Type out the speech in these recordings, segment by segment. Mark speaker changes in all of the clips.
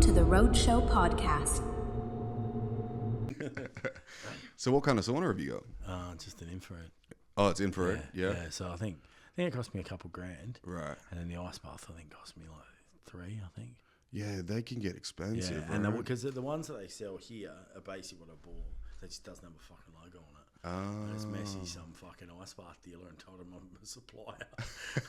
Speaker 1: to the Roadshow Podcast.
Speaker 2: So what kind of sauna have you got?
Speaker 3: Just an infrared.
Speaker 2: Oh, it's infrared? Yeah.
Speaker 3: So I think it cost me a couple grand.
Speaker 2: Right.
Speaker 3: And then the ice bath, I think, cost me like $3, I think.
Speaker 2: Yeah, they can get expensive,
Speaker 3: Yeah,
Speaker 2: right?
Speaker 3: and because the ones that they sell here are basically what I bought. They just doesn't have a fucking logo on it. And it's messy, some fucking ice bath dealer, and told him I'm a supplier.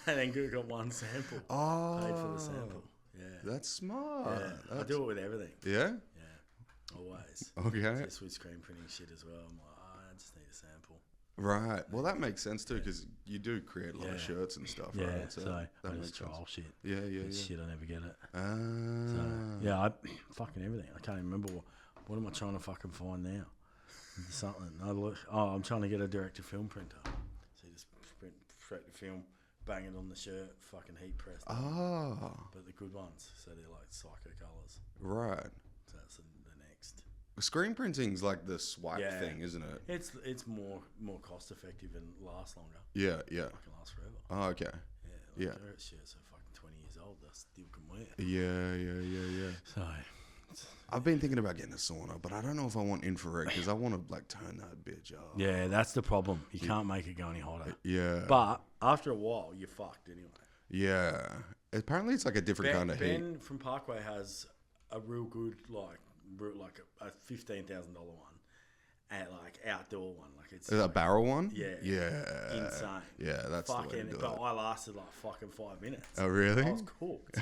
Speaker 3: And then got one sample. Paid for the sample. Yeah.
Speaker 2: That's smart.
Speaker 3: Yeah. I do it with everything.
Speaker 2: Yeah?
Speaker 3: Yeah. Always.
Speaker 2: Okay.
Speaker 3: Just with screen printing shit as well. I'm like, I just need a sample.
Speaker 2: Right. Well, that makes sense too, because you do create a lot of shirts and stuff,
Speaker 3: yeah,
Speaker 2: right?
Speaker 3: So
Speaker 2: that
Speaker 3: I
Speaker 2: makes
Speaker 3: just trial
Speaker 2: sense.
Speaker 3: shit.
Speaker 2: Yeah.
Speaker 3: Shit, I never get it.
Speaker 2: Ah.
Speaker 3: So, yeah, I fucking everything. I can't even remember what am I trying to fucking find now. Something. I'm trying to get a direct-to-film printer. So you just print the film, bang it on the shirt, fucking heat press. But the good ones, so they're like psycho colours.
Speaker 2: Right.
Speaker 3: So that's the next.
Speaker 2: Screen printing's like the swipe thing, isn't it?
Speaker 3: It's more cost effective and lasts longer.
Speaker 2: Yeah.
Speaker 3: Fucking lasts forever.
Speaker 2: Oh, okay.
Speaker 3: Yeah. Like shirts are fucking 20 years old. They still can wear.
Speaker 2: Yeah.
Speaker 3: So.
Speaker 2: I've been thinking about getting a sauna, but I don't know if I want infrared because I want to like turn that bitch up.
Speaker 3: Yeah, that's the problem. You can't make it go any hotter.
Speaker 2: Yeah.
Speaker 3: But after a while, you're fucked anyway.
Speaker 2: Yeah. Apparently, it's like a different kind of heat.
Speaker 3: Ben from Parkway has a real good like a $15,000 one, and like outdoor one. Like it's
Speaker 2: a barrel one.
Speaker 3: Yeah. Insane.
Speaker 2: Yeah, that's
Speaker 3: fucking.
Speaker 2: the way to do
Speaker 3: But
Speaker 2: it.
Speaker 3: I lasted like fucking 5 minutes.
Speaker 2: Oh really?
Speaker 3: I was cooked.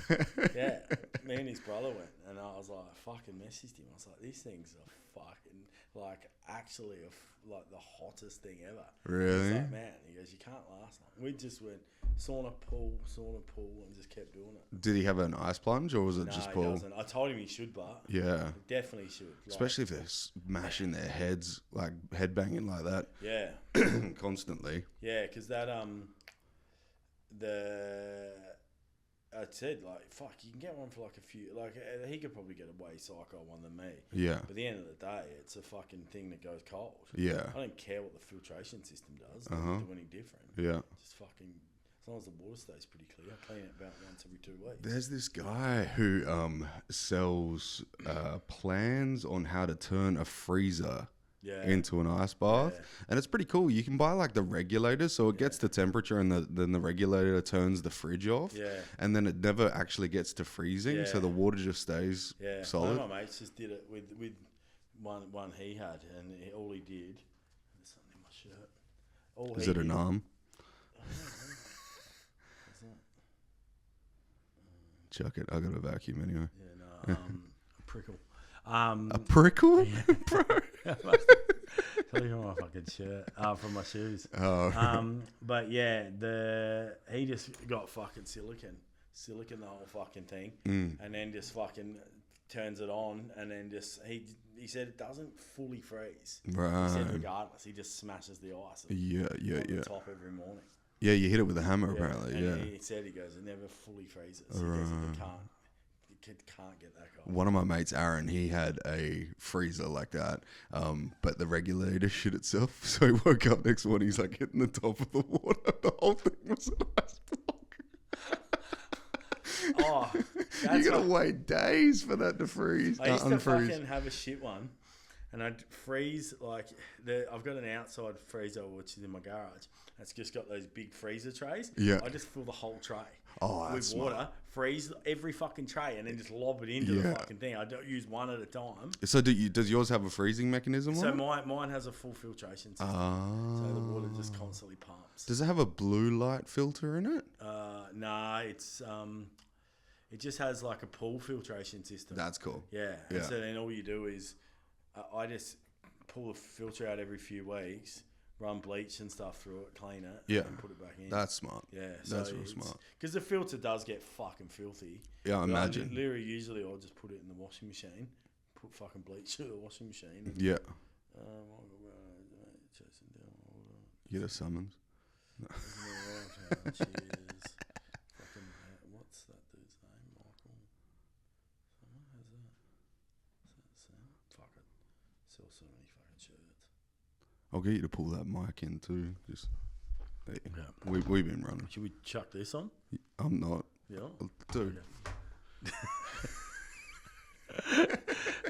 Speaker 3: Yeah. Me and his brother went, and I was like, fucking messaged him. I was like, these things are fucking like actually like the hottest thing ever.
Speaker 2: Really?
Speaker 3: He's like, man, he goes, you can't last long. We just went sauna pool, and just kept doing it.
Speaker 2: Did he have an ice plunge or was it just pool?
Speaker 3: He doesn't. I told him he should, but
Speaker 2: yeah,
Speaker 3: he definitely should. Like,
Speaker 2: especially if they're smashing their heads, like headbanging like that.
Speaker 3: Yeah.
Speaker 2: Constantly.
Speaker 3: Yeah, because that I said like fuck, you can get one for like a few. Like he could probably get a way psycho one than me.
Speaker 2: Yeah.
Speaker 3: But at the end of the day, it's a fucking thing that goes cold.
Speaker 2: Yeah.
Speaker 3: I don't care what the filtration system does. It doesn't do any different.
Speaker 2: Yeah.
Speaker 3: Just fucking. As long as the water stays pretty clear, I clean it about once every 2 weeks.
Speaker 2: There's this guy who sells plans on how to turn a freezer into an ice bath, and it's pretty cool. You can buy like the regulator, so it gets the temperature, and then the regulator turns the fridge off, and then it never actually gets to freezing, so the water just stays solid.
Speaker 3: One of my mates just did it with one he had, and all he did. There's something in my shirt.
Speaker 2: Is it an arm? Chuck it. I got a vacuum anyway.
Speaker 3: Yeah, no, a prickle.
Speaker 2: A prickle?
Speaker 3: Yeah. Bro. Something on my fucking shirt. From my shoes.
Speaker 2: Oh.
Speaker 3: But yeah, he just got fucking silicon the whole fucking thing, and then just fucking turns it on, and then just he said it doesn't fully freeze.
Speaker 2: Right.
Speaker 3: He said regardless, he just smashes the ice. On the top every morning.
Speaker 2: Yeah, you hit it with a hammer apparently.
Speaker 3: And he said he goes, it never fully freezes. He goes, you can't get that cold.
Speaker 2: One of my mates, Aaron, he had a freezer like that, but the regulator shit itself. So he woke up next morning, he's like hitting the top of the water. The whole thing was an ice block.
Speaker 3: Oh,
Speaker 2: you gotta wait days for that to freeze.
Speaker 3: I used to fucking have a shit one, and I'd freeze like I've got an outside freezer which is in my garage. It's just got those big freezer trays.
Speaker 2: Yeah.
Speaker 3: I just fill the whole tray
Speaker 2: with
Speaker 3: water, freeze every fucking tray, and then just lob it into the fucking thing. I don't use one at a time.
Speaker 2: So does yours have a freezing mechanism?
Speaker 3: So mine has a full filtration system. So the water just constantly pumps.
Speaker 2: Does it have a blue light filter in it?
Speaker 3: Nah, it's it just has like a pool filtration system.
Speaker 2: That's cool.
Speaker 3: Yeah. And so then all you do is I just pull the filter out every few weeks, run bleach and stuff through it, clean it, and put it back in.
Speaker 2: That's smart.
Speaker 3: Yeah,
Speaker 2: that's real smart.
Speaker 3: Because the filter does get fucking filthy.
Speaker 2: Yeah, I imagine.
Speaker 3: Literally, usually I'll just put it in the washing machine, put fucking bleach through the washing machine.
Speaker 2: Yeah. You get a summons.
Speaker 3: Cheers. Fucking, what's that dude's name? Michael. Someone has that. Is that Sam? Fuck it. Sell so many fucking shirts.
Speaker 2: I'll get you to pull that mic in too. Just we've been running.
Speaker 3: Should we chuck this on?
Speaker 2: I'm not.
Speaker 3: Yeah.
Speaker 2: Dude.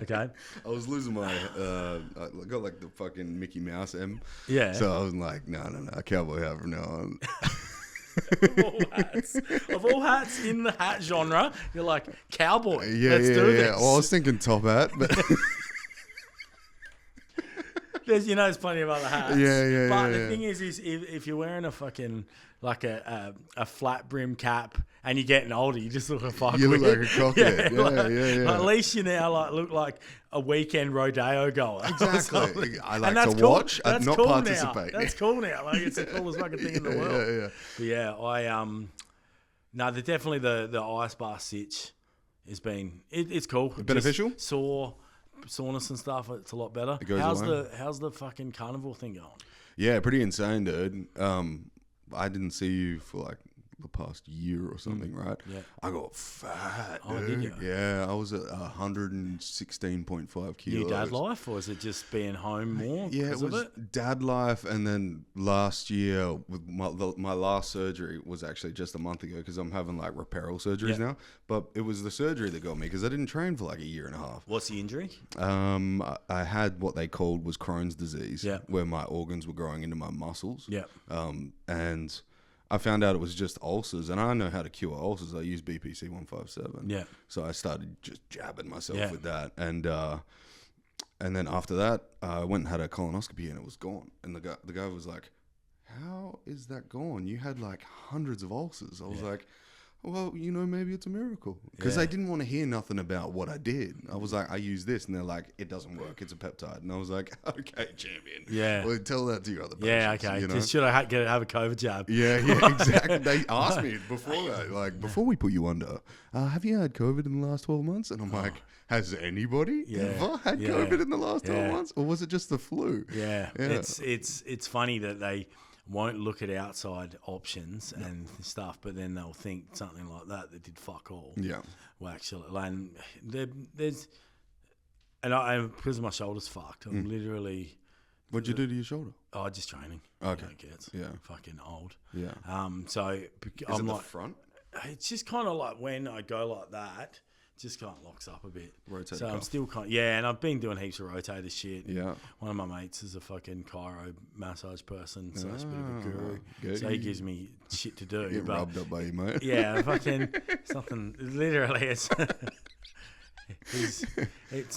Speaker 3: Okay.
Speaker 2: I was losing my, I got like the fucking Mickey Mouse M.
Speaker 3: Yeah.
Speaker 2: So I was like, no, Cowboy hat from now on.
Speaker 3: Of all hats in the hat genre, you're like, Cowboy.
Speaker 2: Yeah,
Speaker 3: Let's do this.
Speaker 2: Well, I was thinking top hat, but
Speaker 3: there's plenty of other hats.
Speaker 2: Yeah,
Speaker 3: But the thing is if you're wearing a fucking like a flat brim cap and you're getting older, you just look a fuck.
Speaker 2: you look
Speaker 3: weird.
Speaker 2: like a cockhead. Yeah.
Speaker 3: At least you now look like a weekend rodeo goer.
Speaker 2: Exactly. I like
Speaker 3: that's
Speaker 2: to
Speaker 3: cool.
Speaker 2: watch and
Speaker 3: That's
Speaker 2: not
Speaker 3: cool
Speaker 2: participate.
Speaker 3: Now. That's cool now. Like it's the coolest fucking thing in the world.
Speaker 2: Yeah.
Speaker 3: But yeah, no, definitely the ice bar sitch has been it's cool.
Speaker 2: Beneficial?
Speaker 3: Just soreness and stuff. It's a lot better.
Speaker 2: It goes away.
Speaker 3: How's the fucking carnivore thing going?
Speaker 2: Yeah, pretty insane, dude. I didn't see you for like the past year or something, right?
Speaker 3: Yeah.
Speaker 2: I got fat,
Speaker 3: Oh,
Speaker 2: dude.
Speaker 3: did you?
Speaker 2: Yeah, I was at 116.5 kilos.
Speaker 3: Your dad life, or is it just being home more?
Speaker 2: Yeah, it was dad life, and then last year with my last surgery was actually just a month ago because I'm having like reparal surgeries now. But it was the surgery that got me because I didn't train for like a year and a half.
Speaker 3: What's the injury?
Speaker 2: I had what they called was Crohn's disease,
Speaker 3: Yeah.
Speaker 2: where my organs were growing into my muscles.
Speaker 3: Yeah.
Speaker 2: And I found out it was just ulcers, and I know how to cure ulcers. I use BPC 157.
Speaker 3: Yeah.
Speaker 2: So I started just jabbing myself
Speaker 3: Yeah.
Speaker 2: with that, and then after that, I went and had a colonoscopy, and it was gone. And the guy was like, "How is that gone? You had like hundreds of ulcers." I was like, well, maybe it's a miracle. Because they didn't want to hear nothing about what I did. I was like, I use this. And they're like, it doesn't work. It's a peptide. And I was like, okay, champion.
Speaker 3: Yeah.
Speaker 2: Well, tell that to your other patients.
Speaker 3: Yeah, okay. Just should I have a COVID jab?
Speaker 2: Yeah, exactly. They asked me before that, like, before we put you under, have you had COVID in the last 12 months? And I'm like, has anybody ever had COVID in the last 12 months? Or was it just the flu?
Speaker 3: Yeah. It's funny that they won't look at outside options and stuff, but then they'll think something like that did fuck all.
Speaker 2: Yeah.
Speaker 3: Well, actually, and there's, and I because my shoulder's fucked. I'm literally.
Speaker 2: What'd you do to your shoulder?
Speaker 3: Oh, just training.
Speaker 2: Okay.
Speaker 3: Yeah. Fucking old.
Speaker 2: Yeah.
Speaker 3: So
Speaker 2: Is
Speaker 3: I'm
Speaker 2: it the
Speaker 3: like,
Speaker 2: front?
Speaker 3: it's just kind of like when I go like that. Just kind of locks up a bit.
Speaker 2: Rotator
Speaker 3: so I'm
Speaker 2: cuff.
Speaker 3: still and I've been doing heaps of rotator shit.
Speaker 2: Yeah.
Speaker 3: One of my mates is a fucking chiro massage person, so it's a bit of a guru.
Speaker 2: Good.
Speaker 3: So he gives me shit to do.
Speaker 2: Get rubbed up by you, mate.
Speaker 3: Yeah, fucking something. Literally, it's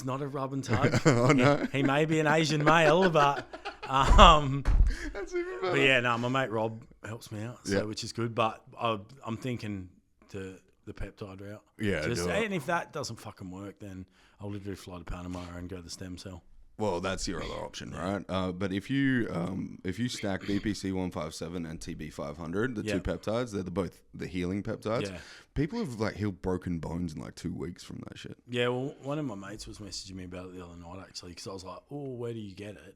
Speaker 3: not a rub and tug.
Speaker 2: Oh no.
Speaker 3: He may be an Asian male, but
Speaker 2: That's even better.
Speaker 3: but yeah, no, my mate Rob helps me out, so
Speaker 2: Yeah.
Speaker 3: which is good. But I'm thinking the peptide route.
Speaker 2: Yeah, do it.
Speaker 3: And if that doesn't fucking work, then I'll literally fly to Panama and go the stem cell.
Speaker 2: Well, that's your other option, right? But if you stack BPC 157 and TB 500, the two peptides, they're both the healing peptides.
Speaker 3: Yeah.
Speaker 2: People have like healed broken bones in like 2 weeks from that shit.
Speaker 3: Yeah, well, one of my mates was messaging me about it the other night actually, because I was like, "Oh, where do you get it?"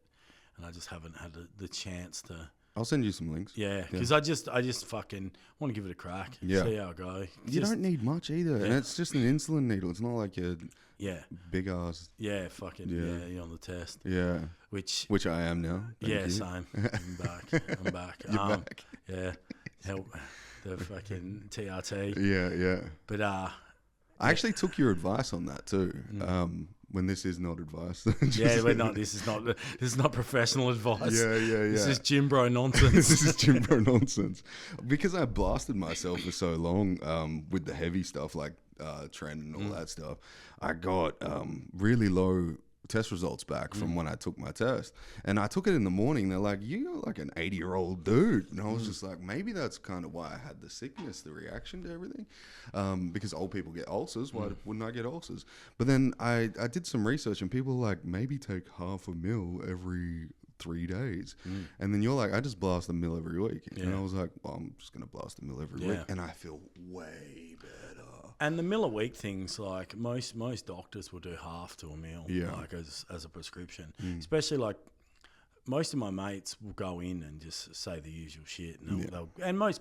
Speaker 3: And I just haven't had the chance to.
Speaker 2: I'll send you some links.
Speaker 3: Yeah, because I just fucking want to give it a crack.
Speaker 2: Yeah.
Speaker 3: See how I go.
Speaker 2: You don't need much either, and it's just an insulin needle. It's not like a big ass.
Speaker 3: Yeah, fucking you're on the test.
Speaker 2: Yeah,
Speaker 3: Which
Speaker 2: I am now. Thank you.
Speaker 3: same. I'm back.
Speaker 2: You're back.
Speaker 3: Yeah, help the fucking TRT.
Speaker 2: Yeah.
Speaker 3: But
Speaker 2: I actually took your advice on that too. When this is not advice.
Speaker 3: we're not. This is not professional advice.
Speaker 2: Yeah.
Speaker 3: This is gym bro nonsense.
Speaker 2: This is gym bro nonsense. Because I blasted myself for so long with the heavy stuff like trend and all that stuff, I got really low test results back from when I took my test. And I took it in the morning. They're like, you're like an 80-year-old dude. And I was just like, maybe that's kind of why I had the sickness, the reaction to everything. Because old people get ulcers. Why wouldn't I get ulcers? But then I did some research and people were like, maybe take half a mil every 3 days. And then you're like, I just blast a mil every week. And I was like, well, I'm just going to blast a mil every week. And I feel way better.
Speaker 3: And the mill a week things, like most doctors will do half to a meal, like as a prescription. Especially like most of my mates will go in and just say the usual shit, and and like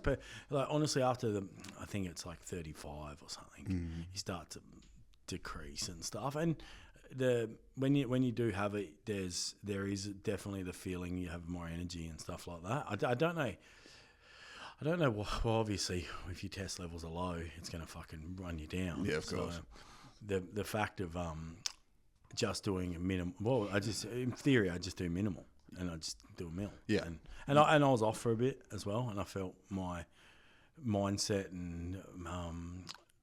Speaker 3: honestly after I think it's like 35 or something, you start to decrease and stuff. And when you do have it, there is definitely the feeling you have more energy and stuff like that. I don't know. Well, obviously, if your test levels are low, it's going to fucking run you down.
Speaker 2: Yeah, of course.
Speaker 3: the fact of just doing a minimum. Well, in theory I just do minimal, and I just do a meal.
Speaker 2: Yeah.
Speaker 3: And I was off for a bit as well, and I felt my mindset and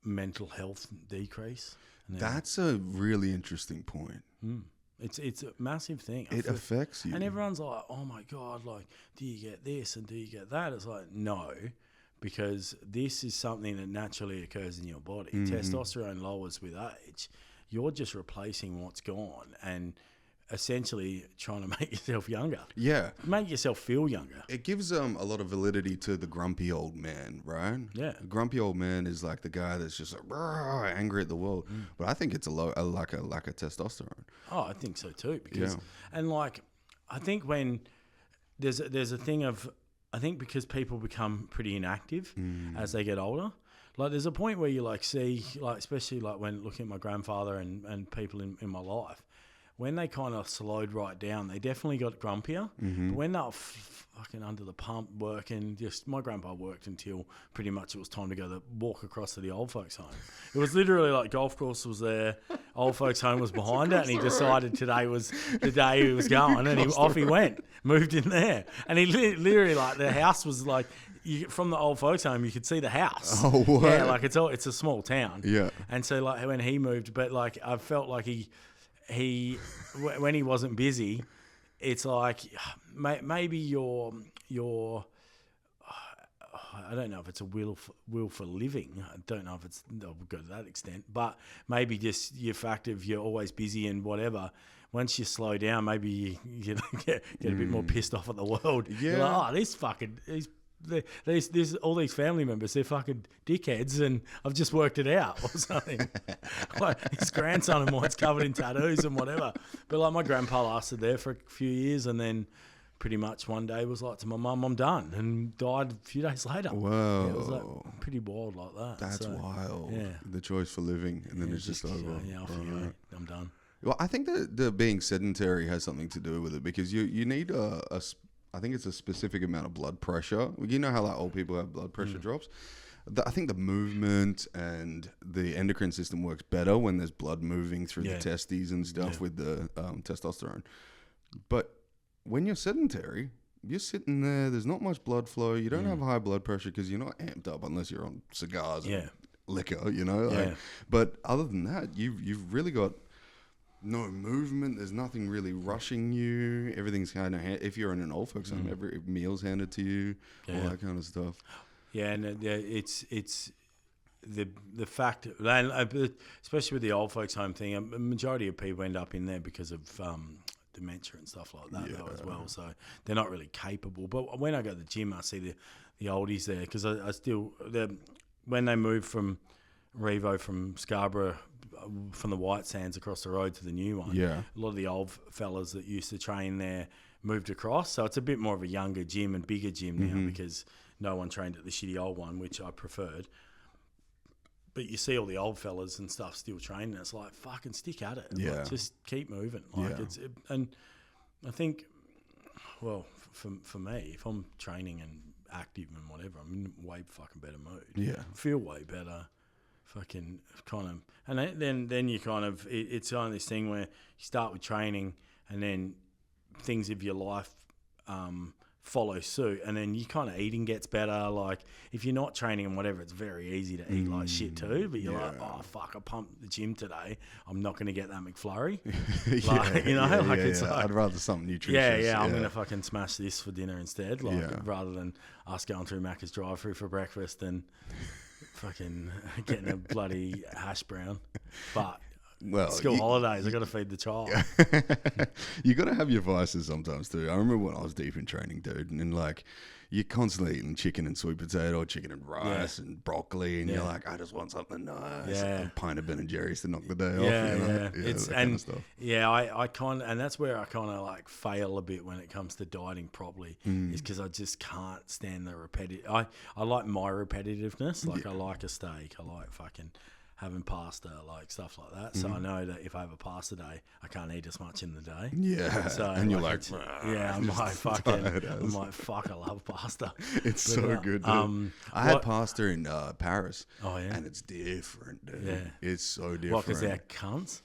Speaker 3: mental health decrease.
Speaker 2: That's a really interesting point.
Speaker 3: It's a massive thing.
Speaker 2: It affects you.
Speaker 3: And everyone's like, oh my God, like, do you get this and do you get that? It's like, no, because this is something that naturally occurs in your body. Testosterone lowers with age. You're just replacing what's gone and essentially trying to make yourself younger.
Speaker 2: Yeah.
Speaker 3: Make yourself feel younger.
Speaker 2: It gives a lot of validity to the grumpy old man, right?
Speaker 3: Yeah.
Speaker 2: The grumpy old man is like the guy that's just like angry at the world. But I think it's a lack of testosterone.
Speaker 3: Oh, I think so too. Because and like I think when there's a thing of, I think because people become pretty inactive as they get older. Like there's a point where you like see, like especially like when looking at my grandfather and people in my life, when they kind of slowed right down, they definitely got grumpier. But when they were fucking under the pump working, just my grandpa worked until pretty much it was time to walk across to the old folks' home. It was literally like golf course was there, old folks' home was behind it, and he decided today was the day he was going, and off he went, moved in there, and he literally like the house was like. From the old folks' home, you could see the house.
Speaker 2: Oh, wow.
Speaker 3: Yeah, like it's a small town.
Speaker 2: Yeah, and
Speaker 3: so like when he moved, but like I felt like he when he wasn't busy, it's like maybe your I don't know if it's a will for living. I don't know if I'll go to that extent, but maybe just your fact of you're always busy and whatever. Once you slow down, maybe you get a bit more pissed off at the world.
Speaker 2: Yeah,
Speaker 3: you're like, there's all these family members, they're fucking dickheads, and I've just worked it out or something. Like his grandson of mine's covered in tattoos and whatever. But like my grandpa lasted there for a few years, and then pretty much one day was like to my mum, I'm done, and died a few days later.
Speaker 2: Whoa.
Speaker 3: Yeah, it was like pretty wild like that.
Speaker 2: That's wild. Yeah. The choice for living, and then it's just over.
Speaker 3: Off you go. I'm done.
Speaker 2: Well, I think that the being sedentary has something to do with it, because you need I think it's a specific amount of blood pressure. You know how like old people have blood pressure drops? I think the movement and the endocrine system works better when there's blood moving through the testes and stuff with the testosterone. But when you're sedentary, you're sitting there, there's not much blood flow. You don't have high blood pressure because you're not amped up unless you're on cigars and liquor, you know? Like, but other than that, you've really got no movement. There's nothing really rushing you. Everything's kind of if you're in an old folks home, every meal's handed to you, all that kind of stuff. Yeah, and
Speaker 3: it's the fact, especially with the old folks home thing. A majority of people end up in there because of dementia and stuff like that though as well. So they're not really capable. But when I go to the gym, I see the oldies there because I still when they move from Revo from Scarborough, from the White Sands across the road to the new one.
Speaker 2: Yeah.
Speaker 3: A lot of the old fellas that used to train there moved across. So it's a bit more of a younger gym and bigger gym now because no one trained at the shitty old one, which I preferred. But you see all the old fellas and stuff still training. It's like, fucking stick at it.
Speaker 2: Yeah.
Speaker 3: Like, just keep moving. Like and I think, well, for me, if I'm training and active and whatever, I'm in way fucking better mood.
Speaker 2: Yeah.
Speaker 3: Feel way better. Fucking kind of, and then you kind of, it's kind of this thing where you start with training and then things of your life follow suit, and then you kind of eating gets better. Like if you're not training and whatever, it's very easy to eat like shit too, but you're like, oh fuck, I pumped the gym today, I'm not going to get that McFlurry. Like, you know, like it's like,
Speaker 2: I'd rather something nutritious.
Speaker 3: I'm going to fucking smash this for dinner instead, like rather than us going through Macca's drive-thru for breakfast and fucking getting a bloody hash brown. But school holidays, I got to feed the child.
Speaker 2: You got to have your vices sometimes too. I remember when I was deep in training, dude, and like you're constantly eating chicken and sweet potato, chicken and rice and broccoli, and you're like, I just want something nice. A pint of Ben and Jerry's to knock the day off. You know?
Speaker 3: It's
Speaker 2: that kind of stuff.
Speaker 3: I kind of, and that's where I kind of like fail a bit when it comes to dieting properly, is because I just can't stand the repetitive. I like my repetitiveness. Like I like a steak. I like fucking having pasta, like stuff like that. So I know that if I have a pasta day, I can't eat as much in the day.
Speaker 2: Yeah.
Speaker 3: So
Speaker 2: and you're like,
Speaker 3: I'm like, fuck, I love pasta.
Speaker 2: It's so good, dude. I had pasta in Paris. Oh, yeah? And it's different, dude. Yeah. It's so different.
Speaker 3: What, because they're cunts?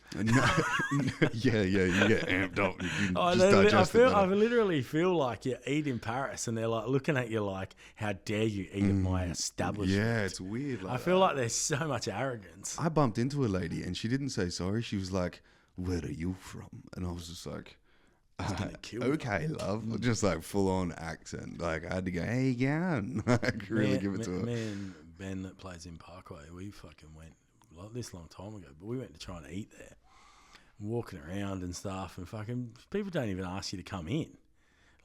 Speaker 2: Yeah, you get amped up. And you just
Speaker 3: I literally feel like you eat in Paris and they're like looking at you like, how dare you eat at my establishment?
Speaker 2: Yeah, it's weird.
Speaker 3: I feel like there's so much arrogance.
Speaker 2: I bumped into a lady and she didn't say sorry. She was like, "Where are you from?" And I was just like, "Okay, love." Just like full on accent. Like I had to go, "Hey, yeah," like really give it to her.
Speaker 3: Me and Ben that plays in Parkway, we fucking went like this long time ago, but we went to try and eat there, walking around and stuff, and fucking people don't even ask you to come in.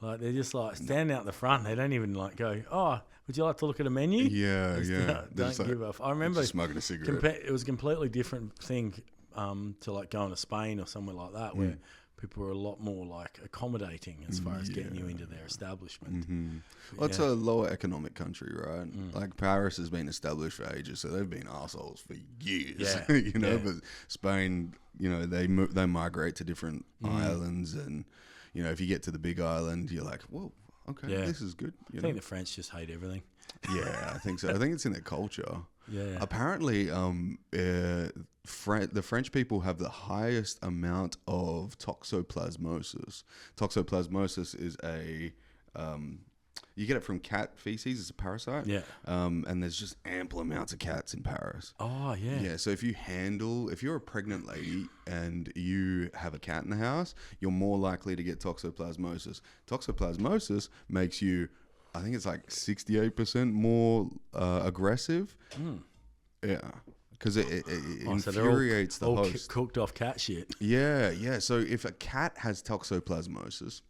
Speaker 3: Like they're just like standing out the front. They don't even like go, "Oh, would you like to look at a menu?"
Speaker 2: Yeah.
Speaker 3: Don't give a. I remember
Speaker 2: smoking a cigarette.
Speaker 3: It was a completely different thing to like going to Spain or somewhere like that, where people were a lot more like accommodating as far as getting you into their establishment.
Speaker 2: Well, it's a lower economic country, right? Like Paris has been established for ages, so they've been assholes for years. But Spain, they migrate to different islands, and if you get to the big island, you're like, whoa, okay, this is good.
Speaker 3: I think the French just hate everything.
Speaker 2: Yeah, I think so. I think it's in their culture.
Speaker 3: Yeah.
Speaker 2: Apparently, the French people have the highest amount of toxoplasmosis. Toxoplasmosis is you get it from cat feces. It's a parasite.
Speaker 3: Yeah.
Speaker 2: And there's just ample amounts of cats in Paris.
Speaker 3: Oh, yeah.
Speaker 2: Yeah, so if you're a pregnant lady and you have a cat in the house, you're more likely to get toxoplasmosis. Toxoplasmosis makes you, I think it's like 68% more aggressive. Yeah. Because it infuriates the host.
Speaker 3: Cooked off cat shit.
Speaker 2: Yeah. So if a cat has toxoplasmosis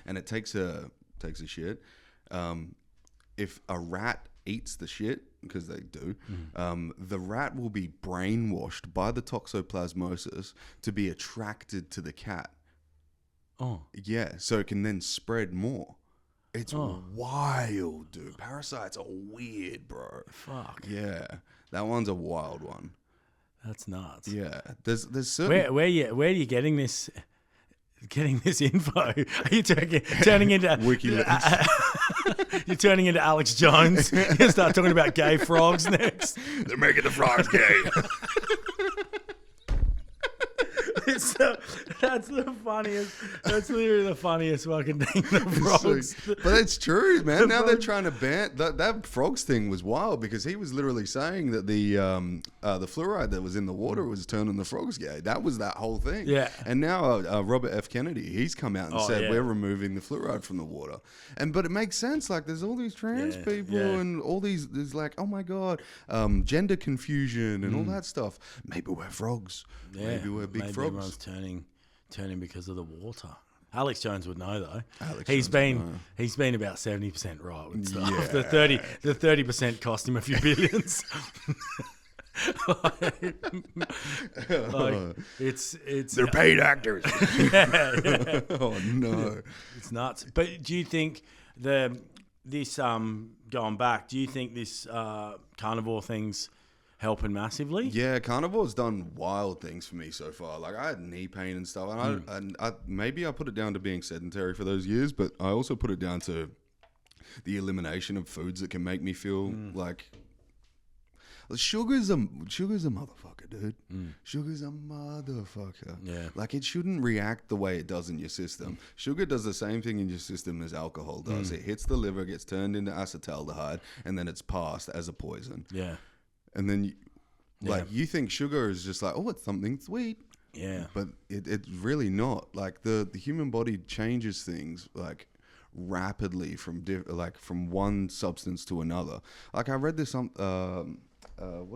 Speaker 2: and it takes a shit, if a rat eats the shit, because they do, the rat will be brainwashed by the toxoplasmosis to be attracted to the cat.
Speaker 3: Oh.
Speaker 2: Yeah, so it can then spread more. It's wild, dude. Parasites are weird, bro.
Speaker 3: Fuck.
Speaker 2: Yeah, that one's a wild one.
Speaker 3: That's nuts.
Speaker 2: Yeah, there's certain...
Speaker 3: Where are you getting this info? Are you turning into WikiLeaks? You're turning into Alex Jones. You start talking about gay frogs next.
Speaker 2: They're making the frogs gay.
Speaker 3: That's the funniest. That's literally the funniest fucking thing. The frogs.
Speaker 2: But it's true, man. Now they're trying to ban that frogs thing was wild because he was literally saying that the fluoride that was in the water was turning the frogs gay. That was that whole thing.
Speaker 3: Yeah.
Speaker 2: And now Robert F. Kennedy, he's come out and said we're removing the fluoride from the water. But it makes sense. Like there's all these trans people and all these. There's like, oh my god, gender confusion and all that stuff. Maybe we're frogs.
Speaker 3: Yeah.
Speaker 2: Maybe we're big frogs.
Speaker 3: Everyone's turning because of the water. Alex Jones would know though. He's been about 70% right with stuff. Yeah. The 30% cost him a few billions. It's
Speaker 2: they're paid actors.
Speaker 3: Yeah.
Speaker 2: Oh no,
Speaker 3: it's nuts. But do you think going back? Do you think this carnivore thing's helping massively?
Speaker 2: Yeah, Carnivore's done wild things for me so far. Like I had knee pain and stuff, and I maybe I put it down to being sedentary for those years, but I also put it down to the elimination of foods that can make me feel like sugar's a motherfucker, dude. Sugar's a motherfucker.
Speaker 3: Yeah,
Speaker 2: like it shouldn't react the way it does in your system. Sugar does the same thing in your system as alcohol does. It hits the liver, gets turned into acetaldehyde, and then it's passed as a poison.
Speaker 3: Yeah.
Speaker 2: And then, you think sugar is just like, oh, it's something sweet.
Speaker 3: Yeah.
Speaker 2: But it's really not. Like, the human body changes things, like, rapidly from one substance to another. Like, I read this, what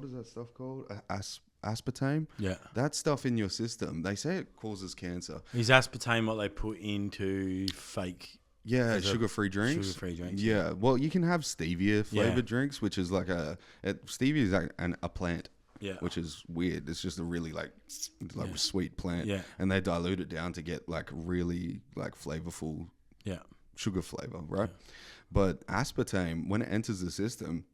Speaker 2: is that stuff called? Aspartame?
Speaker 3: Yeah.
Speaker 2: That stuff in your system, they say it causes cancer.
Speaker 3: Is aspartame what they put into fake...
Speaker 2: Yeah, sugar-free drinks.
Speaker 3: Sugar-free drinks.
Speaker 2: Yeah, well, you can have stevia-flavored drinks, which is like stevia is like a plant, which is weird. It's just a really sweet plant, and they dilute it down to get like really like flavorful, sugar flavor, right? Yeah. But aspartame, when it enters the system,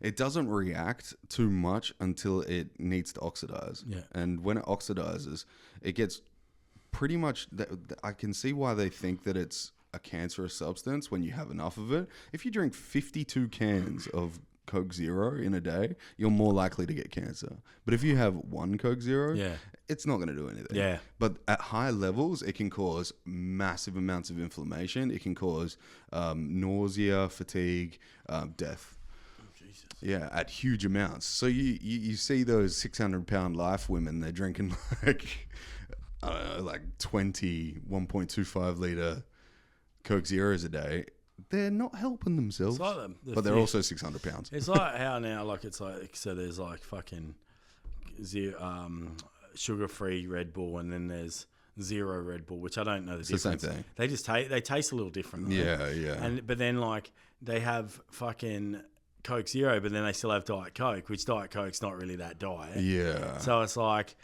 Speaker 2: it doesn't react too much until it needs to oxidize.
Speaker 3: Yeah.
Speaker 2: And when it oxidizes, it gets pretty much, I can see why they think that it's a cancerous substance when you have enough of it. If you drink 52 cans of Coke Zero in a day, you're more likely to get cancer. But if you have one Coke Zero, it's not going to do anything.
Speaker 3: Yeah.
Speaker 2: But at high levels, it can cause massive amounts of inflammation. It can cause nausea, fatigue, death.
Speaker 3: Oh, Jesus.
Speaker 2: Yeah, at huge amounts. So you see those 600-pound life women, they're drinking like, I don't know, like 20 1.25 litre Coke Zeros a day. They're not helping themselves,
Speaker 3: It's like
Speaker 2: but they're also 600 pounds.
Speaker 3: It's like how now, like it's like, so there's like fucking sugar-free Red Bull, and then there's zero Red Bull, which I don't know the difference.
Speaker 2: It's the same thing.
Speaker 3: They just they taste a little different.
Speaker 2: Yeah, yeah.
Speaker 3: But then like they have fucking Coke Zero, but then they still have Diet Coke, which Diet Coke's not really that diet.
Speaker 2: Yeah.
Speaker 3: So it's like,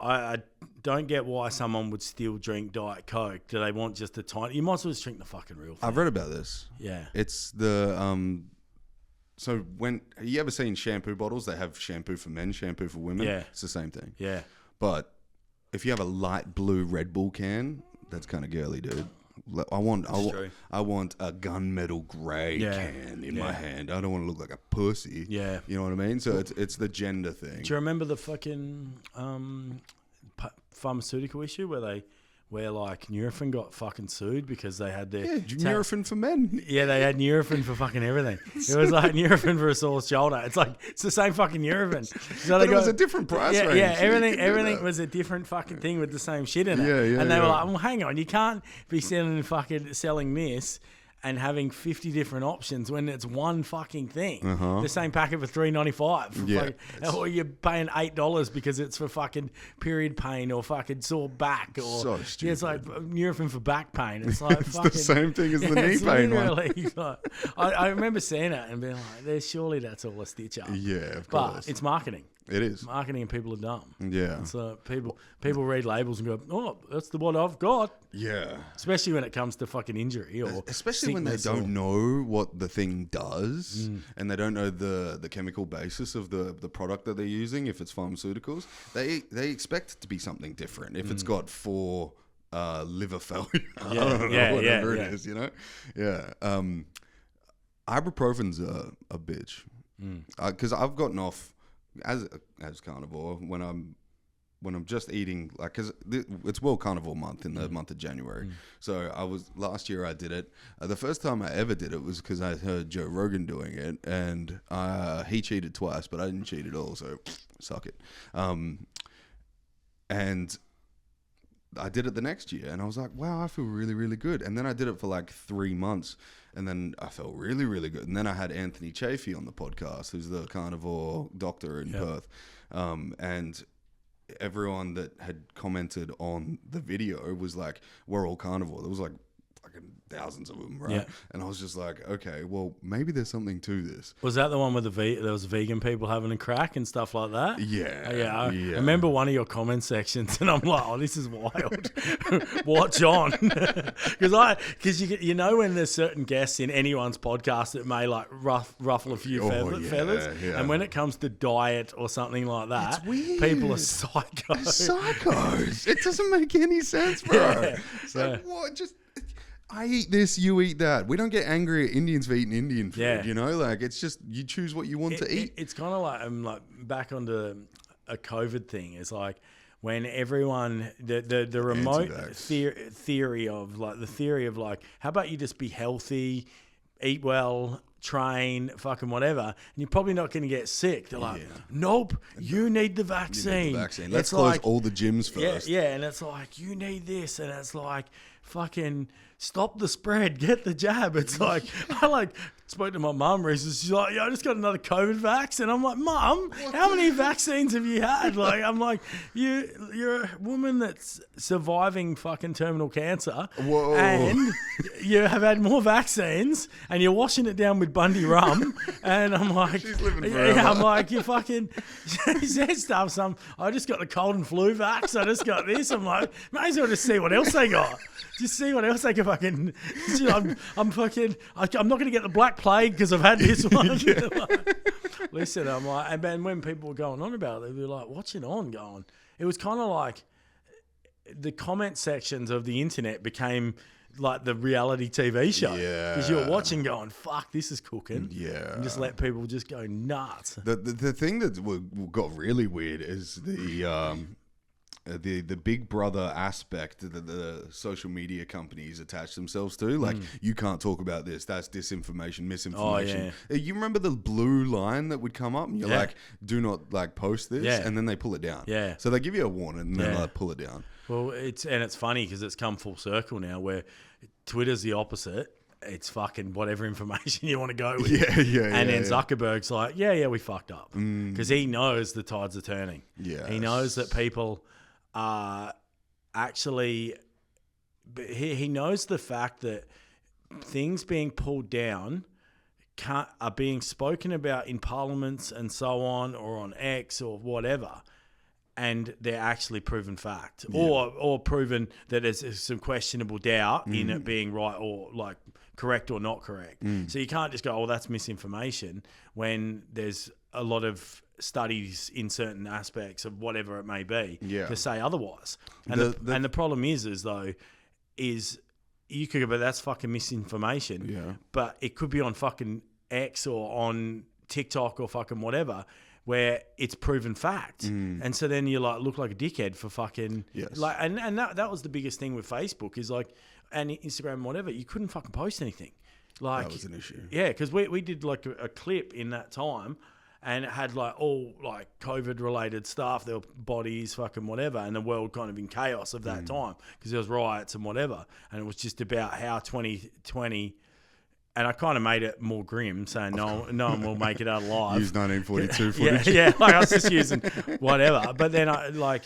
Speaker 3: I don't get why someone would still drink Diet Coke. Do they want just a tiny? You might as well just drink the fucking real thing.
Speaker 2: I've read about this.
Speaker 3: Yeah.
Speaker 2: It's the so when you ever seen shampoo bottles? They have shampoo for men, shampoo for women.
Speaker 3: Yeah.
Speaker 2: It's the same thing.
Speaker 3: Yeah.
Speaker 2: But if you have a light blue Red Bull can, that's kind of girly, dude. I want a gunmetal grey can in my hand. I don't want to look like a pussy.
Speaker 3: Yeah.
Speaker 2: You know what I mean? So it's the gender thing.
Speaker 3: Do you remember the fucking pharmaceutical issue where like Nurofen got fucking sued because they had their
Speaker 2: Nurofen for men.
Speaker 3: Yeah, they had Nurofen for fucking everything. It was like Nurofen for a sore shoulder. It's like it's the same fucking Nurofen. So
Speaker 2: but it was a different price range.
Speaker 3: Yeah, everything was a different fucking thing with the same shit in it.
Speaker 2: Yeah,
Speaker 3: and they were like, well, hang on, you can't be selling this and having 50 different options when it's one fucking thing. The same packet for $3.95.
Speaker 2: Yeah.
Speaker 3: Or you're paying $8 because it's for fucking period pain or fucking sore back. Or,
Speaker 2: so stupid.
Speaker 3: Yeah, it's like Nurofen for back pain. It's like
Speaker 2: it's
Speaker 3: fucking,
Speaker 2: the same thing as the knee pain one.
Speaker 3: Like, I remember seeing it and being like, surely that's all a stitch up.
Speaker 2: Yeah, of course.
Speaker 3: But it's marketing.
Speaker 2: It is.
Speaker 3: Marketing and people are dumb.
Speaker 2: Yeah.
Speaker 3: So people read labels and go, oh, that's the one I've got.
Speaker 2: Yeah.
Speaker 3: Especially when it comes to fucking injury or
Speaker 2: especially when they don't know what the thing does and they don't know the chemical basis of the product that they're using. If it's pharmaceuticals, they expect it to be something different. If it's got 4 liver failure, I don't know, whatever it is, you know? Yeah. Ibuprofen's a bitch. Because I've gotten off as carnivore when I'm just eating, like, because it's World Carnivore Month in the month of January. So last year I did it. The first time I ever did it was because I heard Joe Rogan doing it, and he cheated twice, but I didn't cheat at all, so suck it. And I did it the next year, and I was like, wow, I feel really, really good. And then I did it for like 3 months, and then I felt really, really good. And then I had Anthony Chafee on the podcast, who's the carnivore doctor in Perth. And everyone that had commented on the video was like, we're all carnivore. There was like fucking thousands of them, right?
Speaker 3: Yeah.
Speaker 2: And I was just like, okay, well, maybe there's something to this.
Speaker 3: Was that the one with there was vegan people having a crack and stuff like that?
Speaker 2: Yeah.
Speaker 3: I remember one of your comment sections, and I'm like, oh, this is wild. Watch on. Because you know when there's certain guests in anyone's podcast that may like ruffle a few feathers, and when it comes to diet or something like that,
Speaker 2: it's weird.
Speaker 3: People are psychos.
Speaker 2: Psychos. It doesn't make any sense, bro. It's like, what? Just... I eat this, you eat that. We don't get angry at Indians for eating Indian food, you know? Like, it's just, you choose what you want to eat.
Speaker 3: It's kind of like, I'm like, back onto a COVID thing. It's like, when everyone, the remote theory of like, how about you just be healthy, eat well, train, fucking whatever, and you're probably not going to get sick. They're like, nope, you need the vaccine.
Speaker 2: Let's close all the gyms first.
Speaker 3: Yeah, and it's like, you need this, and it's like, fucking stop the spread, get the jab. It's like, I spoke to my mum recently. She's like, I just got another COVID vax. And I'm like, Mum, how many vaccines have you had? Like, I'm like, you're a woman that's surviving fucking terminal cancer.
Speaker 2: Whoa. And
Speaker 3: you have had more vaccines and you're washing it down with Bundy rum. And I'm like,
Speaker 2: she's living forever.
Speaker 3: Yeah, I'm like, you fucking, she said stuff. I just got the cold and flu vax. I just got this. I'm like, may as well just see what else they got. you see what else they can fucking? I'm not going to get the Black Plague because I've had this one. Listen, I'm like, and then when people were going on about it, they'd be like, "What's it on?" Going. It was kind of like the comment sections of the internet became like the reality TV show. Yeah. Because you're watching going, fuck, this is cooking. Yeah. And just let people just go nuts.
Speaker 2: The thing that got really weird is the Big Brother aspect that the social media companies attach themselves to. Like, you can't talk about this. That's disinformation, misinformation. Oh, yeah. You remember the blue line that would come up? And you're like, do not like post this. Yeah. And then they pull it down. Yeah. So they give you a warning and then they pull it down. Well,
Speaker 3: it's funny because it's come full circle now where Twitter's the opposite. It's fucking whatever information you want to go with. And then Zuckerberg's like, we fucked up. Because he knows the tides are turning. Yeah. He knows that people are actually... He knows the fact that things being pulled down are being spoken about in parliaments and so on, or on X or whatever, and they're actually proven fact, or proven that there's some questionable doubt in it being right or like correct or not correct. So you can't just go, oh, that's misinformation, when there's a lot of studies in certain aspects of whatever it may be to say otherwise. And the problem is you could go, but that's fucking misinformation. Yeah. But it could be on fucking X or on TikTok or fucking whatever, where it's proven fact. And so then you like look like a dickhead for fucking like, and that was the biggest thing with Facebook is like, and Instagram and whatever, you couldn't fucking post anything. Like,
Speaker 2: that was an issue.
Speaker 3: Yeah, because we did like a clip in that time, and it had like all like COVID related stuff. There were bodies, fucking whatever, and the world kind of in chaos of that time because there was riots and whatever, and it was just about how 2020. And I kind of made it more grim, saying no one will make it out alive.
Speaker 2: Use 1942 footage.
Speaker 3: Yeah, like I was just using whatever. But then I like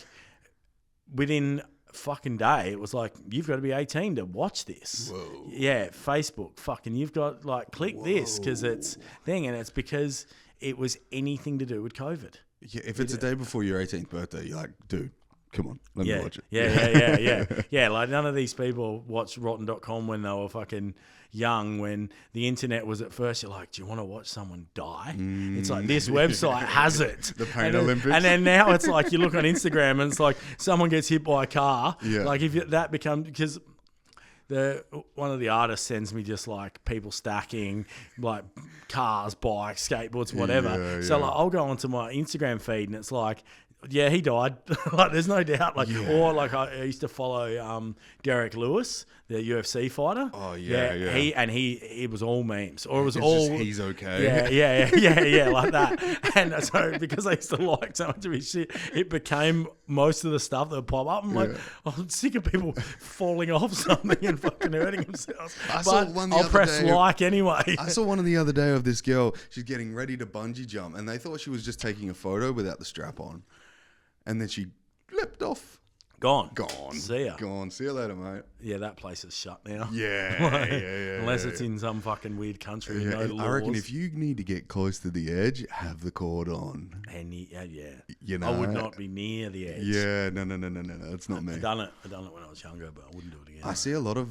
Speaker 3: within fucking day, it was like, you've got to be 18 to watch this. Whoa. Yeah, Facebook, fucking, you've got like click this because it's thing, and it's because it was anything to do with COVID.
Speaker 2: Yeah, if it's a day before your 18th birthday, you're like, dude, come on, let me watch it.
Speaker 3: Yeah, like none of these people watched Rotten.com when they were fucking young, when the internet was at first. You're like, do you want to watch someone die? It's like, this website has it.
Speaker 2: The Pain Olympics.
Speaker 3: And then now it's like, you look on Instagram and it's like someone gets hit by a car. Yeah. Like if that becomes, because one of the artists sends me just like people stacking like cars, bikes, skateboards, whatever. So like I'll go onto my Instagram feed and it's like, yeah, he died. Like, there's no doubt. Like, or like I used to follow Derek Lewis, the UFC fighter. Oh yeah. He was all memes, or it was all
Speaker 2: he's okay.
Speaker 3: Yeah, like that. And so because I used to like so much of his shit, it became most of the stuff that would pop up. I'm like, I'm sick of people falling off something and fucking hurting themselves. I'll press like anyway.
Speaker 2: I saw one the other day of this girl. She's getting ready to bungee jump, and they thought she was just taking a photo without the strap on. And then she flipped off.
Speaker 3: Gone.
Speaker 2: See ya. Gone. See you later, mate.
Speaker 3: Yeah, that place is shut now.
Speaker 2: Yeah.
Speaker 3: Unless it's in some fucking weird country. Yeah, no
Speaker 2: I reckon if you need to get close to the edge, have the cord on.
Speaker 3: And
Speaker 2: you know,
Speaker 3: I would not be near the edge.
Speaker 2: Yeah, no. That's not me.
Speaker 3: I've done it when I was younger, but I wouldn't do it again.
Speaker 2: I see a lot of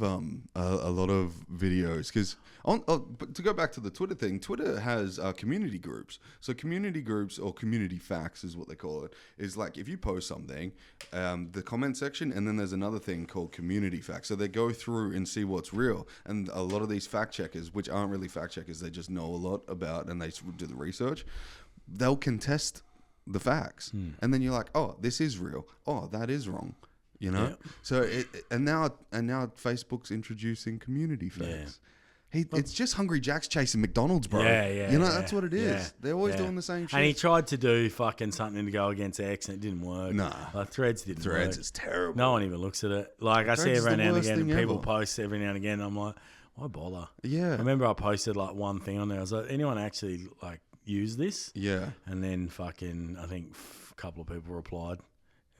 Speaker 2: videos because but to go back to the Twitter thing, Twitter has community groups. So community groups, or community facts is what they call it, is like if you post something, the comment section, and then there's another thing called community facts. So they go through and see what's real. And a lot of these fact checkers, which aren't really fact checkers, they just know a lot about and they do the research, they'll contest the facts. And then you're like, oh, this is real. Oh, that is wrong. You know? Yeah. So and now Facebook's introducing community facts. Yeah. It's just Hungry Jack's chasing McDonald's, bro. You know, that's what it is. Yeah. They're always doing the same shit.
Speaker 3: And he tried to do fucking something to go against X and it didn't work.
Speaker 2: Nah.
Speaker 3: Like Threads didn't work.
Speaker 2: Threads is terrible.
Speaker 3: No one even looks at it. Like Threads I see every now and again and people post every now and again. I'm like, why bother? Yeah. I remember I posted like one thing on there. I was like, anyone actually like use this? Yeah. And then fucking, I think a couple of people replied.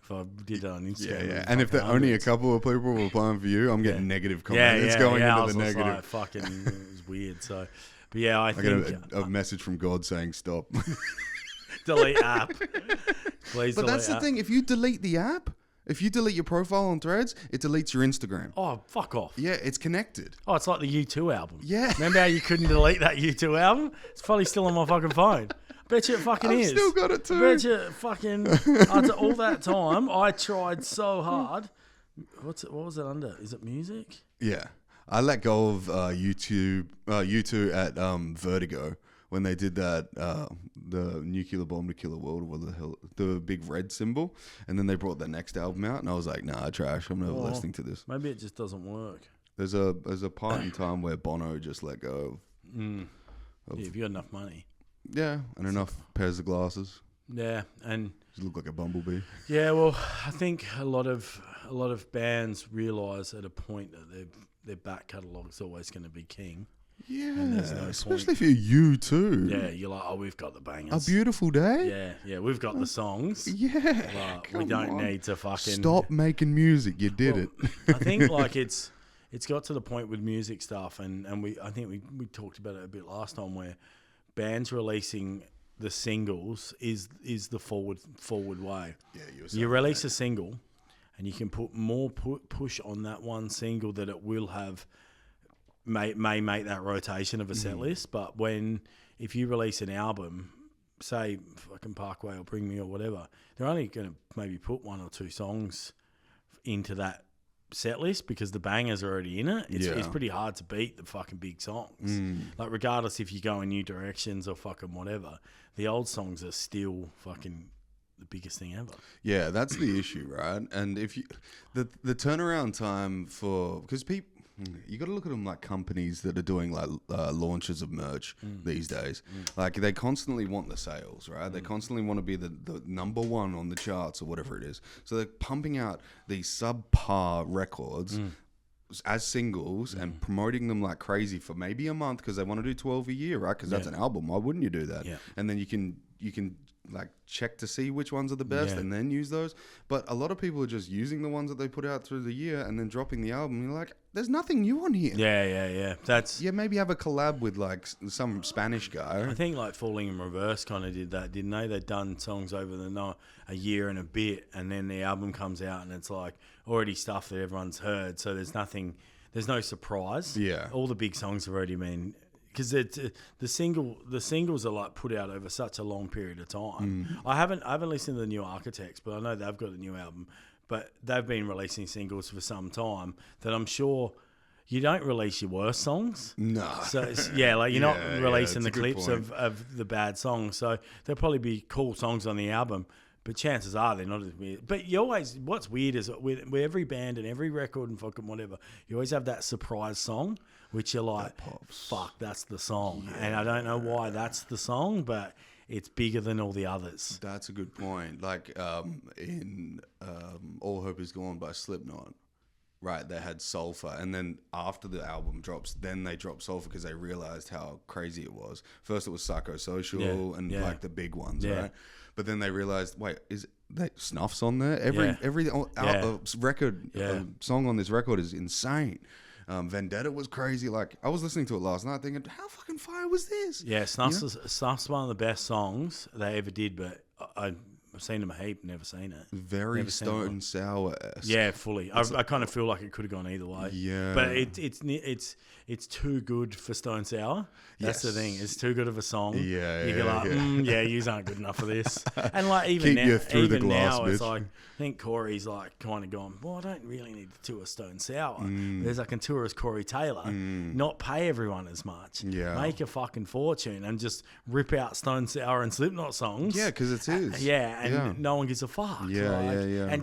Speaker 3: If I did that on Instagram.
Speaker 2: Yeah. And if there only a couple of people were applying for you, I'm getting negative comments. It's going into the negative.
Speaker 3: Like, fucking, it was weird. So, but yeah, I
Speaker 2: think a message from God saying stop.
Speaker 3: Delete app. Please.
Speaker 2: But that's the thing. If you delete the app, If you delete your profile on Threads, it deletes your Instagram.
Speaker 3: Oh, fuck off.
Speaker 2: Yeah, it's connected.
Speaker 3: Oh, it's like the U2 album.
Speaker 2: Yeah.
Speaker 3: Remember how you couldn't delete that U2 album? It's probably still on my fucking phone. Bet you it fucking is.
Speaker 2: I've still got it too.
Speaker 3: Bet you fucking, after all that time, I tried so hard. What was it under? Is it music?
Speaker 2: Yeah. I let go of U2 at Vertigo when they did that, the nuclear bomb to kill the world, or what the hell, the big red symbol. And then they brought their next album out, and I was like, nah, trash. I'm never listening to this.
Speaker 3: Maybe it just doesn't work.
Speaker 2: There's a part in time where Bono just let go of
Speaker 3: If you had enough money.
Speaker 2: Yeah, and enough pairs of glasses.
Speaker 3: Yeah, and
Speaker 2: just look like a bumblebee.
Speaker 3: Yeah, well, I think a lot of bands realise at a point that their back catalogue is always going to be king.
Speaker 2: Yeah,
Speaker 3: no
Speaker 2: especially for you too.
Speaker 3: Yeah, you're like, oh, we've got the bangers.
Speaker 2: A Beautiful Day.
Speaker 3: Yeah, we've got the songs.
Speaker 2: Yeah,
Speaker 3: but we don't need to fucking
Speaker 2: stop making music. You did it.
Speaker 3: I think like it's got to the point with music stuff, and I think we talked about it a bit last time, where bands releasing the singles is the forward way. Yeah, you release a single, and you can put more push on that one single that it will have. May make that rotation of a set list, but if you release an album, say fucking Parkway or Bring Me or whatever, they're only going to maybe put one or two songs into that set list because the bangers are already in it. It's pretty hard to beat the fucking big songs. Like regardless if you go in new directions or fucking whatever, the old songs are still fucking the biggest thing ever.
Speaker 2: Yeah, that's the issue, right? And if you the turnaround time because people. You got to look at them like companies that are doing like launches of merch these days. Like they constantly want the sales, right? They constantly want to be the number one on the charts or whatever it is. So they're pumping out these subpar records as singles and promoting them like crazy for maybe a month because they want to do 12 a year, right? Because that's an album. Why wouldn't you do that? Yeah. And then you can like check to see which ones are the best and then use those. But a lot of people are just using the ones that they put out through the year and then dropping the album. You're like, there's nothing new on here.
Speaker 3: Yeah.
Speaker 2: Maybe have a collab with like some Spanish guy.
Speaker 3: I think like Falling in Reverse kind of did that, didn't they? They'd done songs over a year and a bit, and then the album comes out and it's like already stuff that everyone's heard. So there's no surprise. Yeah. All the big songs have already been. Because the singles are like put out over such a long period of time. I haven't listened to the new Architects, but I know they've got a new album. But they've been releasing singles for some time. That I'm sure you don't release your worst songs. No. So you're not releasing the clips of the bad songs. So there'll probably be cool songs on the album. But chances are they're not as weird. But what's weird is with every band and every record and fucking whatever, you always have that surprise song, which you're like, fuck, that's the song. Yeah. And I don't know why that's the song, but it's bigger than all the others.
Speaker 2: That's a good point. Like in All Hope Is Gone by Slipknot, right, they had Sulfur, and then after the album drops, then they drop Sulfur because they realized how crazy it was. First it was Psychosocial and like the big ones, right? But then they realized, wait, is that Snuff's on there? Every record song on this record is insane. Vendetta was crazy. Like I was listening to it last night, thinking, how fucking fire was this?
Speaker 3: Yeah, Snuff's one of the best songs they ever did, but I've seen them a heap, never seen it.
Speaker 2: Very Stone Sour-esque.
Speaker 3: Yeah, fully. I kind of feel like it could have gone either way. Yeah, but it's too good for Stone Sour. That's the thing. It's too good of a song. Yeah, you're like, you aren't good enough for this. And like even
Speaker 2: keep you through the glass,
Speaker 3: it's like I think Corey's like kind of gone, well, I don't really need to tour Stone Sour. There's I can tour as Corey Taylor, not pay everyone as much. Yeah, make a fucking fortune and just rip out Stone Sour and Slipknot songs.
Speaker 2: Yeah, because it's his.
Speaker 3: And no one gives a fuck. Yeah.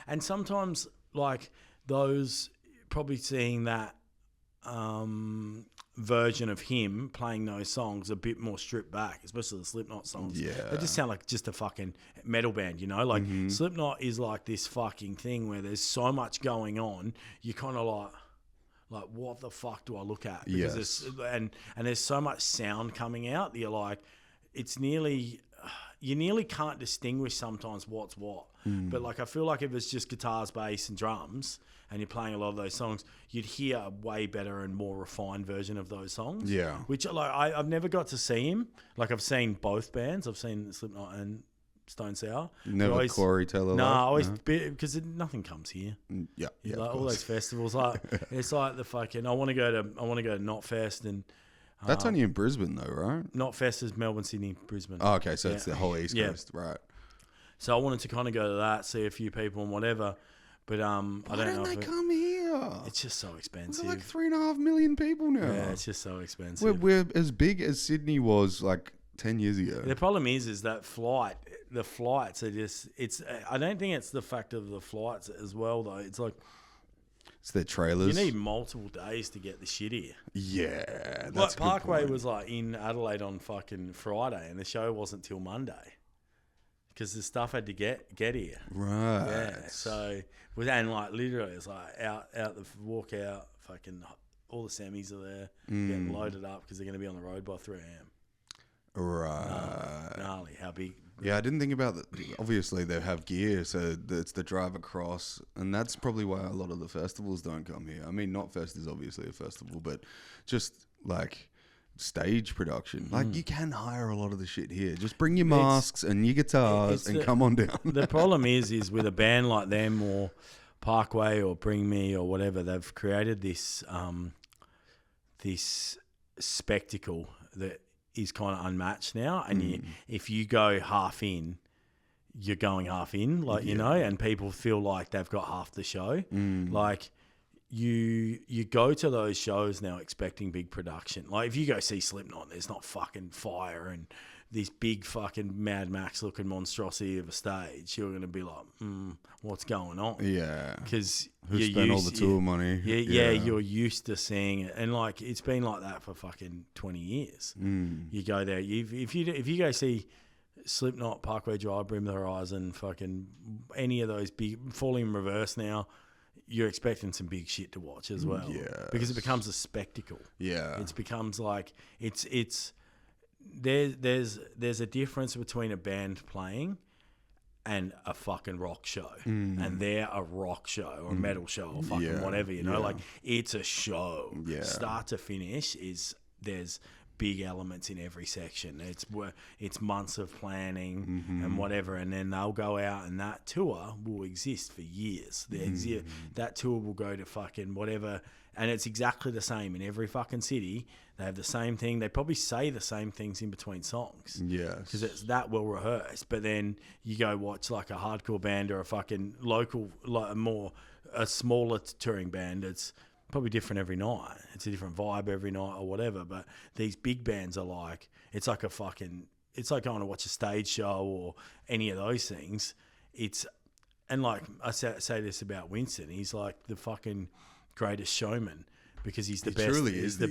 Speaker 3: And sometimes like those probably seeing that version of him playing those songs a bit more stripped back, especially the Slipknot songs. Yeah. They just sound like just a fucking metal band, you know? Like Slipknot is like this fucking thing where there's so much going on, you kind of like what the fuck do I look at? Because there's so much sound coming out that you're like, it's nearly... You nearly can't distinguish sometimes what's what. But like I feel like if it's just guitars, bass and drums and you're playing a lot of those songs, you'd hear a way better and more refined version of those songs. Yeah. Which like I've never got to see him. Like I've seen both bands. I've seen Slipknot and stone sour.
Speaker 2: Never Corey Taylor.
Speaker 3: Because nothing comes here.
Speaker 2: Yeah,
Speaker 3: like all those festivals. Like it's like the fucking. I want to go to Knotfest and.
Speaker 2: That's only in Brisbane though, right?
Speaker 3: Knotfest is Melbourne, Sydney, Brisbane.
Speaker 2: Oh, okay, so it's the whole East Coast, right?
Speaker 3: So I wanted to kind of go to that, see a few people and whatever. But I don't know. Why don't they come here? It's just so expensive.
Speaker 2: We're like 3.5 million people now.
Speaker 3: Yeah, it's just so expensive.
Speaker 2: We're as big as Sydney was like 10 years ago.
Speaker 3: The problem is that the flights are just, I don't think it's the fact of the flights as well though. It's like,
Speaker 2: it's their trailers.
Speaker 3: You need multiple days to get the shit here.
Speaker 2: Yeah, that's
Speaker 3: like Parkway was like in Adelaide on fucking Friday and the show wasn't till Monday. Because the stuff had to get here.
Speaker 2: Right.
Speaker 3: Yeah. So, and like literally, it's like walk out, fucking all the semis are there, getting loaded up because they're going to be on the road by 3 a.m.
Speaker 2: Right.
Speaker 3: Gnarly. How big?
Speaker 2: Yeah, I didn't think about that. Obviously, they have gear, so it's the drive across. And that's probably why a lot of the festivals don't come here. I mean, Knotfest is obviously a festival, but just like stage production. Like, you can hire a lot of the shit here. Just bring your masks and your guitars and come on down.
Speaker 3: The problem is with a band like them or Parkway or Bring Me or whatever, they've created this this spectacle that is kind of unmatched now. And if you go half in, you're going half in, like, you know, and people feel like they've got half the show. Like, you go to those shows now expecting big production. Like, if you go see Slipknot, there's not fucking fire and this big fucking Mad Max looking monstrosity of a stage. You're going to be like, what's going on?
Speaker 2: Yeah.
Speaker 3: Because
Speaker 2: who spent all the tour money?
Speaker 3: Yeah, you're used to seeing it. And, like, it's been like that for fucking 20 years. You go there. If you go see Slipknot, Parkway Drive, Brim the Horizon, fucking any of those big, Falling in Reverse now, you're expecting some big shit to watch as well.
Speaker 2: Yeah.
Speaker 3: Because it becomes a spectacle.
Speaker 2: Yeah.
Speaker 3: It becomes like there's a difference between a band playing and a fucking rock show. And they're a rock show or a metal show or fucking whatever, you know, like it's a show.
Speaker 2: Yeah.
Speaker 3: Start to finish there's big elements in every section. It's months of planning and whatever, and then they'll go out and that tour will exist for years. That tour will go to fucking whatever, and it's exactly the same in every fucking city. They have the same thing. They probably say the same things in between songs.
Speaker 2: Yes.
Speaker 3: Because it's that well rehearsed. But then you go watch like a hardcore band or a fucking local, like a smaller touring band. It's probably different every night. It's a different vibe every night or whatever. But these big bands are like, it's like going to watch a stage show or any of those things. And like I say this about Winston, he's like the fucking greatest showman because he's the best.
Speaker 2: Truly
Speaker 3: he's the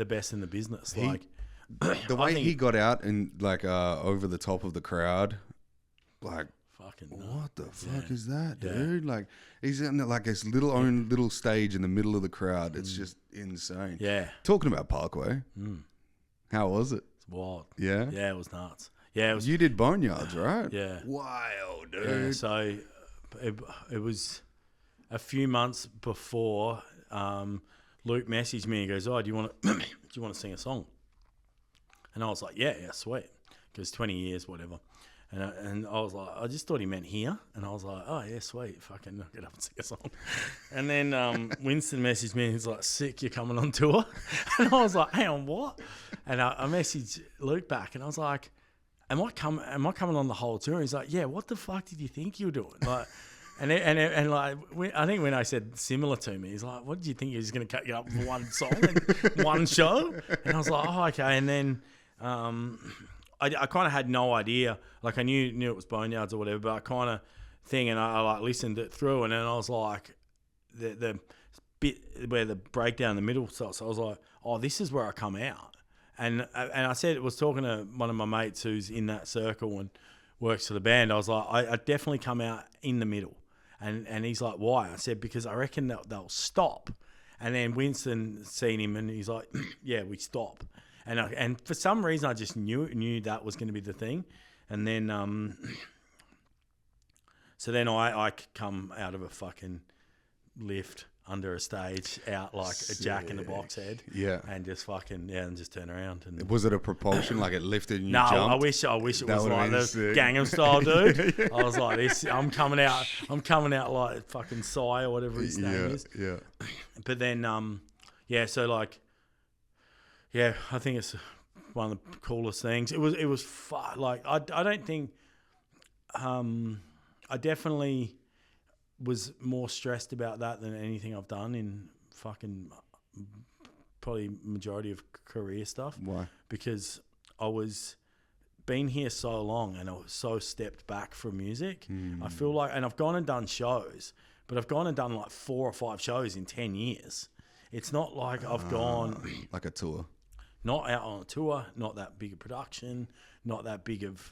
Speaker 3: best in the business.
Speaker 2: The way he got out and like over the top of the crowd, like,
Speaker 3: fucking
Speaker 2: what the fuck is that, dude? Like, he's in like this little stage in the middle of the crowd. It's just insane.
Speaker 3: Yeah.
Speaker 2: Talking about Parkway, how was it?
Speaker 3: It's wild.
Speaker 2: Yeah?
Speaker 3: Yeah, it was nuts. Yeah, it was.
Speaker 2: You did Boneyards, right?
Speaker 3: Yeah.
Speaker 2: Wild, dude.
Speaker 3: Yeah, so it was a few months before Luke messaged me and goes, "Oh, do you want to sing a song?" And I was like, "Yeah, sweet," because 20 years, whatever. And I was like, I just thought he meant here, and I was like, "Oh yeah, sweet, fucking knock it up and sing a song." And then Winston messaged me and he's like, "Sick, you're coming on tour?" And I was like, "Hang on, what?" And I messaged Luke back and I was like, Am I coming on the whole tour? And he's like, "Yeah, what the fuck did you think you were doing?" Like, and like, I think when I said similar to me, he's like, "What did you think you were just going to cut you up for one song and one show?" And I was like, "Oh, okay." And then I kind of had no idea. Like, I knew it was Boneyards or whatever, but I kind of thing, and I like listened it through, and then I was like, the bit where the breakdown in the middle starts. So I was like, "Oh, this is where I come out." And I was talking to one of my mates who's in that circle and works for the band. I was like, I definitely come out in the middle. And he's like, "Why?" I said, "Because I reckon they'll stop." And then Winston seen him and he's like, "Yeah, we stop." And for some reason, I just knew that was going to be the thing. And then, so then I come out of a fucking lift under a stage out like a Jack in the Box head.
Speaker 2: Yeah.
Speaker 3: And just fucking, and just turn around. And
Speaker 2: Was it a propulsion, like it lifted and you
Speaker 3: no,
Speaker 2: jumped?
Speaker 3: I wish it was like the
Speaker 2: sick.
Speaker 3: Gangnam Style dude. I was like, this, I'm coming out like fucking Psy or whatever his name is.
Speaker 2: Yeah.
Speaker 3: But then, so like, I think it's one of the coolest things. It was fun. Like, I don't think, I definitely was more stressed about that than anything I've done in fucking probably majority of career stuff.
Speaker 2: Why?
Speaker 3: Because I was been here so long and I was so stepped back from music. I feel like, and I've gone and done shows, but I've gone and done like 4 or 5 shows in 10 years. It's not like I've gone
Speaker 2: like a tour.
Speaker 3: Not out on a tour, not that big a production, not that big of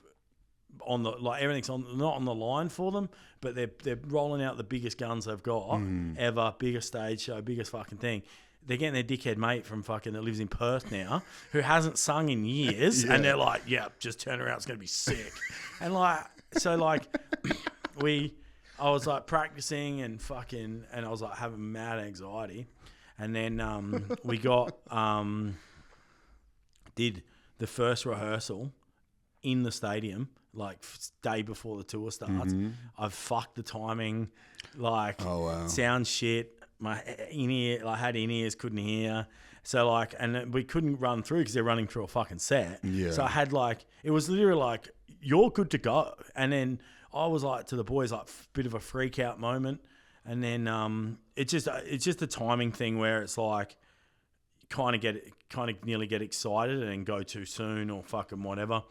Speaker 3: on the like everything's on not on the line for them, but they're rolling out the biggest guns they've got ever, biggest stage show, biggest fucking thing. They're getting their dickhead mate from fucking that lives in Perth now, who hasn't sung in years, and they're like, "Yeah, just turn around, it's gonna be sick." And like, so like, I was like practicing and fucking, and I was like having mad anxiety, and then we got did the first rehearsal in the stadium, like day before the tour starts. I've fucked the timing, like sound shit. My in-ear, I had in-ears, couldn't hear. So like, and we couldn't run through because they're running through a fucking set. Yeah. So I had like, it was literally like, you're good to go. And then I was like to the boys, like bit of a freak out moment. And then it's just a timing thing where it's like, kind of nearly get excited and go too soon or fucking whatever.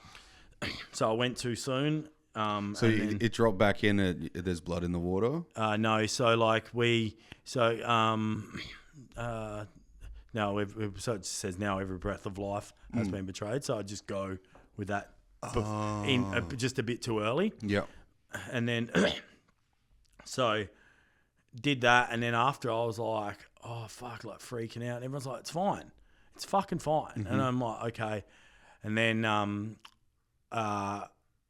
Speaker 3: So I went too soon.
Speaker 2: So it dropped back in. There's blood in the water.
Speaker 3: No. So like so it says now every breath of life has been betrayed. So I just go with that just a bit too early.
Speaker 2: Yeah. And
Speaker 3: then so did that, and then after I was like, oh fuck, like freaking out. And everyone's like, it's fine, it's fucking fine. And I'm like, okay. And then I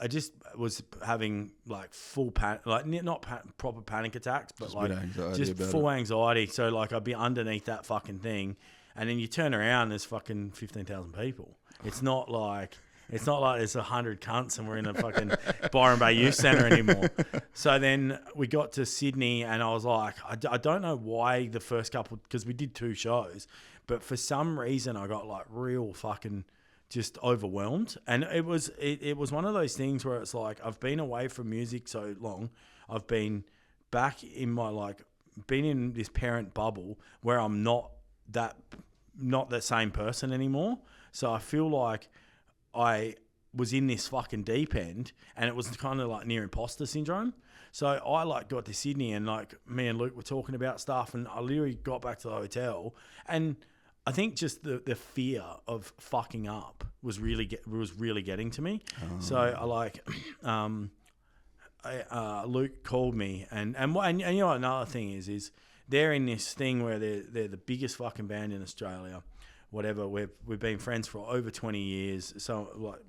Speaker 3: just was having like full panic, like not proper panic attacks, but like just full anxiety. So like I'd be underneath that fucking thing, and then you turn around, there's fucking 15,000 people. It's not like there's 100 cunts and we're in a fucking Byron Bay Youth Centre anymore. So then we got to Sydney, and I was like, I don't know why the first couple, because we did 2 shows, but for some reason I got like real fucking just overwhelmed. And it was one of those things where it's like, I've been away from music so long. I've been back in my been in this parent bubble where I'm not that same person anymore. So I feel like I was in this fucking deep end, and it was kind of like near imposter syndrome. So I like got to Sydney, and like me and Luke were talking about stuff, and I literally got back to the hotel, and I think just the fear of fucking up was really getting to me. So Luke called me, and you know, another thing is they're in this thing where they're the biggest fucking band in Australia. Whatever, we've been friends for over 20 years. So like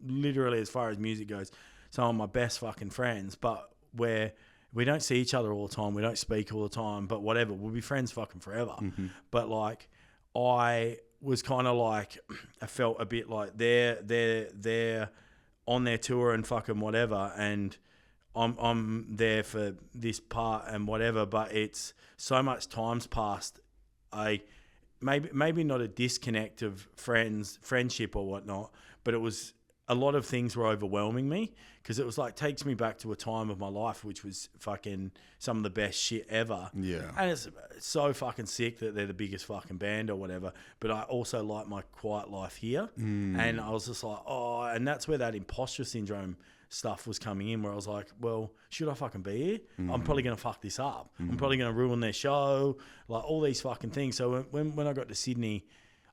Speaker 3: literally, as far as music goes, some of my best fucking friends. But we don't see each other all the time. We don't speak all the time. But whatever, we'll be friends fucking forever. But like, I was kind of like, I felt a bit like they're on their tour and fucking whatever, and I'm there for this part and whatever. But it's so much time's passed. Maybe not a disconnect of friendship or whatnot, but it was a lot of things were overwhelming me, because it was like takes me back to a time of my life which was fucking some of the best shit ever. Yeah. And it's so fucking sick that they're the biggest fucking band or whatever, but I also like my quiet life here. And I was just like, and that's where that imposter syndrome stuff was coming in, where I was like, well, should I fucking be here? I'm probably going to fuck this up. I'm probably going to ruin their show, like all these fucking things. So when I got to Sydney,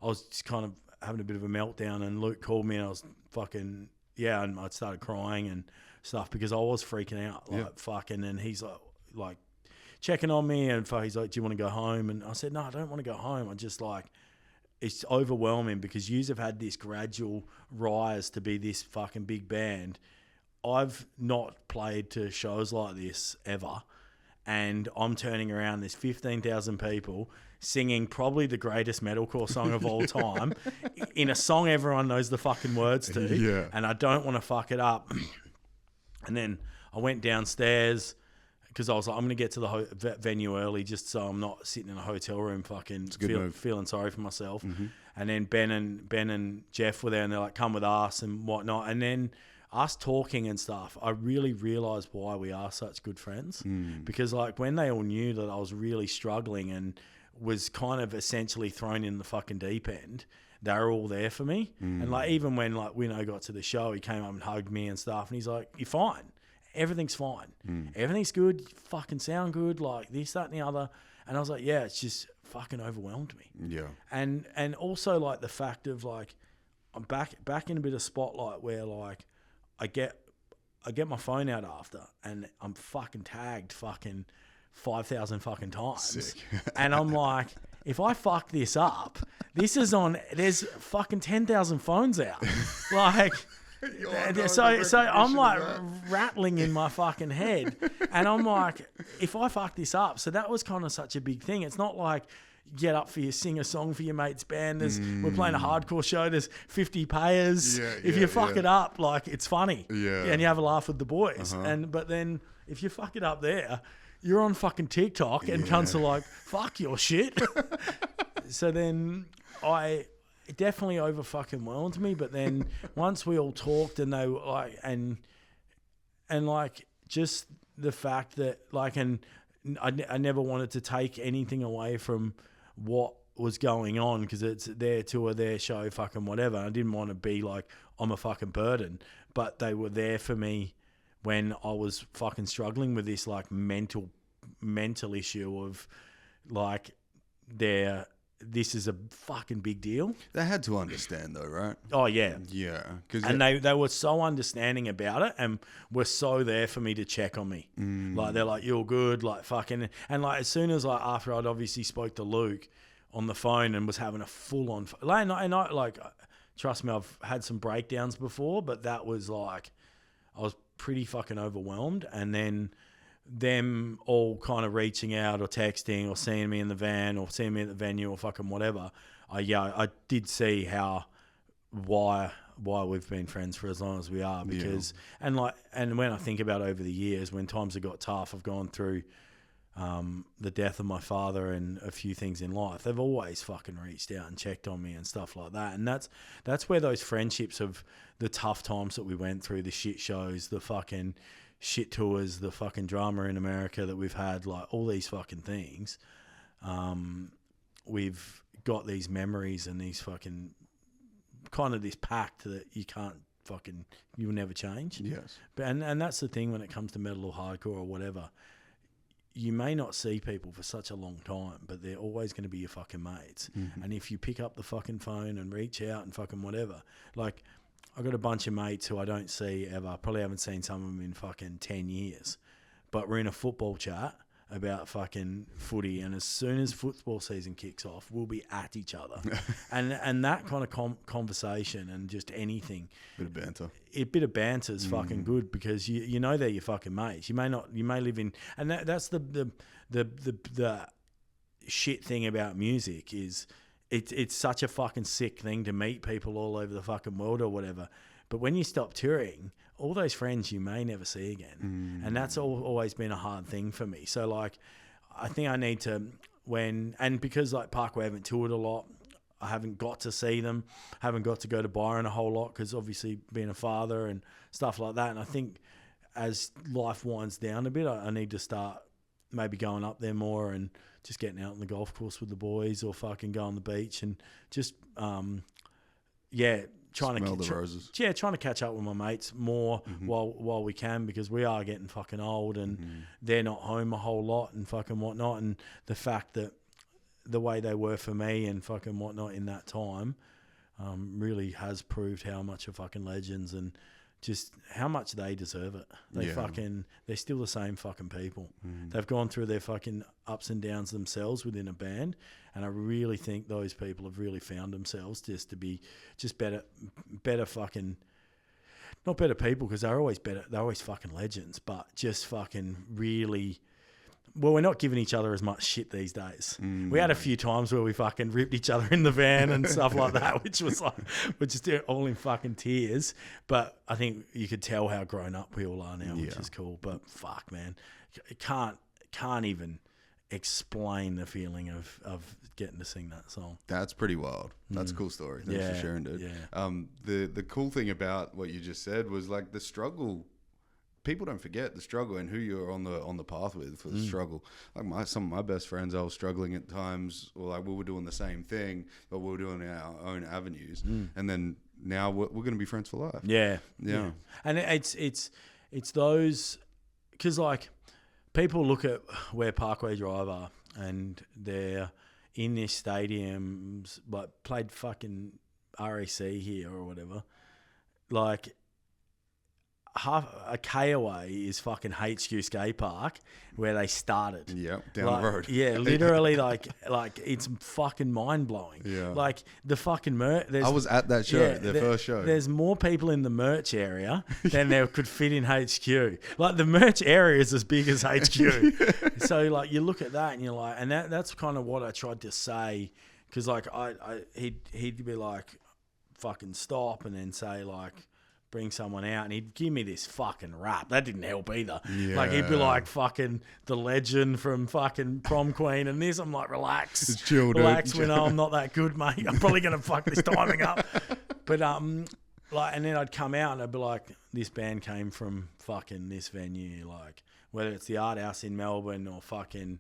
Speaker 3: I was just kind of having a bit of a meltdown, and Luke called me, and I was fucking, and I started crying and stuff because I was freaking out, fucking, and he's like checking on me, and he's like, do you want to go home? And I said, no, I don't want to go home. I just like, it's overwhelming because yous have had this gradual rise to be this fucking big band. I've not played to shows like this ever, and I'm turning around, there's 15,000 people singing probably the greatest metalcore song of all time in a song everyone knows the fucking words to.
Speaker 2: Yeah.
Speaker 3: And I don't want to fuck it up. And then I went downstairs because I was like, I'm going to get to the venue early just so I'm not sitting in a hotel room fucking feeling sorry for myself.
Speaker 2: Mm-hmm.
Speaker 3: And then Ben and Jeff were there and they're like, come with us and whatnot. And then us talking and stuff, I really realised why we are such good friends. Because like when they all knew that I was really struggling and was kind of essentially thrown in the fucking deep end, they were all there for me. And like even when like Winno got to the show, he came up and hugged me and stuff, and he's like, "You're fine. Everything's fine. Everything's good. You fucking sound good. Like this, that, and the other." And I was like, "Yeah, it's just fucking overwhelmed me."
Speaker 2: Yeah.
Speaker 3: And also like the fact of like I'm back in a bit of spotlight where like I get my phone out after and I'm fucking tagged fucking 5,000 fucking times.
Speaker 2: Sick.
Speaker 3: And I'm like, if I fuck this up, this is on, there's fucking 10,000 phones out. Like, so I'm like rattling in my fucking head. And I'm like, if I fuck this up, so that was kind of such a big thing. It's not like, get up sing a song for your mate's band. We're playing a hardcore show. There's 50 payers. If you fuck it up, like it's funny. And you have a laugh with the boys. But then if you fuck it up there, you're on fucking TikTok and cunts are like, fuck your shit. So then it definitely over fucking whelmed me. But then once we all talked and they were like, and like just the fact that like, and I never wanted to take anything away from what was going on because it's their tour, their show, fucking whatever. I didn't want to be like, I'm a fucking burden, but they were there for me when I was fucking struggling with this like mental issue of like this is a fucking big deal.
Speaker 2: They had to understand though, right?
Speaker 3: Oh yeah.
Speaker 2: Yeah.
Speaker 3: And they were so understanding about it and were so there for me to check on me. Like they're like, you're good, like fucking, and like as soon as like after I'd obviously spoke to Luke on the phone and was having a full on, and I like, trust me, I've had some breakdowns before, but that was like, I was pretty fucking overwhelmed. And then them all kind of reaching out or texting or seeing me in the van or seeing me at the venue or fucking whatever, I did see why we've been friends for as long as we are, because and when I think about over the years when times have got tough, I've gone through the death of my father and a few things in life, they've always fucking reached out and checked on me and stuff like that. And that's where those friendships of the tough times that we went through, the shit shows, the fucking shit tours, the fucking drama in America that we've had, like all these fucking things, we've got these memories and these fucking kind of this pact that you will never change.
Speaker 2: Yes.
Speaker 3: But and that's the thing when it comes to metal or hardcore or whatever. You may not see people for such a long time, but they're always going to be your fucking mates. And if you pick up the fucking phone and reach out and fucking whatever, like I've got a bunch of mates who I don't see ever. Probably haven't seen some of them in fucking 10 years. But we're in a football chat about fucking footy, and as soon as football season kicks off, we'll be at each other. and that kind of conversation and just anything.
Speaker 2: Bit of banter.
Speaker 3: A bit of banter is fucking good because you know they're your fucking mates. You may live in, and that's the shit thing about music is it's such a fucking sick thing to meet people all over the fucking world or whatever. But when you stop touring, all those friends you may never see again. And that's always been a hard thing for me. So like, I think I need to because like Parkway haven't toured a lot, I haven't got to see them, haven't got to go to Byron a whole lot because obviously being a father and stuff like that. And I think as life winds down a bit, I need to start maybe going up there more and just getting out on the golf course with the boys or fucking go on the beach and just, trying
Speaker 2: Smell the roses.
Speaker 3: Yeah, trying to catch up with my mates more while we can, because we are getting fucking old and they're not home a whole lot and fucking whatnot. And the fact that the way they were for me and fucking whatnot in that time really has proved how much of fucking legends and just how much they deserve it. They're still the same fucking people. They've gone through their fucking ups and downs themselves within a band, and I really think those people have really found themselves just to be just better fucking, not better people because they're always better, they're always fucking legends, but just fucking really well, we're not giving each other as much shit these days. We had a few times where we fucking ripped each other in the van and stuff like that, which was like, we're just all in fucking tears. But I think you could tell how grown up we all are now, which is cool. But fuck, man, can't even explain the feeling of getting to sing that song.
Speaker 2: That's pretty wild. That's a cool story. Thanks for sharing, dude.
Speaker 3: Yeah.
Speaker 2: The cool thing about what you just said was like the struggle. People don't forget the struggle and who you're on the path with for the struggle. Like some of my best friends, I was struggling at times, or like we were doing the same thing, but we were doing our own avenues. And then now we're going to be friends for life.
Speaker 3: Yeah. And it's those, because like people look at where Parkway Drive are and they're in this stadiums, like played fucking RAC here or whatever, like half a K away is fucking HQ skate park where they started.
Speaker 2: Yeah, down the road.
Speaker 3: Yeah, literally like it's fucking mind blowing.
Speaker 2: Yeah,
Speaker 3: like the fucking merch. I
Speaker 2: was at that show, their first show.
Speaker 3: There's more people in the merch area than there could fit in HQ. Like the merch area is as big as HQ. So like you look at that and you're like, and that's kind of what I tried to say, because like he'd be like, fucking stop, and then say like, bring someone out, and he'd give me this fucking rap. That didn't help either. Yeah. Like he'd be like fucking the legend from fucking Prom Queen and this. I'm like, relax.
Speaker 2: It's chill,
Speaker 3: relax.
Speaker 2: dude.
Speaker 3: We know I'm not that good, mate. I'm probably gonna fuck this timing up. But like, and then I'd come out and I'd be like, this band came from fucking this venue, like whether it's the Art House in Melbourne or fucking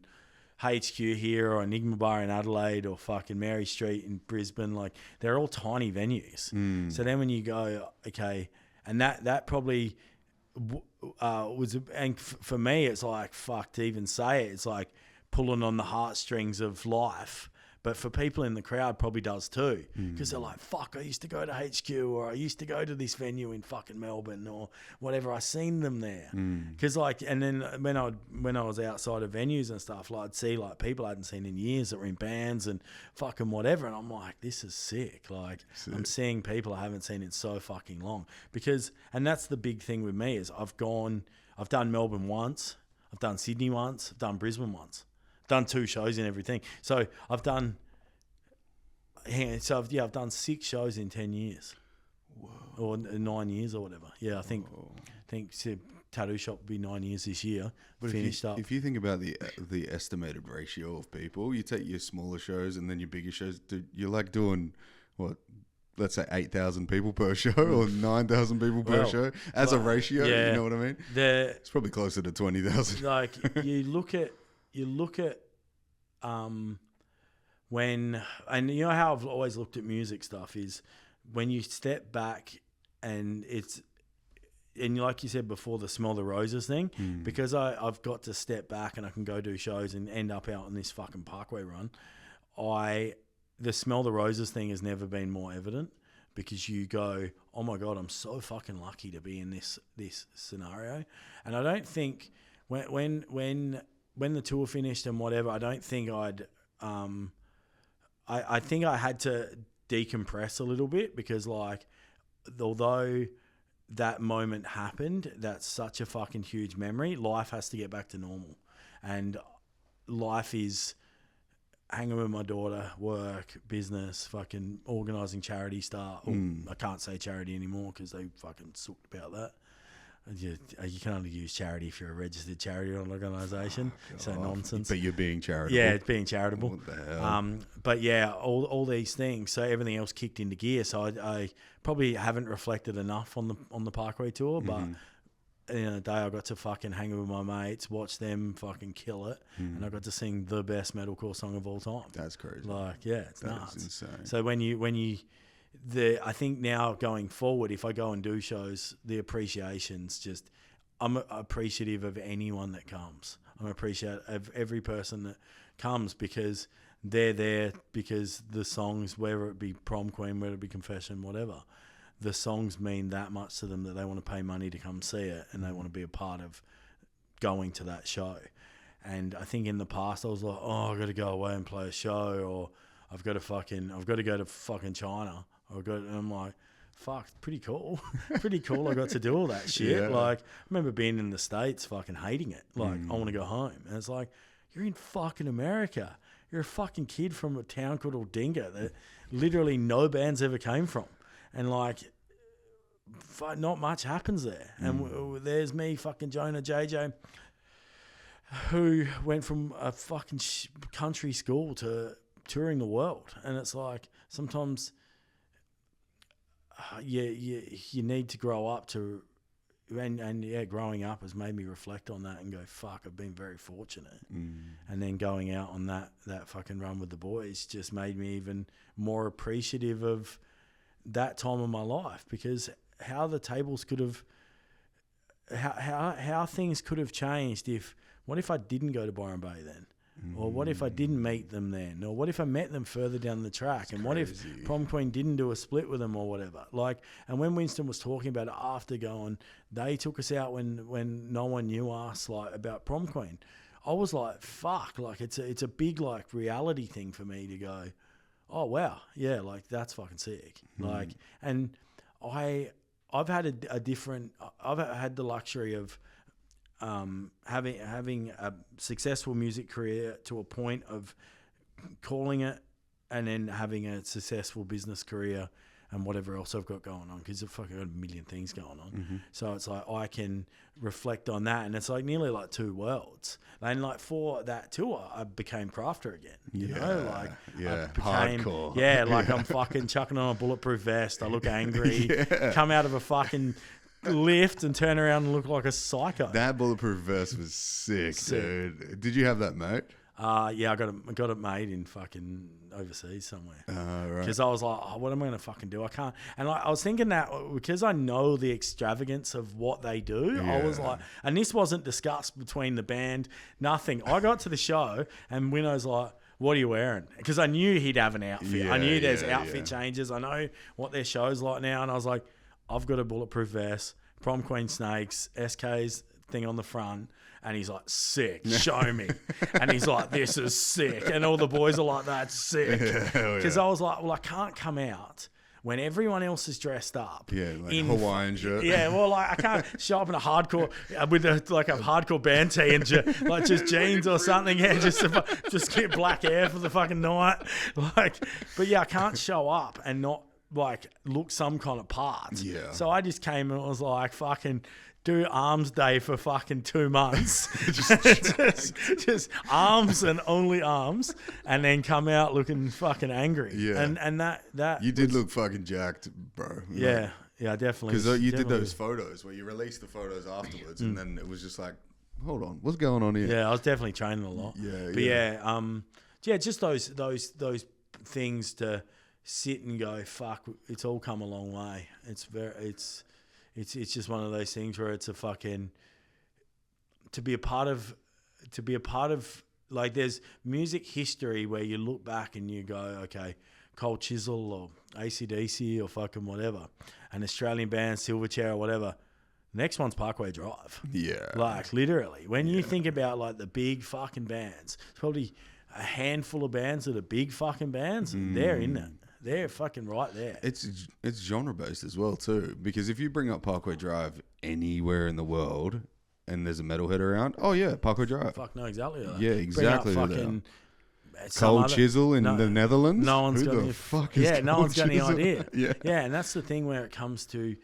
Speaker 3: HQ here or Enigma Bar in Adelaide or fucking Mary Street in Brisbane, like they're all tiny venues. So then when you go, okay, and that probably was, and for me, it's like, fuck, to even say it, it's like pulling on the heartstrings of life. But for people in the crowd, probably does too, because they're like, fuck, I used to go to HQ, or I used to go to this venue in fucking Melbourne or whatever. I seen them there. Because like, and then when I was outside of venues and stuff, like I'd see like people I hadn't seen in years that were in bands and fucking whatever, and I'm like, this is sick. Like I'm seeing people I haven't seen in so fucking long. Because, and that's the big thing with me is I've done Melbourne once, I've done Sydney once, I've done Brisbane once. Done 2 shows and everything. So I've done 6 shows in 10 years. Whoa. Or 9 years or whatever. Yeah, I think Tattoo Shop will be 9 years this year. But
Speaker 2: if you think about the estimated ratio of people, you take your smaller shows and then your bigger shows, you're like doing what? Let's say 8,000 people per show or 9,000 people per show as a ratio. Yeah, you know what I mean? It's probably closer to 20,000.
Speaker 3: Like you look at when, and you know how I've always looked at music stuff is when you step back and like you said before, the smell the roses thing, because I've got to step back and I can go do shows and end up out on this fucking Parkway run. The smell the roses thing has never been more evident, because you go, oh my God, I'm so fucking lucky to be in this scenario. And I don't think when the tour finished and whatever, I don't think I think I had to decompress a little bit, because like, although that moment happened, that's such a fucking huge memory, life has to get back to normal. And life is hanging with my daughter, work, business, fucking organising charity stuff. I can't say charity anymore because they fucking sucked about that. You can only use charity if you're a registered charity organisation. So nonsense.
Speaker 2: But you're being charitable.
Speaker 3: Yeah, it's being charitable.
Speaker 2: What the hell?
Speaker 3: But yeah, all these things. So everything else kicked into gear. So I probably haven't reflected enough on the Parkway tour. But in a day, I got to fucking hang with my mates, watch them fucking kill it, and I got to sing the best metalcore song of all time.
Speaker 2: That's crazy.
Speaker 3: Like, yeah, it's nuts.
Speaker 2: That's insane.
Speaker 3: So when you I think now going forward, if I go and do shows, the appreciation's just, I'm appreciative of anyone that comes. I'm appreciative of every person that comes, because they're there because the songs, whether it be Prom Queen, whether it be Confession, whatever, the songs mean that much to them that they want to pay money to come see it, and they want to be a part of going to that show. And I think in the past I was like, oh, I've got to go away and play a show, or I've got to go to fucking China. And I'm like, fuck, pretty cool. Pretty cool. I got to do all that shit.
Speaker 2: Yeah.
Speaker 3: Like, I remember being in the States fucking hating it. Like, I want to go home. And it's like, you're in fucking America. You're a fucking kid from a town called Aldinga that literally no bands ever came from. And like, not much happens there. And there's me, fucking Jonah JJ, who went from a fucking country school to touring the world. And it's like, sometimes you need to grow up to, and growing up has made me reflect on that and go, fuck, I've been very fortunate. And then going out on that fucking run with the boys just made me even more appreciative of that time of my life, because how the tables could have, how things could have changed what if I didn't go to Byron Bay then? Or what if I didn't meet them then? Or what if I met them further down the track? And what if Prom Queen didn't do a split with them or whatever? Like, and when Winston was talking about it after going, they took us out when no one knew us, like, about Prom Queen, I was like, fuck, like, it's a big, like, reality thing for me to go, oh, wow, yeah, like, that's fucking sick. Like, and I've had I've had the luxury of having a successful music career to a point of calling it, and then having a successful business career and whatever else I've got going on, because I've fucking got a million things going on. So it's like I can reflect on that, and it's like nearly like two worlds. And like for that tour, I became crafter again. You know, like I became
Speaker 2: hardcore.
Speaker 3: Yeah, like I'm fucking chucking on a bulletproof vest. I look angry. Come out of a fucking lift and turn around and look like a psycho.
Speaker 2: That bulletproof vest was sick, dude. Did you have that, mate?
Speaker 3: Yeah, I got it made in fucking overseas somewhere.
Speaker 2: Right.
Speaker 3: Because I was like, oh, what am I going to fucking do? I can't. And like, I was thinking that because I know the extravagance of what they do, I was like, and this wasn't discussed between the band, nothing. I got to the show and Winno's like, what are you wearing? Because I knew he'd have an outfit. I knew there's outfit changes. I know what their show's like now. And I was like, I've got a bulletproof vest, Prom Queen snakes, SK's thing on the front. And he's like, sick, show me. And he's like, this is sick. And all the boys are like, that's sick. Because I was like, well, I can't come out when everyone else is dressed up.
Speaker 2: Yeah, like in Hawaiian shirt.
Speaker 3: Yeah, well, like I can't show up in a hardcore, with a hardcore band tee and like just jeans or something. Yeah, just get black hair for the fucking night. Like, but yeah, I can't show up and not like look some kind of part.
Speaker 2: Yeah.
Speaker 3: So I just came and it was like, fucking do arms day for fucking 2 months. just arms and only arms, and then come out looking fucking angry.
Speaker 2: Yeah.
Speaker 3: And that
Speaker 2: you did look fucking jacked, bro.
Speaker 3: Yeah. Yeah, definitely.
Speaker 2: Because you did those photos where you released the photos afterwards, and then it was just like, hold on, what's going on here?
Speaker 3: Yeah, I was definitely training a lot. But just those things to sit and go, fuck, it's all come a long way. It's just one of those things where it's a fucking to be a part of like there's music history where you look back and you go, okay, Cold Chisel or AC/DC or fucking whatever, an Australian band, Silverchair or whatever. Next one's Parkway Drive.
Speaker 2: Yeah.
Speaker 3: Like literally, when you think about like the big fucking bands, it's probably a handful of bands that are big fucking bands. They're in that. They're fucking right there.
Speaker 2: It's genre based as well too, because if you bring up Parkway Drive anywhere in the world and there's a metalhead around, oh yeah, Parkway Drive.
Speaker 3: Fuck no, exactly. Like
Speaker 2: yeah, exactly.
Speaker 3: Fucking
Speaker 2: Cold Chisel in the Netherlands.
Speaker 3: No one's got any
Speaker 2: fuck is
Speaker 3: no one's got any idea.
Speaker 2: Yeah,
Speaker 3: and that's the thing where it comes to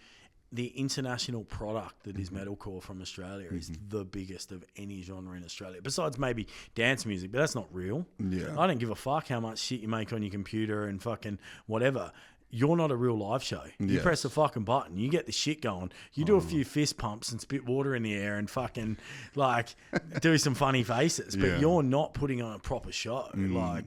Speaker 3: the international product that is metalcore from Australia is the biggest of any genre in Australia, besides maybe dance music, but that's not real.
Speaker 2: Yeah.
Speaker 3: I don't give a fuck how much shit you make on your computer and fucking whatever. You're not a real live show. You press a fucking button, you get the shit going. You do a few fist pumps and spit water in the air and fucking like do some funny faces, but you're not putting on a proper show. Like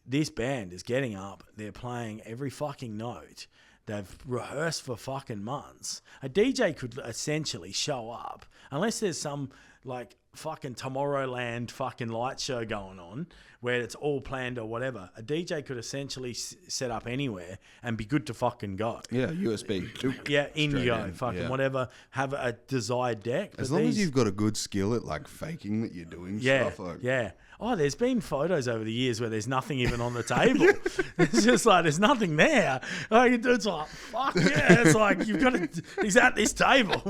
Speaker 3: this band is getting up, they're playing every fucking note. They've rehearsed for fucking months. A DJ could essentially show up, unless there's some like fucking Tomorrowland fucking light show going on where it's all planned or whatever. A DJ could essentially set up anywhere and be good to fucking go.
Speaker 2: Yeah, USB.
Speaker 3: Yeah, in you go. Fucking whatever. Have a desired deck.
Speaker 2: As long as you've got a good skill at like faking that you're doing stuff. Like,
Speaker 3: yeah. Oh, there's been photos over the years where there's nothing even on the table. It's just like there's nothing there. Like, it's like, fuck yeah. It's like you've got to. He's at this table.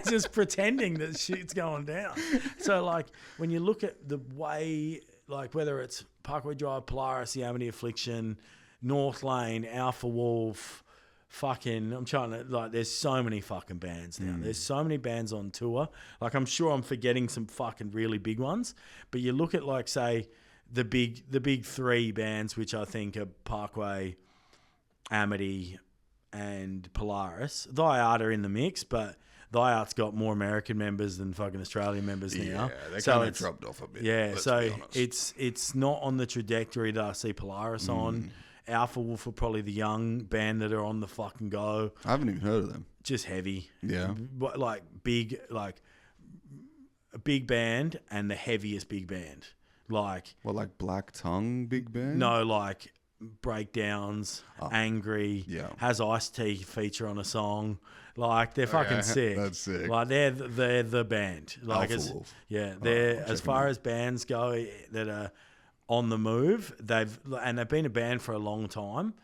Speaker 3: Just pretending that shit's going down. So like when you look at the way, like whether it's Parkway Drive, Polaris, The Amity Affliction, North Lane, Alpha Wolf. Fucking, I'm trying to, like, there's so many fucking bands now. There's so many bands on tour. Like, I'm sure I'm forgetting some fucking really big ones. But you look at, like, say, the big three bands, which I think are Parkway, Amity, and Polaris. The IART are in the mix, but the IART's got more American members than fucking Australian members now.
Speaker 2: Yeah, they kind of dropped off a bit.
Speaker 3: Yeah, so it's not on the trajectory that I see Polaris on. Alpha Wolf are probably the young band that are on the fucking go.
Speaker 2: I haven't even heard of them.
Speaker 3: Just heavy.
Speaker 2: Yeah.
Speaker 3: Like big, like a big band and the heaviest big band. Like.
Speaker 2: What, like Black Tongue big band?
Speaker 3: No, like Breakdowns, Angry, has Ice-T feature on a song. Like, they're fucking sick.
Speaker 2: That's sick.
Speaker 3: Like, they're the band. Like,
Speaker 2: Alpha Wolf.
Speaker 3: Yeah, they're, as far as bands go that are on the move, they've been a band for a long time.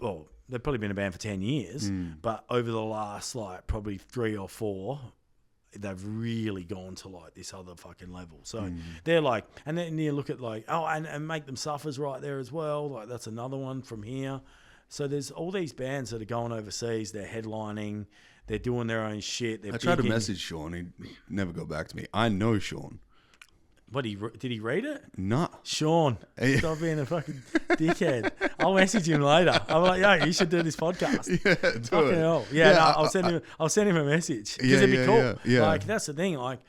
Speaker 3: Well, they've probably been a band for 10 years, but over the last like probably 3 or 4, they've really gone to like this other fucking level. So they're like, and then you look at like, and Make Them Suffer's right there as well. Like that's another one from here. So there's all these bands that are going overseas. They're headlining. They're doing their own shit.
Speaker 2: I tried to message Sean. He never got back to me. I know Sean.
Speaker 3: What, did he read it?
Speaker 2: No.
Speaker 3: Sean, stop being a fucking dickhead. I'll message him later. I'm like, yo, you should do this podcast. Yeah, do it. Hell. Yeah, no, I'll send him a message. Because it'd be cool. Yeah. Like, that's the thing. Like,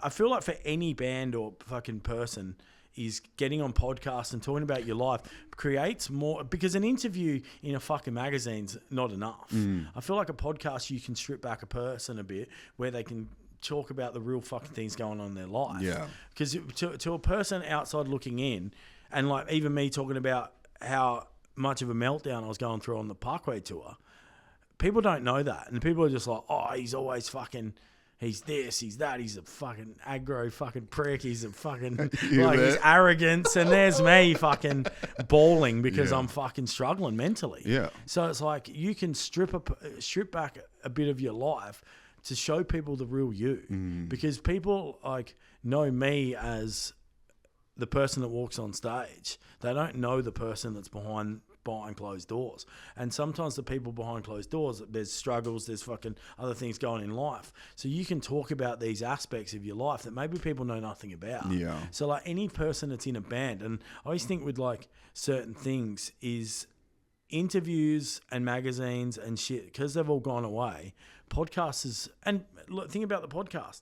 Speaker 3: I feel like for any band or fucking person is getting on podcasts and talking about your life creates more, because an interview in a fucking magazine's not enough. I feel like a podcast, you can strip back a person a bit where they can talk about the real fucking things going on in their life. Yeah. Because to a person outside looking in, and like even me talking about how much of a meltdown I was going through on the Parkway tour, people don't know that. And people are just like, oh, he's always fucking, he's this, he's that, he's a fucking aggro fucking prick, he's a fucking, like his arrogance, and there's me fucking bawling because I'm fucking struggling mentally. Yeah. So it's like you can strip back a bit of your life to show people the real you, because people like know me as the person that walks on stage. They don't know the person that's behind closed doors. And sometimes the people behind closed doors, there's struggles, there's fucking other things going in life. So you can talk about these aspects of your life that maybe people know nothing about. Yeah. So like any person that's in a band, and I always think with like certain things is interviews and magazines and shit, because they've all gone away. Podcasts is, and look, think about the podcast.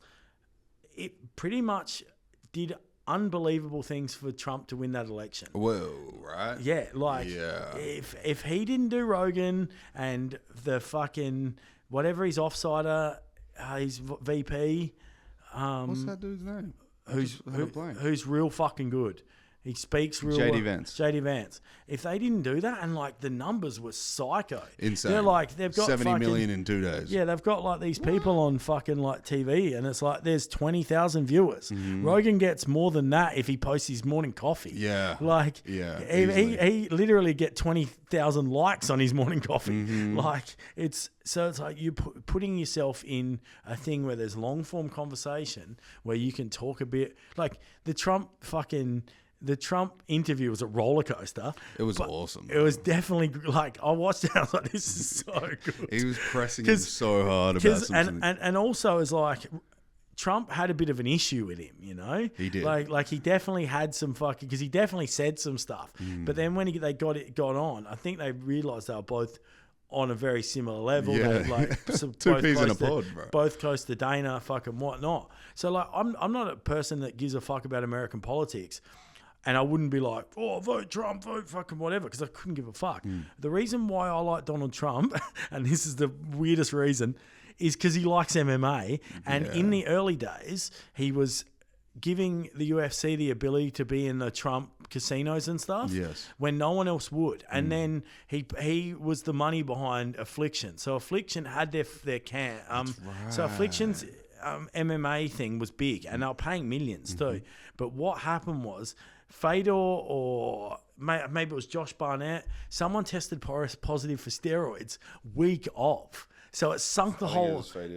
Speaker 3: It pretty much did unbelievable things for Trump to win that election.
Speaker 2: Whoa, right?
Speaker 3: Yeah, like if he didn't do Rogan and the fucking whatever he's offsider, he's VP.
Speaker 2: What's that dude's name?
Speaker 3: Who's real fucking good. He speaks real
Speaker 2: JD Vance.
Speaker 3: JD Vance. If they didn't do that, and like the numbers were psycho.
Speaker 2: Insane.
Speaker 3: They're like, they've got
Speaker 2: 70 million in 2 days.
Speaker 3: Yeah, they've got like these people on fucking like TV, and it's like there's 20,000 viewers. Rogan gets more than that if he posts his morning coffee. Yeah. Like, he literally get 20,000 likes on his morning coffee. Like, it's like you putting yourself in a thing where there's long form conversation where you can talk a bit. Like the Trump interview was a roller coaster.
Speaker 2: It was awesome.
Speaker 3: It was definitely like, I watched it. I was like, this is so good.
Speaker 2: He was pressing him so hard about something.
Speaker 3: And also it's like Trump had a bit of an issue with him, you know?
Speaker 2: He did.
Speaker 3: Like he definitely had some fucking, because he definitely said some stuff. But then when they got on, I think they realised they were both on a very similar level.
Speaker 2: Yeah.
Speaker 3: They like
Speaker 2: two peas in a pod, bro.
Speaker 3: Both close to Dana, fucking whatnot. So like, I'm not a person that gives a fuck about American politics. And I wouldn't be like, oh, vote Trump, vote fucking whatever, because I couldn't give a fuck. The reason why I like Donald Trump, and this is the weirdest reason, is because he likes MMA. And in the early days, he was giving the UFC the ability to be in the Trump casinos and stuff when no one else would. And then he was the money behind Affliction. So Affliction had their camp. So Affliction's MMA thing was big, and they were paying millions too. But what happened was Fedor, or maybe it was Josh Barnett, someone tested positive for steroids week of. So it sunk the whole. So it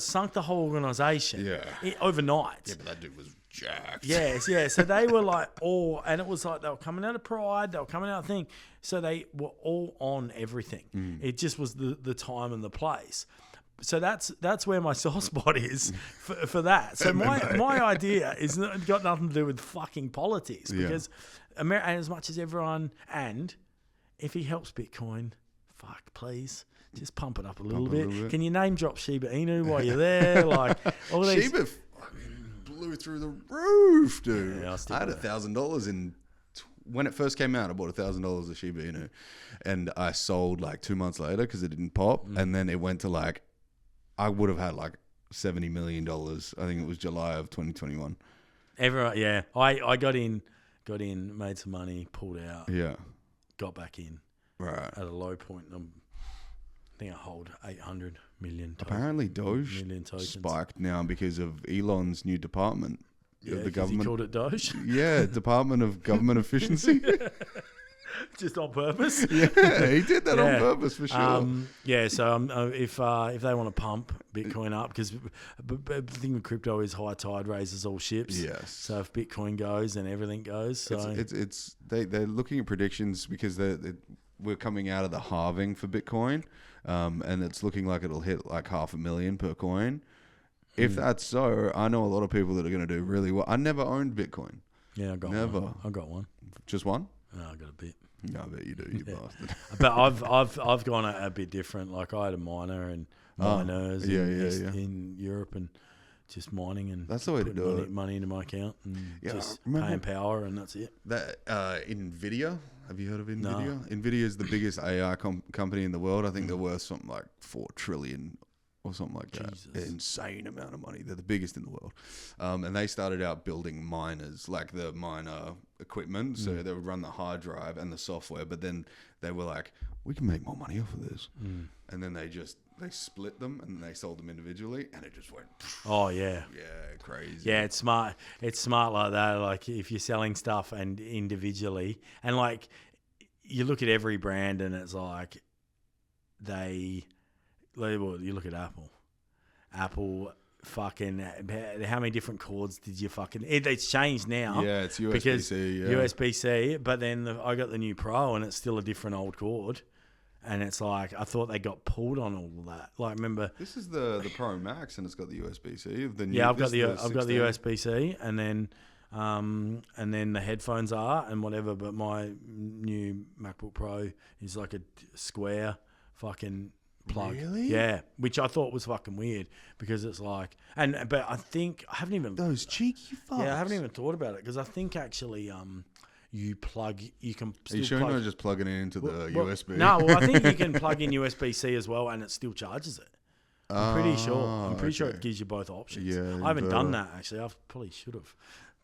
Speaker 3: sunk the whole organization. Overnight.
Speaker 2: Yeah, but that dude was jacked.
Speaker 3: Yes. So they were like and it was like they were coming out of Pride, they were coming out of thing. So they were all on everything. It just was the time and the place. So that's where my soft spot is for that. So my idea is got nothing to do with fucking politics, because and as much as everyone, and if he helps Bitcoin, fuck, please just pump it up a little bit. Can you name drop Shiba Inu while you're there? Like all these
Speaker 2: Shiba blew through the roof, dude.
Speaker 3: Yeah,
Speaker 2: I had $1,000 in. When it first came out, I bought $1,000 of Shiba Inu, and I sold like 2 months later because it didn't pop, and then it went to like. I would have had like $70 million. I think it was July of 2021.
Speaker 3: Everyone, yeah. I got in, made some money, pulled out.
Speaker 2: Yeah.
Speaker 3: Got back in.
Speaker 2: Right.
Speaker 3: At a low point. I think I hold 800 million.
Speaker 2: Apparently Doge spiked now because of Elon's new department of the government.
Speaker 3: He called it Doge?
Speaker 2: Yeah, Department of Government Efficiency.
Speaker 3: Just on purpose.
Speaker 2: Yeah, he did that on purpose for sure.
Speaker 3: So if they want to pump Bitcoin up, because the thing with crypto is high tide raises all ships.
Speaker 2: Yes.
Speaker 3: So if Bitcoin goes, then everything goes. So
Speaker 2: they're looking at predictions because we're coming out of the halving for Bitcoin, and it's looking like it'll hit like 500,000 per coin. If that's so, I know a lot of people that are going to do really well. I never owned Bitcoin.
Speaker 3: Yeah, I got one. I got one.
Speaker 2: Just one?
Speaker 3: No, I got a bit.
Speaker 2: No, I bet you do, you bastard.
Speaker 3: But I've gone a bit different. Like I had a miner and miners in Europe, and just mining, and
Speaker 2: that's the way to do
Speaker 3: money into my account, and just
Speaker 2: remember,
Speaker 3: paying power, and that's it.
Speaker 2: That Nvidia, have you heard of Nvidia? No. Nvidia is the biggest AI company in the world. I think they're worth something like 4 trillion or something like that. Insane amount of money. They're the biggest in the world. And they started out building miners, like the miner equipment. So they would run the hard drive and the software, but then they were like, we can make more money off of this. And then they split them and they sold them individually, and it just went.
Speaker 3: Oh yeah.
Speaker 2: Yeah, crazy.
Speaker 3: Yeah, it's smart. It's smart like that. Like if you're selling stuff and individually, and like you look at every brand and it's like you look at Apple fucking, how many different cords did you fucking, it's changed now.
Speaker 2: Yeah, it's USB-C.
Speaker 3: USB-C, but then I got the new Pro and it's still a different old cord. And it's like, I thought they got pulled on all of that. Like, remember,
Speaker 2: this is the Pro Max, and it's got the USB-C.
Speaker 3: I've got the USB-C, and then the headphones are and whatever. But my new MacBook Pro is like a square fucking plug.
Speaker 2: Really?
Speaker 3: Yeah, which I thought was fucking weird, because it's like, but I think I haven't even
Speaker 2: those cheeky fucks.
Speaker 3: Yeah, I haven't even thought about it, because I think actually you can still.
Speaker 2: Are you sure you're not just plugging it into the USB?
Speaker 3: No, well, I think you can plug in USB-C as well, and it still charges it. I'm pretty sure. I'm pretty sure it gives you both options. Yeah, I haven't done that actually. I probably should have.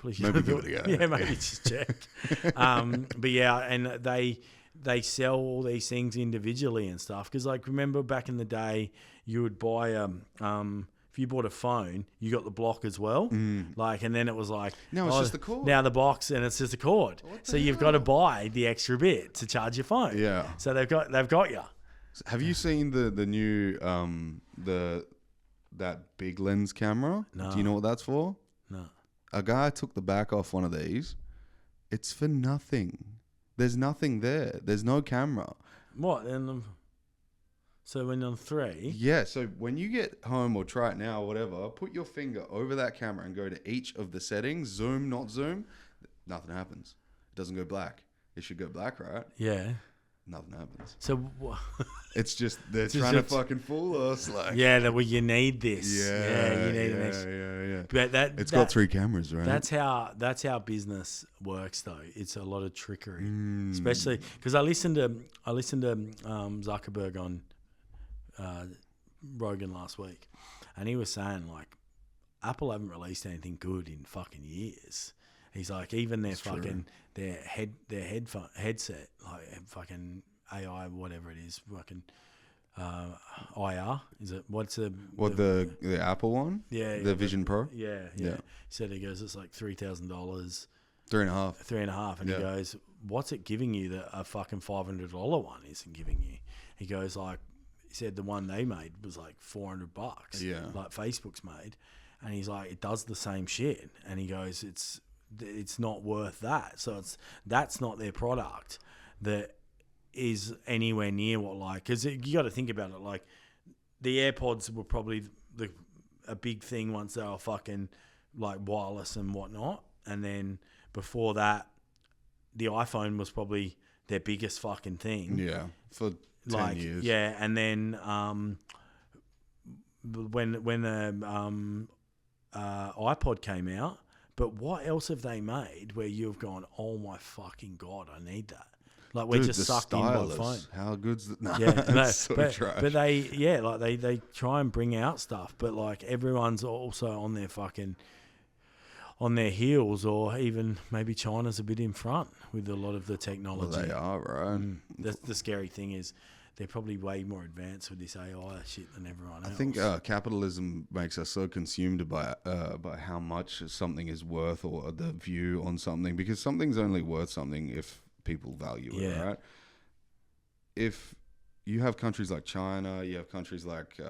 Speaker 2: Maybe do it.
Speaker 3: Yeah, maybe just check. But yeah, and they sell all these things individually and stuff. Because like, remember back in the day, you would buy if you bought a phone, you got the block as well. Like, and then it was like,
Speaker 2: no, it's just the cord.
Speaker 3: Now the box, and it's just a cord. So you've got to buy the extra bit to charge your phone.
Speaker 2: Yeah.
Speaker 3: So they've got you.
Speaker 2: Have you seen the new that big lens camera?
Speaker 3: No.
Speaker 2: Do you know what that's for?
Speaker 3: No.
Speaker 2: A guy took the back off one of these. It's for nothing. There's nothing there. There's no camera.
Speaker 3: What? So when you're on 3?
Speaker 2: Yeah, so when you get home, or try it now, or whatever, put your finger over that camera and go to each of the settings, zoom, not zoom, nothing happens. It doesn't go black. It should go black, right?
Speaker 3: Yeah.
Speaker 2: nothing happens.
Speaker 3: So
Speaker 2: It's just they're trying to fucking fool us. Like,
Speaker 3: well, you need this.
Speaker 2: Yeah,
Speaker 3: you need
Speaker 2: yeah.
Speaker 3: But
Speaker 2: It's got 3 cameras, right?
Speaker 3: That's how business works, though. It's a lot of trickery, especially because I listened to Zuckerberg on Rogan last week, and he was saying like Apple haven't released anything good in fucking years. He's like, even their headset, like fucking AI, whatever it is, fucking IR, is it? What's the
Speaker 2: Apple one?
Speaker 3: Yeah,
Speaker 2: the Vision Pro.
Speaker 3: Yeah. He said he goes, it's like $3,000, $3.5, and he goes, what's it giving you that a fucking $500 one isn't giving you? He goes like, he said the one they made was like $400, like Facebook's made, and he's like, it does the same shit, and he goes, it's not worth that. So that's not their product that is anywhere near what, like, because you got to think about it. Like the AirPods were probably a big thing once they were fucking like wireless and whatnot, and then before that, the iPhone was probably their biggest fucking thing.
Speaker 2: Yeah, for 10 years.
Speaker 3: Yeah, and then when the iPod came out. But what else have they made where you've gone, oh my fucking God, I need that? Like we're just sucked in by the phone.
Speaker 2: How good's that? No,
Speaker 3: but they try and bring out stuff, but like everyone's also on their heels, or even maybe China's a bit in front with a lot of the technology.
Speaker 2: Well, they are, right?
Speaker 3: That's the scary thing is they're probably way more advanced with this AI shit than everyone else.
Speaker 2: I think capitalism makes us so consumed by how much something is worth, or the view on something, because something's only worth something if people value it, right? If you have countries like China, you have countries like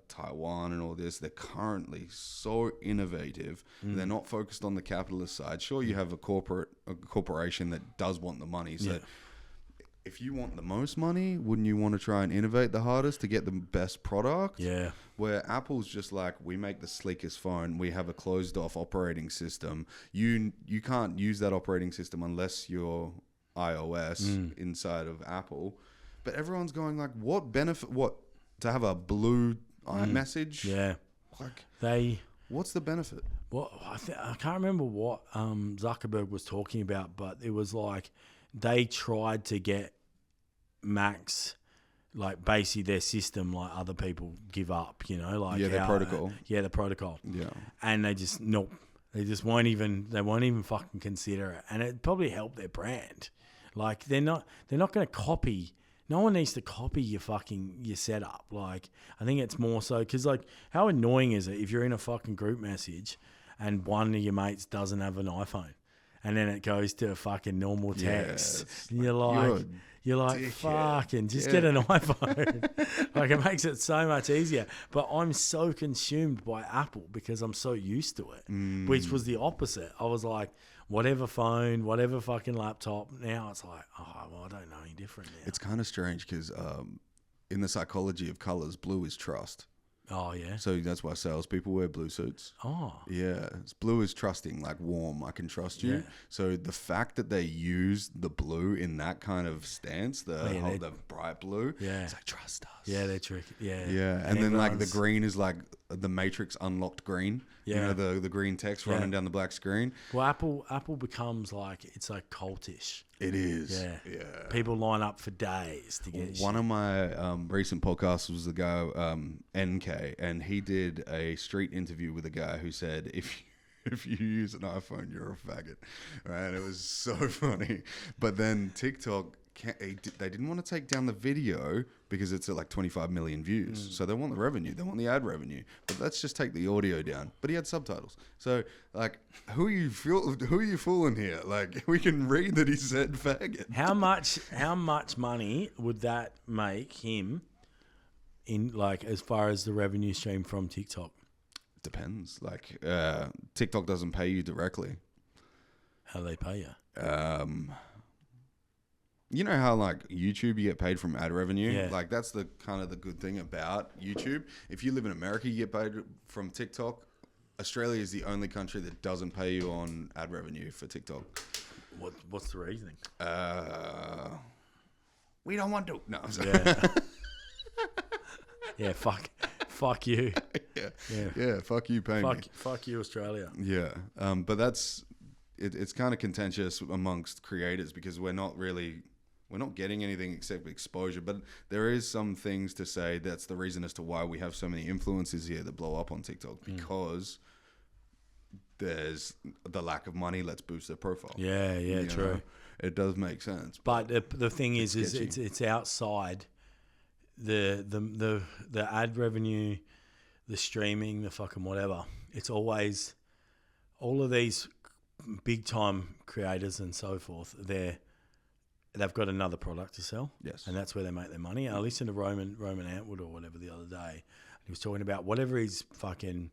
Speaker 2: Taiwan and all this, they're currently so innovative. They're not focused on the capitalist side. Sure, you have a corporation that does want the money. So if you want the most money, wouldn't you want to try and innovate the hardest to get the best product? Yeah. Where Apple's just like, we make the sleekest phone. We have a closed off operating system. You can't use that operating system unless you're iOS inside of Apple. But everyone's going like, what benefit? What, to have a blue iMessage?
Speaker 3: Yeah.
Speaker 2: Like, what's the benefit?
Speaker 3: Well, I can't remember what Zuckerberg was talking about, but it was like they tried to get Macs, like basically their system, like other people give up, you know, like
Speaker 2: their protocol.
Speaker 3: The protocol.
Speaker 2: Yeah.
Speaker 3: And they just they just won't even fucking consider it, and it probably helped their brand. Like they're not going to copy. No one needs to copy your setup. Like, I think it's more so because, like, how annoying is it if you're in a fucking group message and one of your mates doesn't have an iPhone, and then it goes to a fucking normal text, and you're like, fucking just get an iPhone. Like, it makes it so much easier. But I'm so consumed by Apple because I'm so used to it, which was the opposite. I was like, whatever phone, whatever fucking laptop. Now it's like, oh, well, I don't know any different now.
Speaker 2: It's kind of strange because in the psychology of colors, blue is trust.
Speaker 3: Oh, yeah.
Speaker 2: So that's why salespeople wear blue suits. Oh. Yeah. Blue is trusting, like warm. I can trust you. Yeah. So the fact that they use the blue in that kind of stance, the bright blue, it's like, trust us.
Speaker 3: Yeah, they're tricky. Yeah.
Speaker 2: Yeah. And then like the green is like the Matrix unlocked green. Yeah. You know, the green text running down the black screen.
Speaker 3: Well, Apple becomes like, it's like cultish.
Speaker 2: It is.
Speaker 3: Yeah. People line up for days to get
Speaker 2: One of my recent podcasts was the guy, NK, and he did a street interview with a guy who said, if you use an iPhone, you're a faggot. Right? And it was so funny. But then TikTok, they didn't want to take down the video because it's at like 25 million views. So they want the revenue. They want the ad revenue. But let's just take the audio down. But he had subtitles. So, like, who are you fooling here? Like, we can read that he said faggot.
Speaker 3: How much money would that make him in, like, as far as the revenue stream from TikTok?
Speaker 2: Depends. Like, TikTok doesn't pay you directly.
Speaker 3: How do they pay you?
Speaker 2: You know how like YouTube you get paid from ad revenue?
Speaker 3: Yeah.
Speaker 2: Like that's the kind of the good thing about YouTube. If you live in America, you get paid from TikTok. Australia is the only country that doesn't pay you on ad revenue for TikTok.
Speaker 3: What's the reasoning?
Speaker 2: we don't want to. No.
Speaker 3: Yeah. Yeah, fuck you.
Speaker 2: Yeah, fuck you, pay me.
Speaker 3: Fuck you, Australia.
Speaker 2: Yeah, but that's it's kind of contentious amongst creators because we're not getting anything except exposure. But there is some things to say that's the reason as to why we have so many influencers here that blow up on TikTok because there's the lack of money. Let's boost their profile.
Speaker 3: Yeah, true.
Speaker 2: Know? It does make sense.
Speaker 3: But the thing is it's outside the ad revenue, the streaming, the fucking whatever. It's always all of these big time creators and so forth. They've got another product to sell.
Speaker 2: Yes,
Speaker 3: and that's where they make their money. I listened to Roman Antwood or whatever the other day. He was talking about whatever his fucking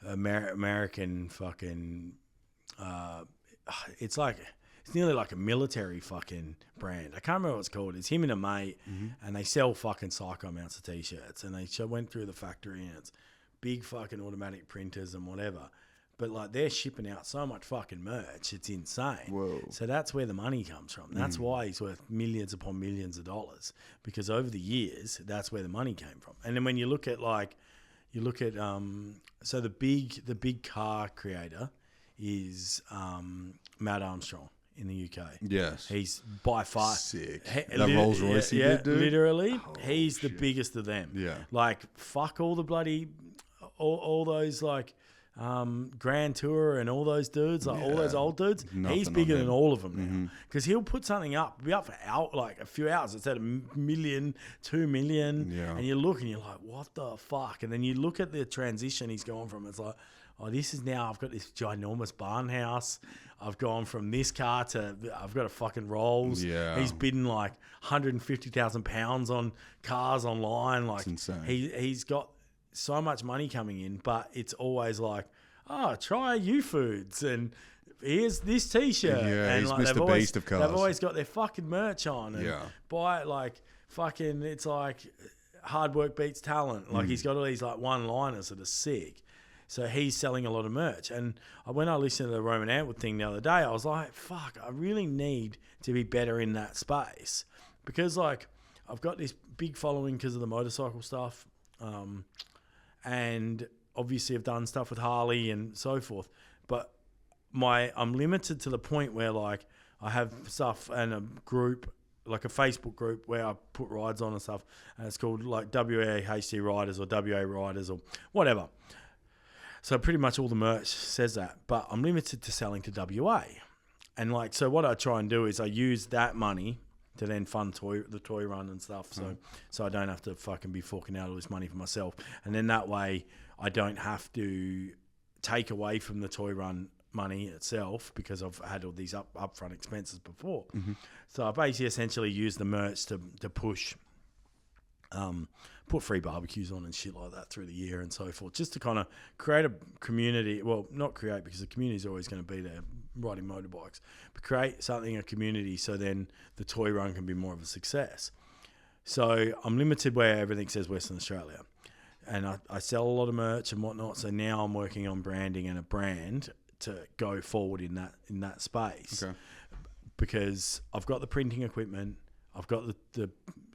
Speaker 3: American fucking. It's nearly like a military fucking brand. I can't remember what it's called. It's him and a mate, and they sell fucking psycho amounts of t-shirts. And they went through the factory, and it's big fucking automatic printers and whatever. But like they're shipping out so much fucking merch, it's insane.
Speaker 2: Whoa.
Speaker 3: So that's where the money comes from. That's why he's worth millions upon millions of dollars, because over the years, that's where the money came from. And then when you look at so the big car creator is Matt Armstrong in the UK.
Speaker 2: Yes.
Speaker 3: He's by far
Speaker 2: sick. That Rolls Royce he did, dude?
Speaker 3: Literally.
Speaker 2: Oh,
Speaker 3: he's the biggest of them.
Speaker 2: Yeah.
Speaker 3: Like, fuck all the bloody, all those, like, Grand Tour and all those dudes, like all those old dudes.
Speaker 2: Nothing
Speaker 3: he's bigger than all of them now. Because he'll put something up, be up for a few hours. It's at 1 million, 2 million.
Speaker 2: Yeah.
Speaker 3: And you look and you're like, what the fuck? And then you look at the transition he's gone from. It's like, oh, this is now, I've got this ginormous barn house. I've gone from this car to, I've got a fucking Rolls.
Speaker 2: Yeah.
Speaker 3: He's bidding like 150,000 pounds on cars online. Like,
Speaker 2: it's insane.
Speaker 3: He's got so much money coming in, but it's always like, try U Foods and here's this t-shirt.
Speaker 2: Yeah,
Speaker 3: and
Speaker 2: he's
Speaker 3: like,
Speaker 2: Mr. Beast of cars.
Speaker 3: They've always got their fucking merch on. And buy it like fucking, it's like hard work beats talent. Like he's got all these like one-liners that are sick. So he's selling a lot of merch. And when I listened to the Roman Antwood thing the other day, I was like, fuck, I really need to be better in that space. Because like I've got this big following because of the motorcycle stuff. And obviously I've done stuff with Harley and so forth. But I'm limited to the point where like I have stuff and a group, like a Facebook group where I put rides on and stuff. And it's called like WAHC Riders or WA Riders or whatever. So pretty much all the merch says that, but I'm limited to selling to WA. And like, so what I try and do is I use that money to then fund the toy run and stuff. So I don't have to fucking be forking out all this money for myself. And then that way I don't have to take away from the toy run money itself because I've had all these upfront expenses before. So I basically essentially use the merch to push, put free barbecues on and shit like that through the year and so forth, just to kind of create a community. Well, not create, because the community is always going to be there riding motorbikes, but create something, a community, so then the toy run can be more of a success. So I'm limited where everything says Western Australia, and I sell a lot of merch and whatnot. So now I'm working on branding and a brand to go forward in that space.
Speaker 2: Okay.
Speaker 3: Because I've got the printing equipment, I've got the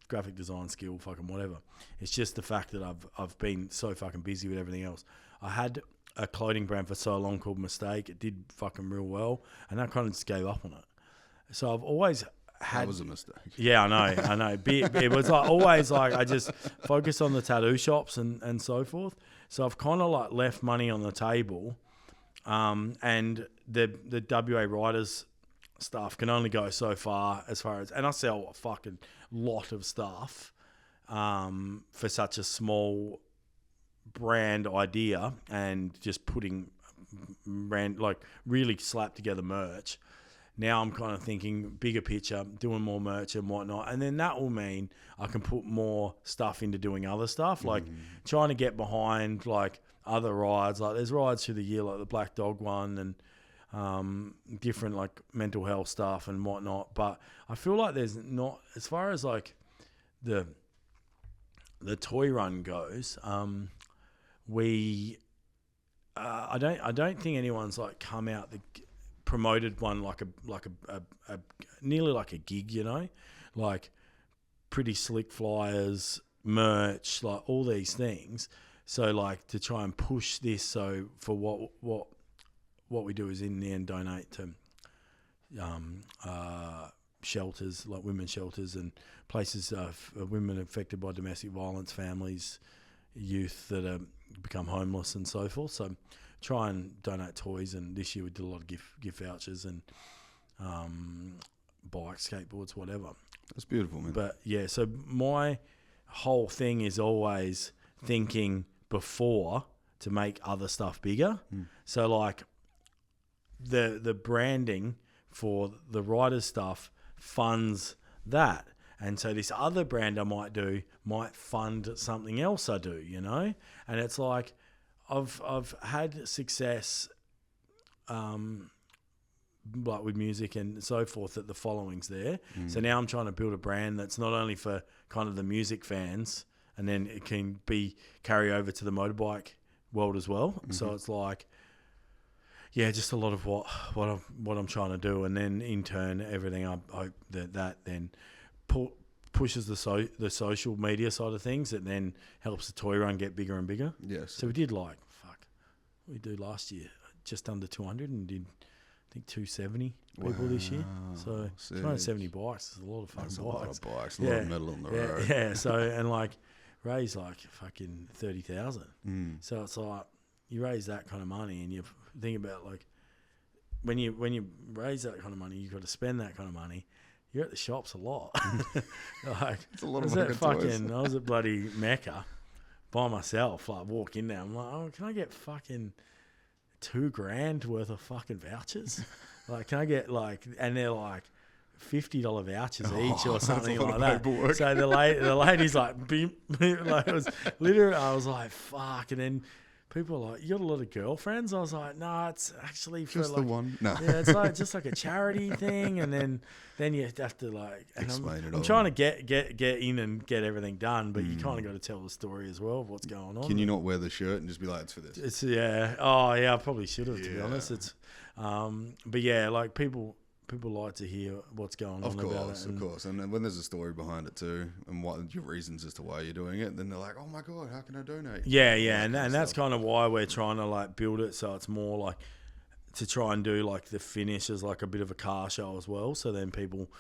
Speaker 3: graphic design skill, fucking whatever. It's just the fact that I've been so fucking busy with everything else. I had a clothing brand for so long called Mistake. It did fucking real well, and I kind of just gave up on it. So I've always had...
Speaker 2: That was a mistake.
Speaker 3: Yeah, I know. It was like always like I just focused on the tattoo shops and so forth. So I've kind of like left money on the table, and the WA Riders stuff can only go so far as, and I sell a fucking lot of stuff for such a small brand idea, and just putting brand, like really slap together merch. Now I'm kind of thinking bigger picture, doing more merch and whatnot, and then that will mean I can put more stuff into doing other stuff, like trying to get behind like other rides. Like there's rides through the year, like the Black Dog one, and different like mental health stuff and whatnot. But I feel like there's not, as far as like the toy run goes, I don't think anyone's like come out promoted one like a nearly like a gig, you know, like pretty slick flyers, merch, like all these things. So like to try and push this. So for what we do is in the end donate to shelters, like women's shelters and places for women affected by domestic violence, families, youth that have become homeless and so forth. So try and donate toys, and this year we did a lot of gift vouchers and bikes, skateboards, whatever.
Speaker 2: That's beautiful, man.
Speaker 3: But yeah, so my whole thing is always thinking before to make other stuff bigger. So like the branding for the writer's stuff funds that. And so this other brand I might do might fund something else I do, you know? And it's like I've had success like with music and so forth, that the following's there. So now I'm trying to build a brand that's not only for kind of the music fans, and then it can be carry over to the motorbike world as well. So it's like, yeah, just a lot of what I'm trying to do, and then in turn everything I hope that then pushes the social media side of things. It then helps the toy run get bigger and bigger.
Speaker 2: Yes.
Speaker 3: So we did we did last year just under 200 and did I think 270 people this year. So 270 bikes is a lot of fucking bikes.
Speaker 2: A lot of bikes, a lot of metal on the road.
Speaker 3: Yeah. So and like raise like fucking 30,000. So it's like you raise that kind of money, and you think about like when you raise that kind of money, you've got to spend that kind of money. You're at the shops a lot. Like,
Speaker 2: it's a lot of fucking
Speaker 3: I was at bloody Mecca by myself. Like walk in there, I'm like, oh, can I get fucking $2,000 worth of fucking vouchers? Like, can I get like, and they're like $50 vouchers each or something like that. Paperwork. So the lady's like, beep, like it was literally. I was like, fuck, and then people are like, you got a lot of girlfriends? I was like, no, it's actually for
Speaker 2: just
Speaker 3: like,
Speaker 2: the one. No.
Speaker 3: Yeah, it's like just like a charity thing, and then you have to like
Speaker 2: explain it all.
Speaker 3: I'm trying to get in and get everything done, but you kind of got to tell the story as well of what's going on.
Speaker 2: Can you not wear the shirt and just be like, it's for this?
Speaker 3: It's I probably should have, to be honest. It's but yeah, like people like to hear what's going on about it.
Speaker 2: Of course. And then when there's a story behind it too, and what your reasons as to why you're doing it, then they're like, oh my God, how can I donate?
Speaker 3: Yeah. And that's kind of why we're trying to like build it. So it's more like to try and do like the finish as like a bit of a car show as well. So then people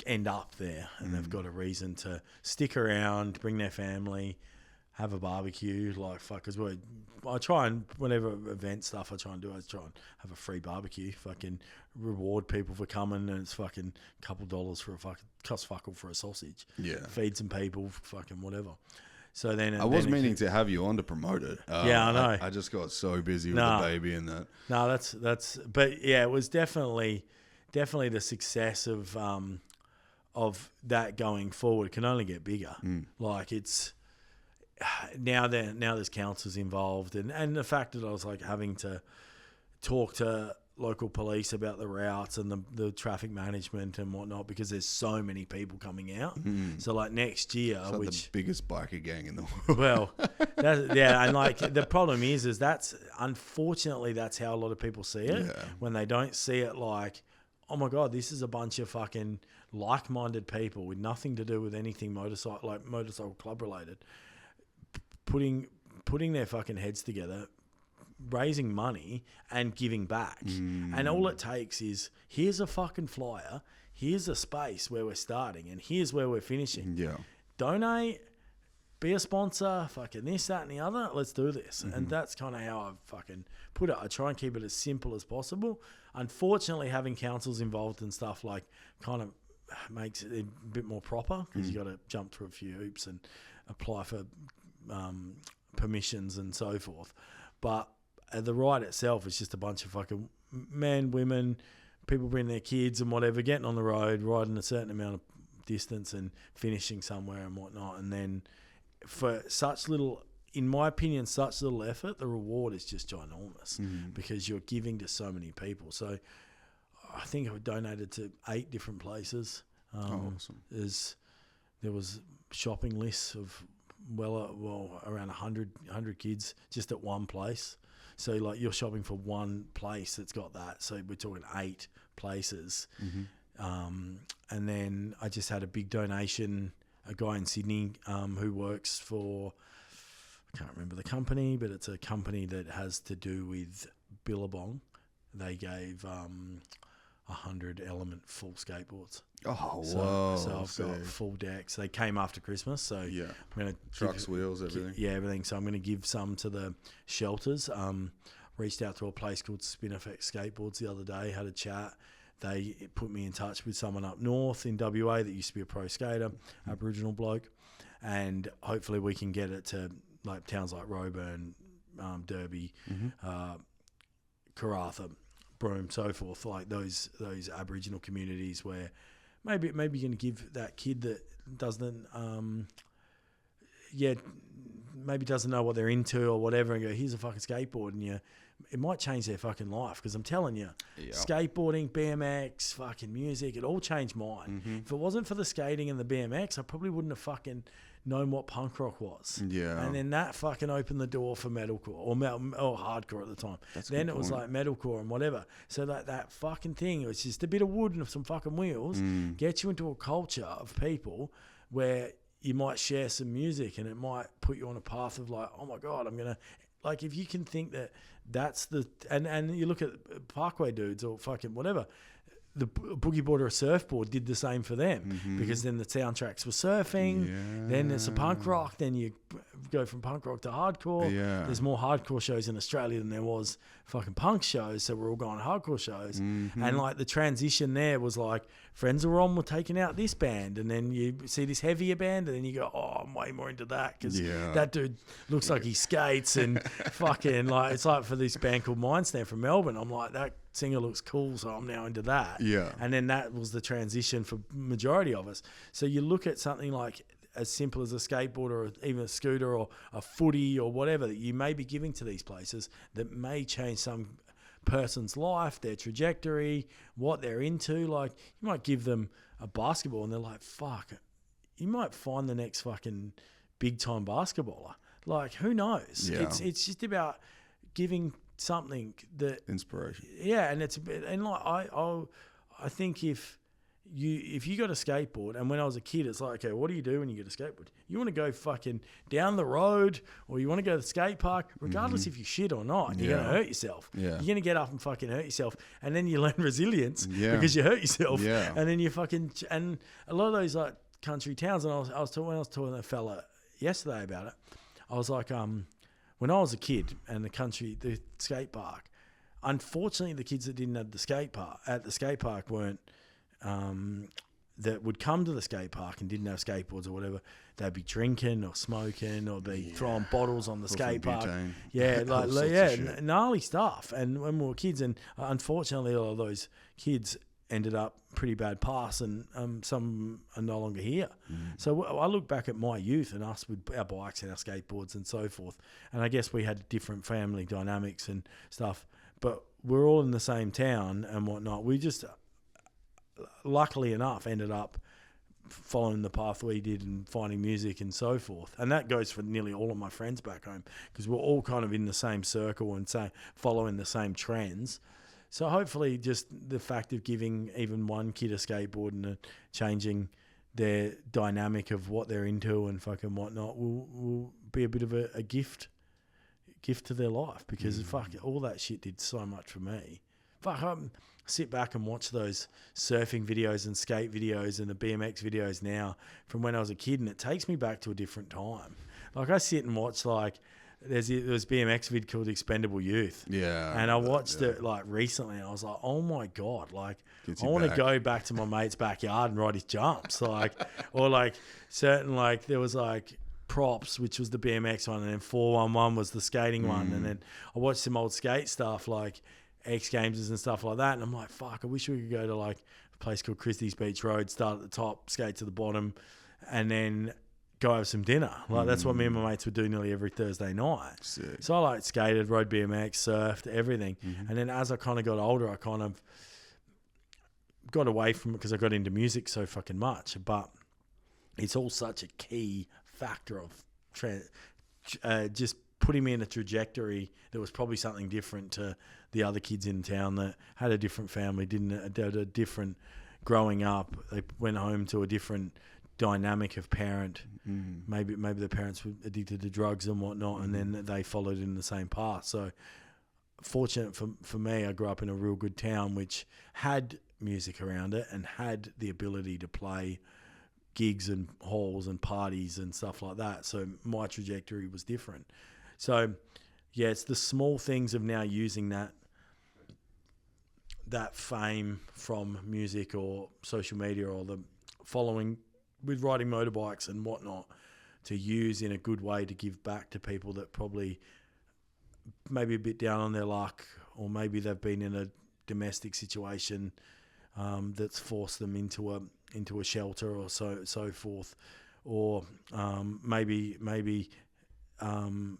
Speaker 3: end up there and they've got a reason to stick around, bring their family, have a barbecue, like fuck. Because I try and whenever event stuff I try and have a free barbecue. Fucking reward people for coming, and it's fucking a couple dollars for a fucking cost fuckle for a sausage. Yeah, feed some people, fucking whatever. So then
Speaker 2: I was meaning to have you on to promote it.
Speaker 3: Yeah, I know.
Speaker 2: I just got so busy with the baby and that.
Speaker 3: No, that's. But yeah, it was definitely the success of that going forward can only get bigger. Like it's. Now there's councils involved, and the fact that I was like having to talk to local police about the routes and the traffic management and whatnot, because there's so many people coming out. So like next year,
Speaker 2: it's like
Speaker 3: which
Speaker 2: the biggest biker gang in the world.
Speaker 3: Well, and like the problem is that's unfortunately that's how a lot of people see it when they don't see it like, oh my God, this is a bunch of fucking like-minded people with nothing to do with anything motorcycle club related. Putting their fucking heads together, raising money and giving back. And all it takes is, here's a fucking flyer, here's a space where we're starting, and here's where we're finishing. Yeah. Donate, be a sponsor, fucking this, that, and the other. Let's do this. And that's kind of how I fucking put it. I try and keep it as simple as possible. Unfortunately, having councils involved and stuff like kind of makes it a bit more proper, because you got to jump through a few hoops and apply for permissions and so forth. But the ride itself is just a bunch of fucking men, women, people bring their kids and whatever, getting on the road, riding a certain amount of distance and finishing somewhere and whatnot. And then for such little, in my opinion, such little effort, the reward is just ginormous because you're giving to so many people. So I think I donated to 8 different places.
Speaker 2: Awesome.
Speaker 3: There was shopping lists of around 100 kids just at one place. So like you're shopping for one place that's got that. So we're talking 8 places. And then I just had a big donation a guy in Sydney who works for, I can't remember the company, but it's a company that has to do with Billabong. They gave 100 element full skateboards.
Speaker 2: Oh,
Speaker 3: so,
Speaker 2: wow.
Speaker 3: So I've got full decks. They came after Christmas, so
Speaker 2: yeah.
Speaker 3: I'm gonna
Speaker 2: trucks, wheels, everything.
Speaker 3: Yeah, everything. So I'm going to give some to the shelters. Reached out to a place called Spin Effect Skateboards the other day, had a chat. They put me in touch with someone up north in WA that used to be a pro skater, Aboriginal bloke, and hopefully we can get it to like towns like Roebourne, Derby, Karratha, Broome, so forth, like those Aboriginal communities where maybe you're going to give that kid that doesn't maybe doesn't know what they're into or whatever, and go, here's a fucking skateboard, and it might change their fucking life. Because I'm telling you, skateboarding, BMX, fucking music, it all changed mine. If it wasn't for the skating and the BMX, I probably wouldn't have fucking known what punk rock was. Yeah. And then that fucking opened the door for metalcore or hardcore at the time. Then it was like metalcore and whatever. So that fucking thing, it was just a bit of wood and some fucking wheels, gets you into a culture of people where you might share some music and it might put you on a path of like, oh my God, I'm going to, like, if you can think that's the, and you look at Parkway dudes or fucking whatever, the boogie board or a surfboard did the same for them because then the soundtracks were surfing, then there's a punk rock, then you go from punk rock to hardcore. There's more hardcore shows in Australia than there was fucking punk shows, so we're all going to hardcore shows. And like the transition there was like friends are on, we're taking out this band, and then you see this heavier band, and then you go, oh, I'm way more into that because that dude looks like he skates and fucking like, it's like for this band called Mindstand from Melbourne, I'm like, that singer looks cool, so I'm now into that. And then that was the transition for majority of us. So you look at something like as simple as a skateboard or even a scooter or a footy or whatever that you may be giving to these places that may change some person's life, their trajectory, what they're into. Like you might give them a basketball and they're like, fuck, you might find the next fucking big time basketballer. Like who knows? It's just about giving something that
Speaker 2: inspiration.
Speaker 3: And like I think if you got a skateboard, and when I was a kid, it's like, okay, what do you do when you get a skateboard? You want to go fucking down the road, or you want to go to the skate park, regardless if you shit or not. You're going to hurt yourself. You're going to get up and fucking hurt yourself, and then you learn resilience because you hurt yourself. And then you fucking, and a lot of those like country towns, and when I was talking to a fella yesterday about it, I was like, when I was a kid and the skate park, unfortunately the kids that didn't have the skate park weren't, that would come to the skate park and didn't have skateboards or whatever, they'd be drinking or smoking or be throwing bottles on the skate park. Gnarly stuff. And when we were kids, and unfortunately a lot of those kids ended up pretty bad pass, and some are no longer here. So I look back at my youth and us with our bikes and our skateboards and so forth, and I guess we had different family dynamics and stuff, but we're all in the same town and whatnot. We just luckily enough ended up following the path we did and finding music and so forth, and that goes for nearly all of my friends back home because we're all kind of in the same circle and following the same trends. So hopefully just the fact of giving even one kid a skateboard and changing their dynamic of what they're into and fucking whatnot will be a bit of a gift to their life, because fuck, all that shit did so much for me. Fuck, I sit back and watch those surfing videos and skate videos and the BMX videos now from when I was a kid, and it takes me back to a different time. Like I sit and watch like, there was BMX vid called Expendable Youth. And I watched it like recently and I was like, oh my God, like I want to go back to my mate's backyard and ride his jumps. Like, or like certain, like there was like Props, which was the BMX one, and then 411 was the skating one. And then I watched some old skate stuff like X Games and stuff like that. And I'm like, fuck, I wish we could go to like a place called Christie's Beach Road, start at the top, skate to the bottom, and then go have some dinner. Like that's what me and my mates would do nearly every Thursday night.
Speaker 2: Sick.
Speaker 3: So I like skated, rode BMX, surfed, everything. And then as I kind of got older, I kind of got away from it because I got into music so fucking much. But it's all such a key factor of just putting me in a trajectory that was probably something different to the other kids in town that had a different family, did a different growing up. They went home to a different dynamic of parent. Maybe the parents were addicted to drugs and whatnot, and then they followed in the same path. So fortunate for me, I grew up in a real good town which had music around it and had the ability to play gigs and halls and parties and stuff like that. So my trajectory was different. So yeah, it's the small things of now using that fame from music or social media or the following with riding motorbikes and whatnot to use in a good way to give back to people that probably maybe a bit down on their luck, or maybe they've been in a domestic situation that's forced them into a shelter or so forth, or maybe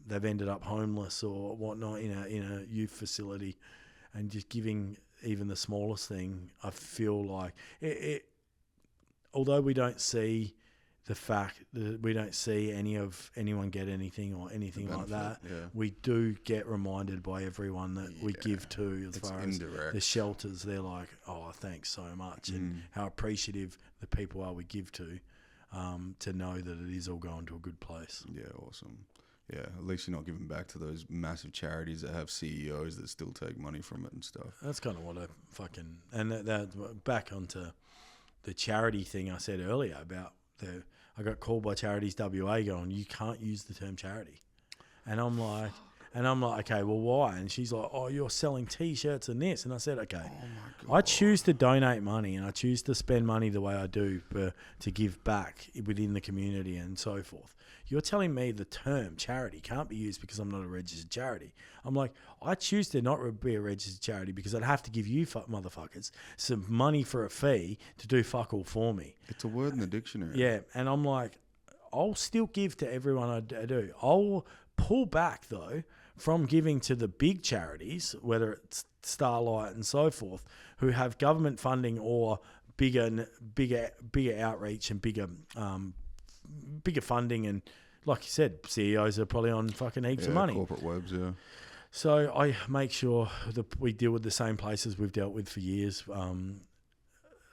Speaker 3: they've ended up homeless or whatnot in a youth facility, and just giving even the smallest thing. I feel like it although we don't see the fact that we don't see anyone get anything or anything benefit, like that, we do get reminded by everyone that we give to, as far indirect. As the shelters. They're like, oh, thanks so much, and how appreciative the people are we give to know that it is all going to a good place. Yeah,
Speaker 2: awesome. Yeah, at least you're not giving back to those massive charities that have CEOs that still take money from it and stuff.
Speaker 3: That's kind of what I fucking... And that back onto the charity thing I said earlier about I got called by Charities WA going, you can't use the term charity. And I'm like, okay, well, why? And she's like, oh, you're selling T-shirts and this. And I said, okay, I choose to donate money and I choose to spend money the way I do to give back within the community and so forth. You're telling me the term charity can't be used because I'm not a registered charity. I'm like, I choose to not be a registered charity because I'd have to give you motherfuckers some money for a fee to do fuck all for me.
Speaker 2: It's a word in the dictionary.
Speaker 3: Yeah, and I'm like, I'll still give to everyone I do. I'll pull back, though, from giving to the big charities, whether it's Starlight and so forth, who have government funding or bigger outreach and bigger funding, and like you said, CEOs are probably on fucking heaps of money.
Speaker 2: Corporate webs, yeah.
Speaker 3: So I make sure that we deal with the same places we've dealt with for years,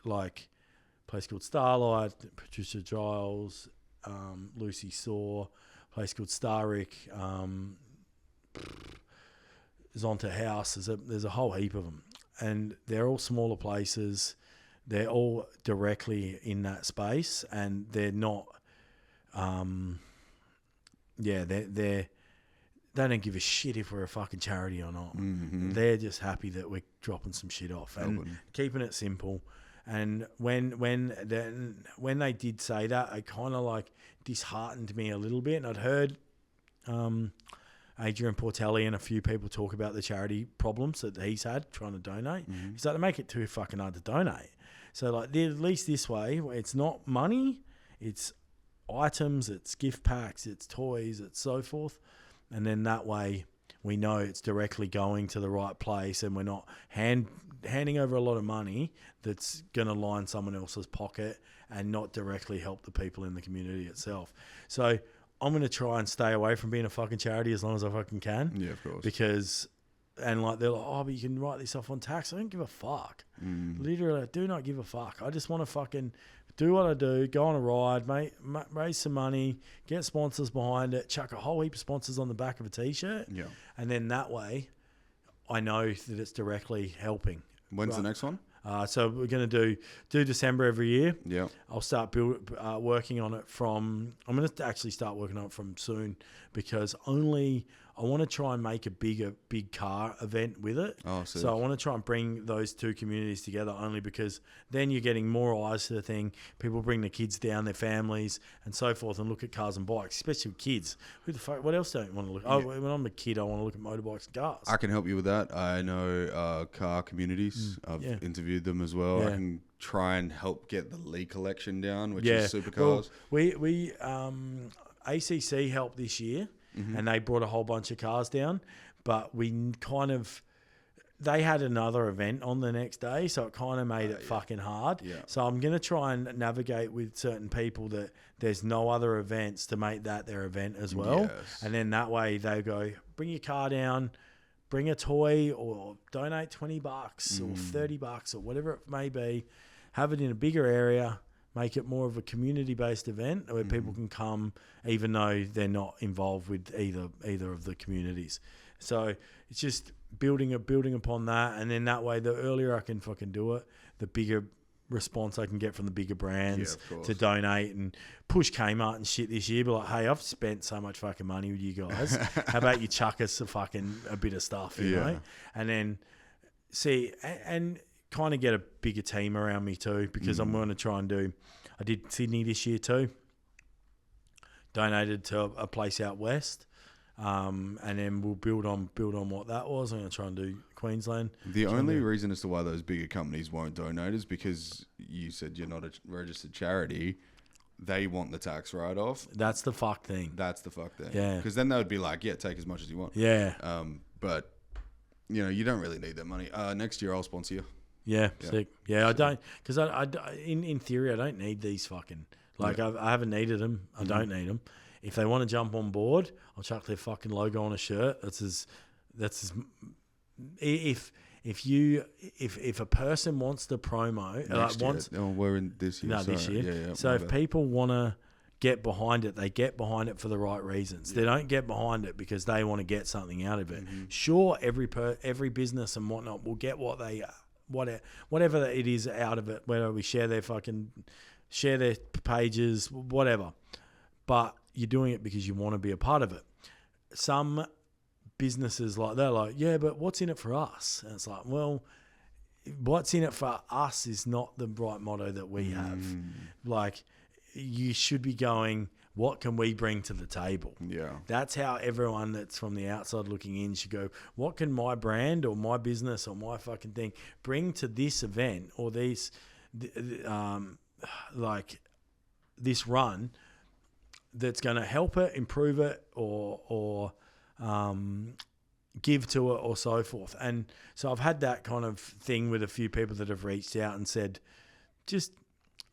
Speaker 3: like a place called Starlight, Patricia Giles, Lucy Saw, a place called Starrick, Zonta House. There's a whole heap of them, and they're all smaller places. They're all directly in that space, and they're not. They don't give a shit if we're a fucking charity or not. Mm-hmm. They're just happy that we're dropping some shit off and keeping it simple. And when they did say that, it kind of like disheartened me a little bit. And I'd heard Adrian Portelli and a few people talk about the charity problems that he's had trying to donate. Mm-hmm. He's like, they make it too fucking hard to donate. So like, at least this way, it's not money, it's items, it's gift packs, it's toys, it's so forth. And then that way we know it's directly going to the right place, and we're not handing over a lot of money that's going to line someone else's pocket and not directly help the people in the community itself. So I'm going to try and stay away from being a fucking charity as long as I fucking can.
Speaker 2: Yeah, of course.
Speaker 3: Because, and like, they're like, oh, but you can write this off on tax. I don't give a fuck. Literally, I do not give a fuck. I just want to fucking do what I do, go on a ride, raise some money, get sponsors behind it, chuck a whole heap of sponsors on the back of a T-shirt. Yeah. And then that way, I know that it's directly helping.
Speaker 2: When's the next one?
Speaker 3: So we're going to do December every year.
Speaker 2: Yeah.
Speaker 3: I'll start working on it I'm going to actually start working on it from soon, because I want to try and make a big car event with it.
Speaker 2: Oh, sick.
Speaker 3: So I want to try and bring those two communities together, only because then you're getting more eyes to the thing. People bring their kids down, their families, and so forth, and look at cars and bikes, especially with kids. Who the fuck? What else don't you want to look at? Oh, when I'm a kid, I want to look at motorbikes and cars.
Speaker 2: I can help you with that. I know car communities. I've interviewed them as well. Yeah. I can try and help get the Lee collection down, which is supercars.
Speaker 3: Well, we ACC helped this year. Mm-hmm. And they brought a whole bunch of cars down, but they had another event on the next day, so it kind of made it fucking hard. Yeah. So I'm going to try and navigate with certain people that there's no other events to make that their event as well. Yes. And then that way they go, bring your car down, bring a toy, or donate $20 or $30 or whatever it may be, have it in a bigger area, make it more of a community-based event where people can come even though they're not involved with either of the communities. So it's just building upon that, and then that way, the earlier I can fucking do it, the bigger response I can get from the bigger brands to donate and push Kmart and shit this year. Be like, hey, I've spent so much fucking money with you guys. How about you chuck us a bit of stuff, you know? And then see and kind of get a bigger team around me too, because I'm going to try and do. I did Sydney this year too. Donated to a place out west. And then we'll build on what that was. I'm going to try and do Queensland.
Speaker 2: The only reason as to why those bigger companies won't donate is because you said you're not a registered charity. They want the tax write-off.
Speaker 3: That's the fuck thing.
Speaker 2: Yeah. Because then they would be like, yeah, take as much as you want.
Speaker 3: Yeah.
Speaker 2: But, you know, you don't really need that money. Next year I'll sponsor you.
Speaker 3: Yeah, sick. Yeah, I don't, because in theory I don't need these fucking, like I haven't needed them. I don't need them. If they want to jump on board, I'll chuck their fucking logo on a shirt. If a person wants the promo,
Speaker 2: we're in this year.
Speaker 3: No, this year.
Speaker 2: Yeah,
Speaker 3: so if people want to get behind it, they get behind it for the right reasons. They don't get behind it because they want to get something out of it. Sure, every business and whatnot will get whatever it is out of it. Whether we share their pages, whatever, but you're doing it because you want to be a part of it. Some businesses they're like, yeah, but what's in it for us? And it's like, well, what's in it for us is not the right motto that we have. Like, you should be going, what can we bring to the table? Yeah. That's how everyone that's from the outside looking in should go, what can my brand or my business or my fucking thing bring to this event or this run that's going to help it, improve it, or give to it, or so forth. And so I've had that kind of thing with a few people that have reached out and said, just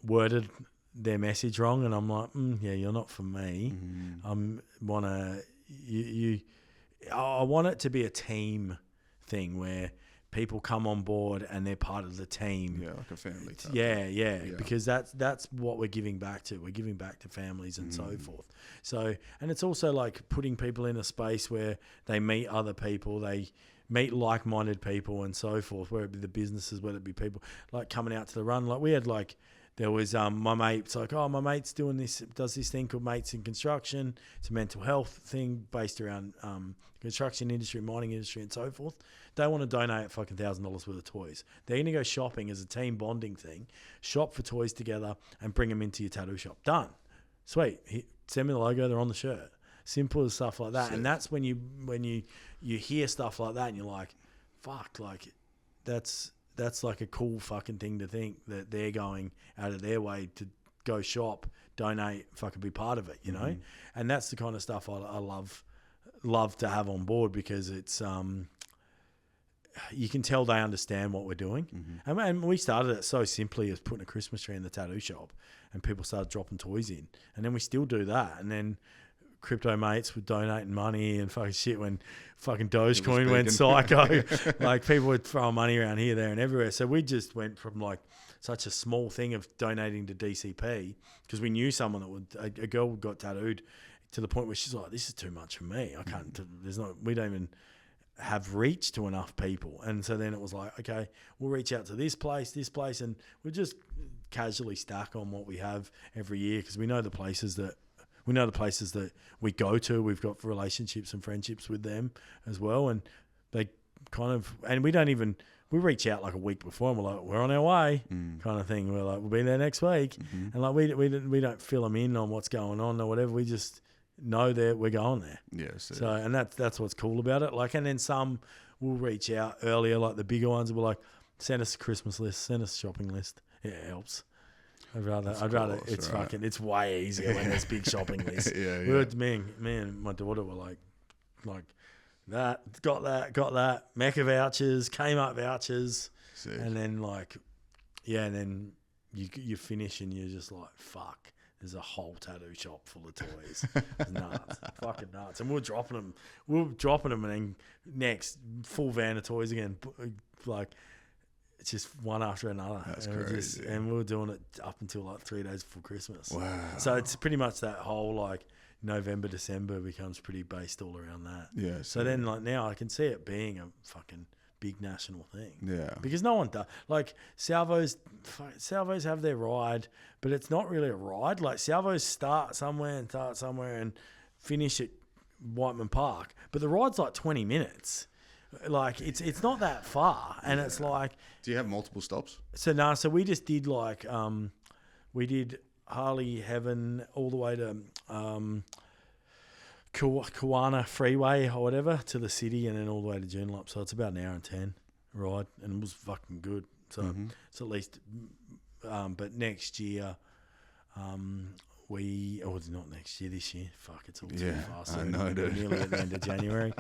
Speaker 3: worded their message wrong, and I'm like, yeah, you're not for me. I want it to be a team thing where people come on board and they're part of the team.
Speaker 2: Yeah, like a family type.
Speaker 3: Yeah, because that's what we're giving back to. We're giving back to families and so forth. So, and it's also like putting people in a space where they meet other people, they meet like-minded people and so forth, whether it be the businesses, whether it be people like coming out to the run. Like we had there was my mate's like, oh, my mate's doing this, does this thing called Mates in Construction. It's a mental health thing based around construction industry, mining industry and so forth. They want to donate fucking $1,000 worth of toys. They're going to go shopping as a team bonding thing, shop for toys together and bring them into your tattoo shop. Done. Sweet. Send me the logo, they're on the shirt. Simple as stuff like that. Sick. And that's when you hear stuff like that and you're like, fuck, like that's like a cool fucking thing to think that they're going out of their way to go shop, donate, fucking be part of it, you know? And that's the kind of stuff I love to have on board, because it's you can tell they understand what we're doing. And we started it so simply as putting a Christmas tree in the tattoo shop, and people started dropping toys in, and then we still do that. And then crypto mates were donating money and fucking shit when fucking Dogecoin went psycho. Like people would throw money around here, there and everywhere. So we just went from like such a small thing of donating to DCP, because we knew someone that a girl got tattooed to the point where she's like, this is too much for me. I can't, we don't even have reach to enough people. And so then it was like, okay, we'll reach out to this place, and we'll just casually stack on what we have every year, because we know the places that we go to. We've got relationships and friendships with them as well. And they kind of, and we reach out like a week before and we're like, we're on our way kind of thing. We're like, we'll be there next week. And like, we don't fill them in on what's going on or whatever. We just know that we're going there.
Speaker 2: Yes.
Speaker 3: So, and that's what's cool about it. Like, and then some will reach out earlier, like the bigger ones will be like, send us a Christmas list, send us a shopping list. Yeah, it helps. I'd rather it's right. It's way easier when there's big shopping lists. Me and my daughter were like that, got that, Mecca vouchers, Kmart vouchers. Sick. And then and then you finish and you're just like, fuck, there's a whole tattoo shop full of toys. It's nuts. Fucking nuts. And we're dropping them and then next full van of toys again. Like, It's just one after another.
Speaker 2: That's
Speaker 3: and
Speaker 2: crazy.
Speaker 3: And we were doing it up until like 3 days before Christmas.
Speaker 2: Wow.
Speaker 3: So it's pretty much that whole like November, December becomes pretty based all around that.
Speaker 2: Yeah.
Speaker 3: So then like now I can see it being a fucking big national thing.
Speaker 2: Yeah.
Speaker 3: Because no one does. Like salvos have their ride, but it's not really a ride. Like salvos start somewhere and finish at Whiteman Park, but the ride's like 20 minutes. Like it's not that far, and it's like.
Speaker 2: Do you have multiple stops?
Speaker 3: So we just did like we did Harley Heaven all the way to Kawana Freeway or whatever to the city, and then all the way to Joondalup. So it's about an hour and 10 ride, and it was fucking good. So it's at least. But next year, it's not next year. This year, fuck, it's all too fast.
Speaker 2: I know, dude.
Speaker 3: Nearly at the end of January.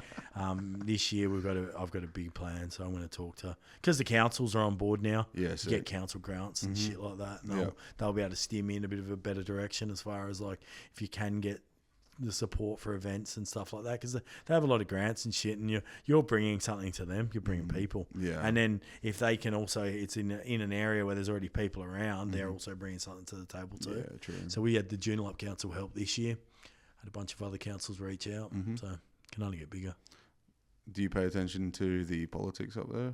Speaker 3: This year I've got a big plan, so I'm going to talk to because the councils are on board now.
Speaker 2: Yeah,
Speaker 3: to get council grants and shit like that. And they'll be able to steer me in a bit of a better direction as far as like if you can get the support for events and stuff like that, because they have a lot of grants and shit, and you're bringing something to them. You're bringing people, and then if they can also, it's in an area where there's already people around, they're also bringing something to the table too.
Speaker 2: Yeah, true.
Speaker 3: So we had the Joondalup Council help this year. Had a bunch of other councils reach out, so it can only get bigger.
Speaker 2: Do you pay attention to the politics up there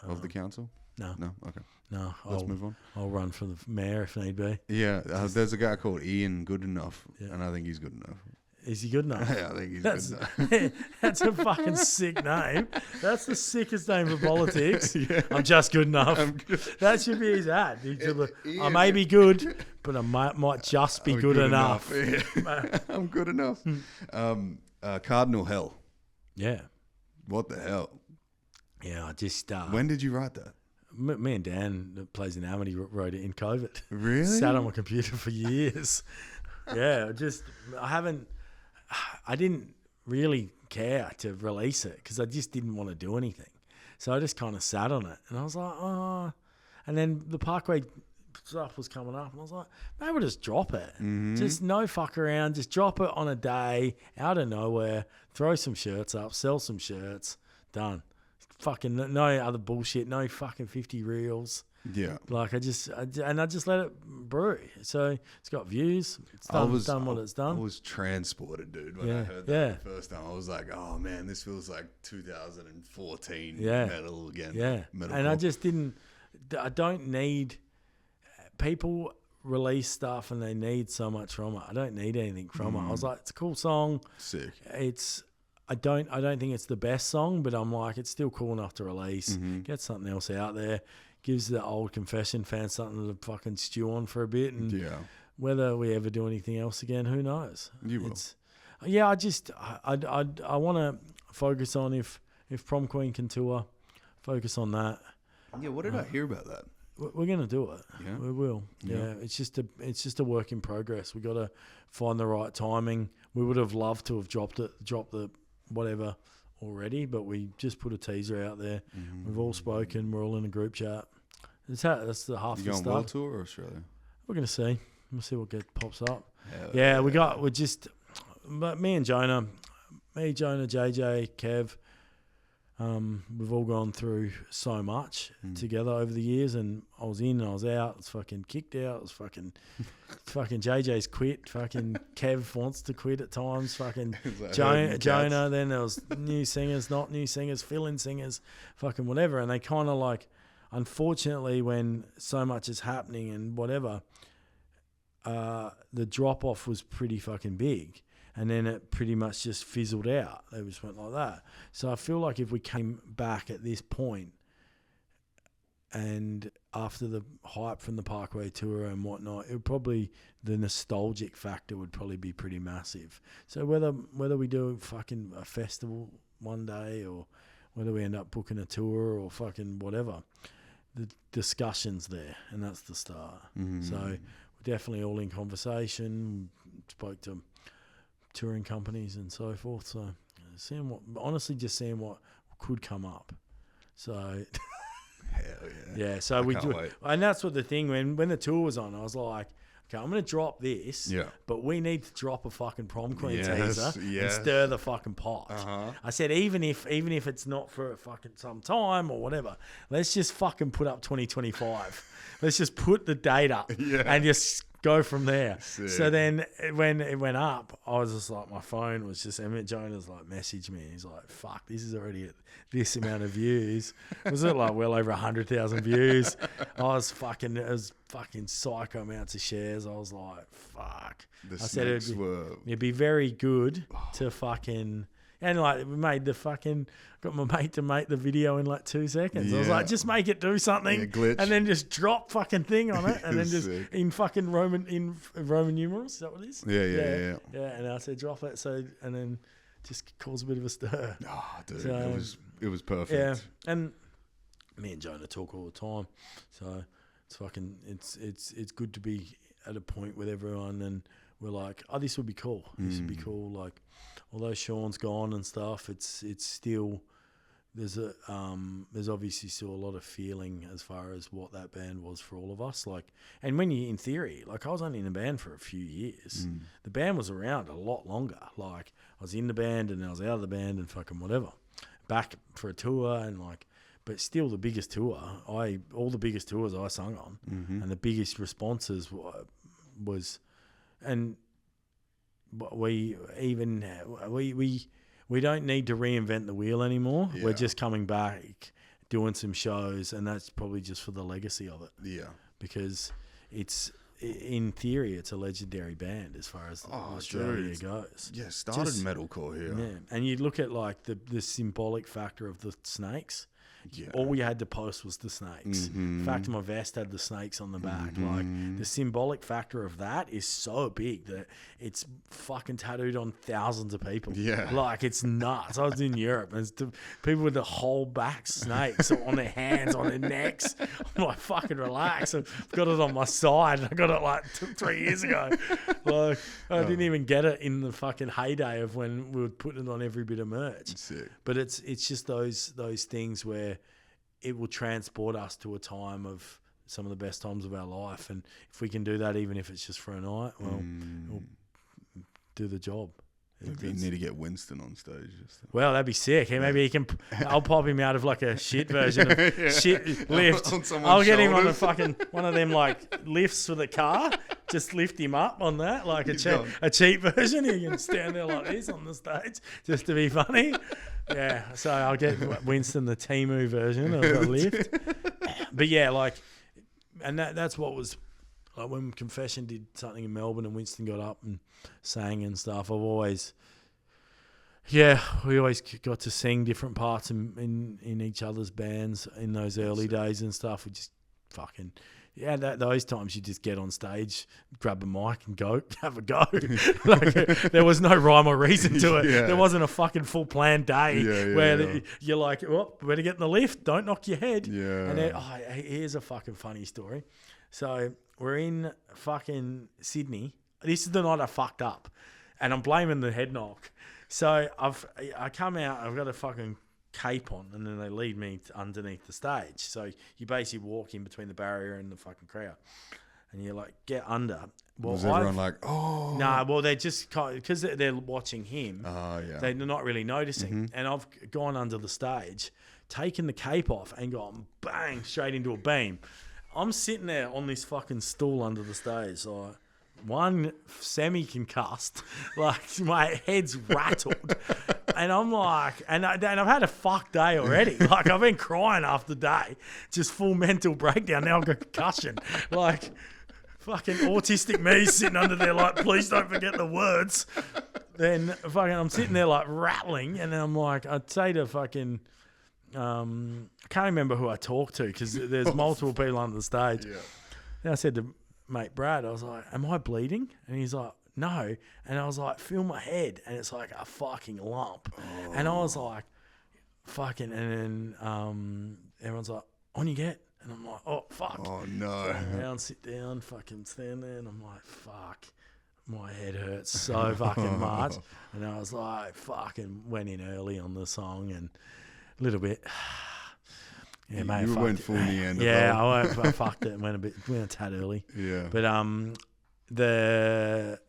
Speaker 2: of the council?
Speaker 3: No.
Speaker 2: Okay.
Speaker 3: No.
Speaker 2: Let's move on.
Speaker 3: I'll run for the mayor if need be.
Speaker 2: Yeah, there's a guy called Ian Goodenough, and I think he's good enough.
Speaker 3: Is he good enough?
Speaker 2: Yeah, I think he's good enough.
Speaker 3: That's a fucking sick name. That's the sickest name for politics. I'm just good enough. That should be his ad. I may be good, but I might just be good enough.
Speaker 2: Yeah. I'm good enough. Cardinal Hell.
Speaker 3: Yeah.
Speaker 2: What the hell?
Speaker 3: Yeah, I just...
Speaker 2: when did you write that?
Speaker 3: Me and Dan, that plays in Amity, wrote it in COVID.
Speaker 2: Really?
Speaker 3: Sat on my computer for years. I didn't really care to release it because I just didn't want to do anything. So I just kind of sat on it. And I was like, oh. And then the Parkway stuff was coming up. And I was like, maybe we'll just drop it. Just no fuck around. Just drop it on a day out of nowhere. Throw some shirts up. Sell some shirts. Done. Fucking no other bullshit. No fucking 50 reels.
Speaker 2: Yeah.
Speaker 3: Like I just let it brew. So it's got views. It's done what it's done.
Speaker 2: I was transported, dude, when I heard that the first time. I was like, oh man, this feels like 2014 metal again.
Speaker 3: Yeah.
Speaker 2: Metal
Speaker 3: and I don't need people release stuff and they need so much from it. I don't need anything from it. I was like, it's a cool song.
Speaker 2: Sick.
Speaker 3: I don't think it's the best song, but I'm like, it's still cool enough to release. Get something else out there. Gives the old Confession fans something to fucking stew on for a bit. And whether we ever do anything else again, who knows?
Speaker 2: You will.
Speaker 3: I want to focus on if Prom Queen can tour, focus on that.
Speaker 2: Yeah, what did I hear about that?
Speaker 3: We're going to do it.
Speaker 2: Yeah.
Speaker 3: We will. Yeah. It's just a work in progress. We got to find the right timing. We would have loved to have dropped the whatever already, but we just put a teaser out there. We've all spoken. We're all in a group chat. That's the half
Speaker 2: you
Speaker 3: the
Speaker 2: going
Speaker 3: stuff.
Speaker 2: world tour or Australia?
Speaker 3: We're going to see. We'll see what pops up. But me, Jonah, JJ, Kev, we've all gone through so much together over the years, and I was in, I was out, I was fucking kicked out, I was fucking JJ's quit, fucking Kev wants to quit at times, fucking Jonah, then there was new singers, not new singers, fill-in singers, fucking whatever, and they kind of like, unfortunately, when so much is happening and whatever, the drop-off was pretty fucking big. And then it pretty much just fizzled out. They just went like that. So I feel like if we came back at this point and after the hype from the Parkway tour and whatnot, it would probably, the nostalgic factor would probably be pretty massive. So whether we do fucking a festival one day or whether we end up booking a tour or fucking whatever, the discussion's there, and that's the start. So we're definitely all in conversation. Spoke to touring companies and so forth. So seeing what could come up. So
Speaker 2: hell yeah.
Speaker 3: Yeah. So we do, and that's what the thing when the tour was on, I was like, okay, I'm going to drop this,
Speaker 2: Yeah.
Speaker 3: but we need to drop a fucking prom queen
Speaker 2: Yes,
Speaker 3: teaser and
Speaker 2: yes.
Speaker 3: stir the fucking pot.
Speaker 2: Uh-huh.
Speaker 3: I said, even if it's not for fucking some time or whatever, let's just fucking put up 2025. Let's just put the date up and just go from there.
Speaker 2: Sick.
Speaker 3: So then when it went up, I was just like, my phone was just, Emmett Jonas like messaged me. He's like, fuck, this is already at this amount of views. Was it like well over 100,000 views? It was fucking psycho amounts of shares. I was like, fuck.
Speaker 2: The
Speaker 3: I said
Speaker 2: snakes
Speaker 3: it'd be very good to fucking, and like we made got my mate to make the video in like 2 seconds. I was like, just make it do something,
Speaker 2: glitch.
Speaker 3: and then just drop fucking thing on it, and then just
Speaker 2: Sick.
Speaker 3: in fucking Roman numerals. Is that what it is?
Speaker 2: Yeah.
Speaker 3: Yeah, and I said drop it, so and then just cause a bit of a stir.
Speaker 2: Oh, dude,
Speaker 3: So,
Speaker 2: it was perfect.
Speaker 3: Yeah, and me and Jonah talk all the time, so it's fucking it's good to be at a point with everyone, and we're like, oh, this would be cool. This would be cool. Like, although Sean's gone and stuff, it's still there's obviously still a lot of feeling as far as what that band was for all of us. Like, and when you, in theory, like I was only in the band for a few years. The band was around a lot longer. Like I was in the band and then I was out of the band and fucking whatever. Back for a tour and like, but still the biggest tour, all the biggest tours I sung on and the biggest responses was, and we don't need to reinvent the wheel anymore.
Speaker 2: Yeah.
Speaker 3: We're just coming back, doing some shows, and that's probably just for the legacy of it.
Speaker 2: Yeah.
Speaker 3: Because it's, in theory, it's a legendary band as far as Australia goes.
Speaker 2: Yeah, started metalcore here.
Speaker 3: Yeah, and you look at like the symbolic factor of the snakes.
Speaker 2: Yeah.
Speaker 3: All you had to post was the snakes. In fact, my vest had the snakes on the back. Like the symbolic factor of that is so big that it's fucking tattooed on thousands of people.
Speaker 2: Yeah.
Speaker 3: Like it's nuts. I was in Europe and it's people with the whole back snakes on their hands, on their necks. I'm like, fucking relax. I've got it on my side. I got it like 3 years ago. Like I didn't even get it in the fucking heyday of when we were putting it on every bit of merch.
Speaker 2: Sick.
Speaker 3: But it's just those things where it will transport us to a time of some of the best times of our life. And if we can do that, even if it's just for a night, well, we'll do the job.
Speaker 2: Maybe you need to get Winston on stage.
Speaker 3: Well, that'd be sick. Maybe he can. I'll pop him out of like a shit version of shit lift. I'll get him on a fucking one of them like lifts for the car. Just lift him up on that, like a cheap version. He can stand there like this on the stage just to be funny. Yeah, so I'll get Winston the Temu version of the lift. But yeah, like, and that's what was like when Confession did something in Melbourne and Winston got up and sang and stuff. We always got to sing different parts in each other's bands in those early days and stuff. We just fucking. Yeah, those times you just get on stage, grab a mic and go, have a go. Like, there was no rhyme or reason to it.
Speaker 2: Yeah.
Speaker 3: There wasn't a fucking full planned day where you're like, oh, better get in the lift, don't knock your head.
Speaker 2: Yeah.
Speaker 3: And then, here's a fucking funny story. So we're in fucking Sydney. This is the night I fucked up. And I'm blaming the head knock. So I come out, I've got a fucking cape on, and then they lead me underneath the stage. So you basically walk in between the barrier and the fucking crowd, and you're like, get under. Well,
Speaker 2: was everyone like, oh?
Speaker 3: Nah, well, they're just because they're watching him.
Speaker 2: Oh, yeah.
Speaker 3: They're not really noticing. And I've gone under the stage, taken the cape off, and gone bang straight into a beam. I'm sitting there on this fucking stool under the stage, like one semi-concussed, like my head's rattled. And I'm like, and I've had a fuck day already. Like I've been crying after day, just full mental breakdown. Now I've got concussion. Like fucking autistic me sitting under there like, please don't forget the words. Then fucking I'm sitting there like rattling, and then I'm like, I'd say to fucking, I can't remember who I talked to because there's multiple people on the stage.
Speaker 2: Yeah.
Speaker 3: Then I said to mate Brad, I was like, am I bleeding? And he's like, no. And I was like, feel my head. And it's like a fucking lump. Oh. And I was like, fucking, and then everyone's like, on you get. And I'm like, oh, fuck.
Speaker 2: Oh, no.
Speaker 3: Sit down, fucking stand there. And I'm like, fuck. My head hurts so fucking much. And I was like, fucking went in early on the song and a little bit. Yeah, mate.
Speaker 2: You went full Neanderthal.
Speaker 3: Yeah, I fucked it and went a tad early.
Speaker 2: Yeah.
Speaker 3: But but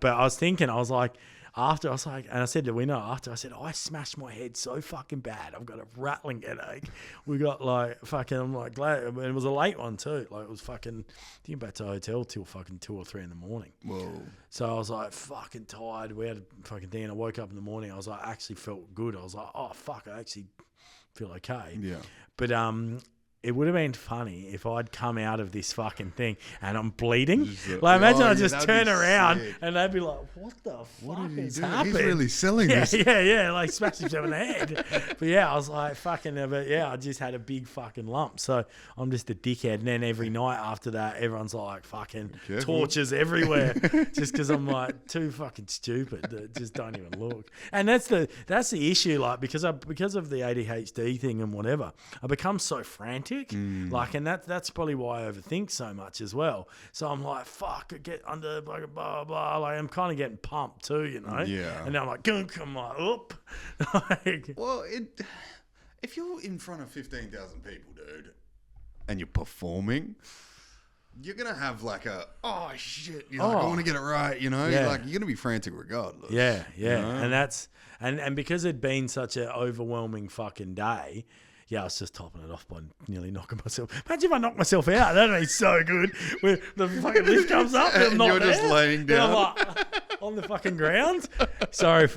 Speaker 3: I was thinking, I was like, and I said to Winner after, I said, I smashed my head so fucking bad. I've got a rattling headache. We got I'm like glad, and it was a late one too. Like it was fucking, didn't get back to the hotel till fucking 2 or 3 in the morning.
Speaker 2: Whoa.
Speaker 3: So I was like fucking tired. We had a fucking thing, and I woke up in the morning. I was like, I actually felt good. I was like, oh fuck, I actually feel okay.
Speaker 2: Yeah.
Speaker 3: But it would have been funny if I'd come out of this fucking thing and I'm bleeding. Imagine I just turn around and they'd be like, what the fuck is happening?
Speaker 2: He's really selling this.
Speaker 3: Yeah, like smash himself in the head. But yeah, I was like, I just had a big fucking lump. So I'm just a dickhead. And then every night after that, everyone's like fucking torches everywhere just because I'm like too fucking stupid that just don't even look. And that's the issue, like because of the ADHD thing and whatever, I become so frantic. And that's probably why I overthink so much as well. So I'm like, fuck, I get under blah blah blah. Like I'm kind of getting pumped too, you know.
Speaker 2: Yeah.
Speaker 3: And now I'm like, come on, up.
Speaker 2: Well, if you're in front of 15,000 people, dude, and you're performing, you're gonna have like oh shit, I want to get it right, you know.
Speaker 3: Yeah.
Speaker 2: Like you're gonna be frantic regardless.
Speaker 3: Yeah.
Speaker 2: You know?
Speaker 3: And that's and because it'd been such an overwhelming fucking day. Yeah, I was just topping it off by nearly knocking myself. Imagine if I knocked myself out. That'd be so good. Where the fucking lift comes up and I'm not
Speaker 2: you're
Speaker 3: there.
Speaker 2: just laying down.
Speaker 3: I'm like, on the fucking ground. Sorry,